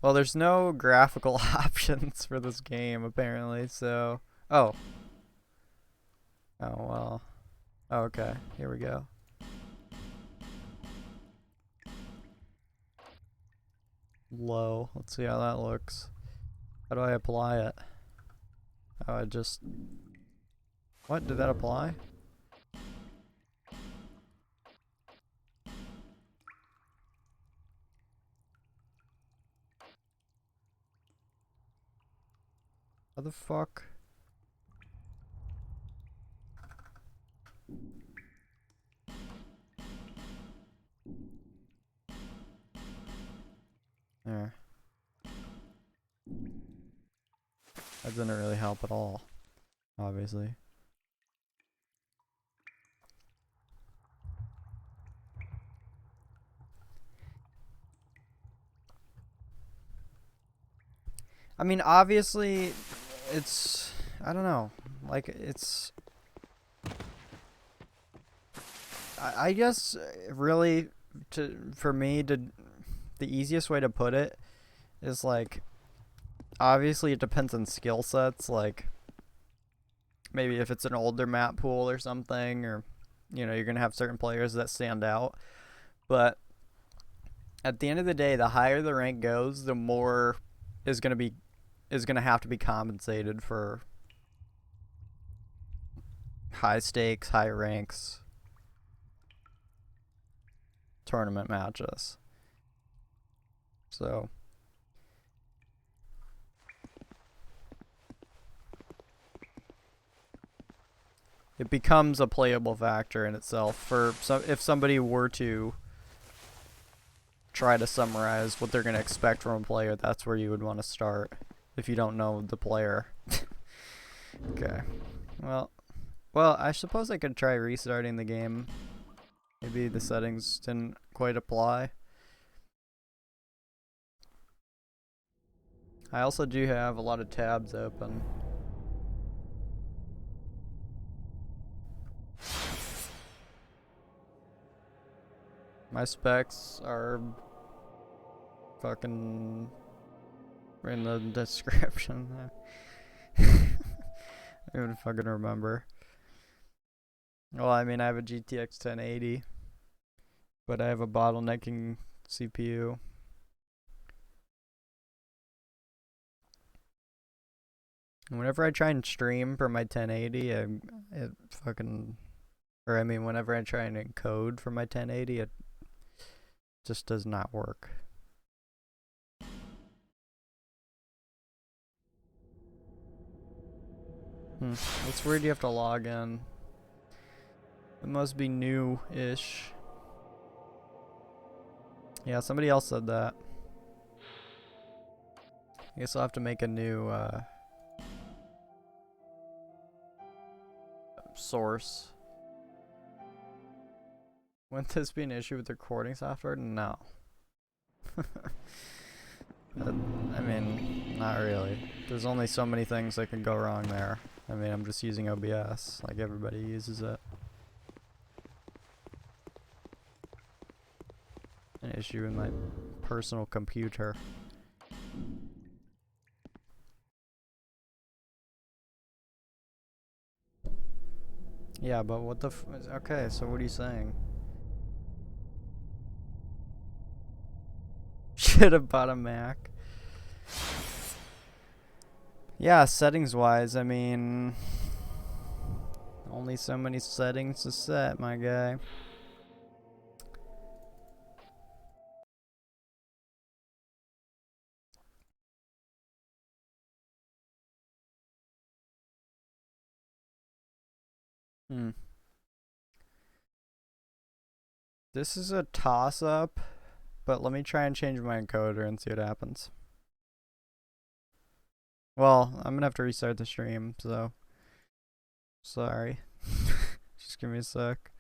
S1: Well, there's no graphical options for this game, apparently, so... Oh. Oh, well. Okay, here we go. Low. Let's see how that looks. How do I apply it? Oh, I just... What? Did that apply? How the fuck? There. That didn't really help at all, obviously. I mean, obviously, it's... I don't know. like it's. I guess really for me the easiest way to put it is like obviously it depends on skill sets, like maybe if it's an older map pool or something, or you know, you're gonna have certain players that stand out, but at the end of the day, the higher the rank goes, the more is gonna have to be compensated for high stakes, high ranks tournament matches. So it becomes a playable factor in itself for if somebody were to try to summarize what they're going to expect from a player, that's where you would want to start if you don't know the player. Okay. Well, I suppose I could try restarting the game. Maybe the settings didn't quite apply. I also do have a lot of tabs open. My specs are fucking in the description. I don't even fucking remember. Well, I mean, I have a GTX 1080, but I have a bottlenecking CPU. Whenever I try and stream for my 1080, it fucking, or I mean, whenever I try and encode for my 1080, it just does not work. It's weird you have to log in. It must be new-ish. Yeah, somebody else said that. I guess I'll have to make a new source. Wouldn't this be an issue with the recording software? No. I mean, not really. There's only so many things that can go wrong there. I mean, I'm just using OBS, like everybody uses it. An issue in my personal computer. Yeah, but what the okay, so what are you saying? Should have bought a Mac. Yeah, settings wise, I mean, only so many settings to set, my guy. This is a toss-up, but let me try and change my encoder and see what happens. Well, I'm gonna have to restart the stream, so sorry. Just give me a sec.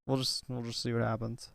S1: We'll just see what happens.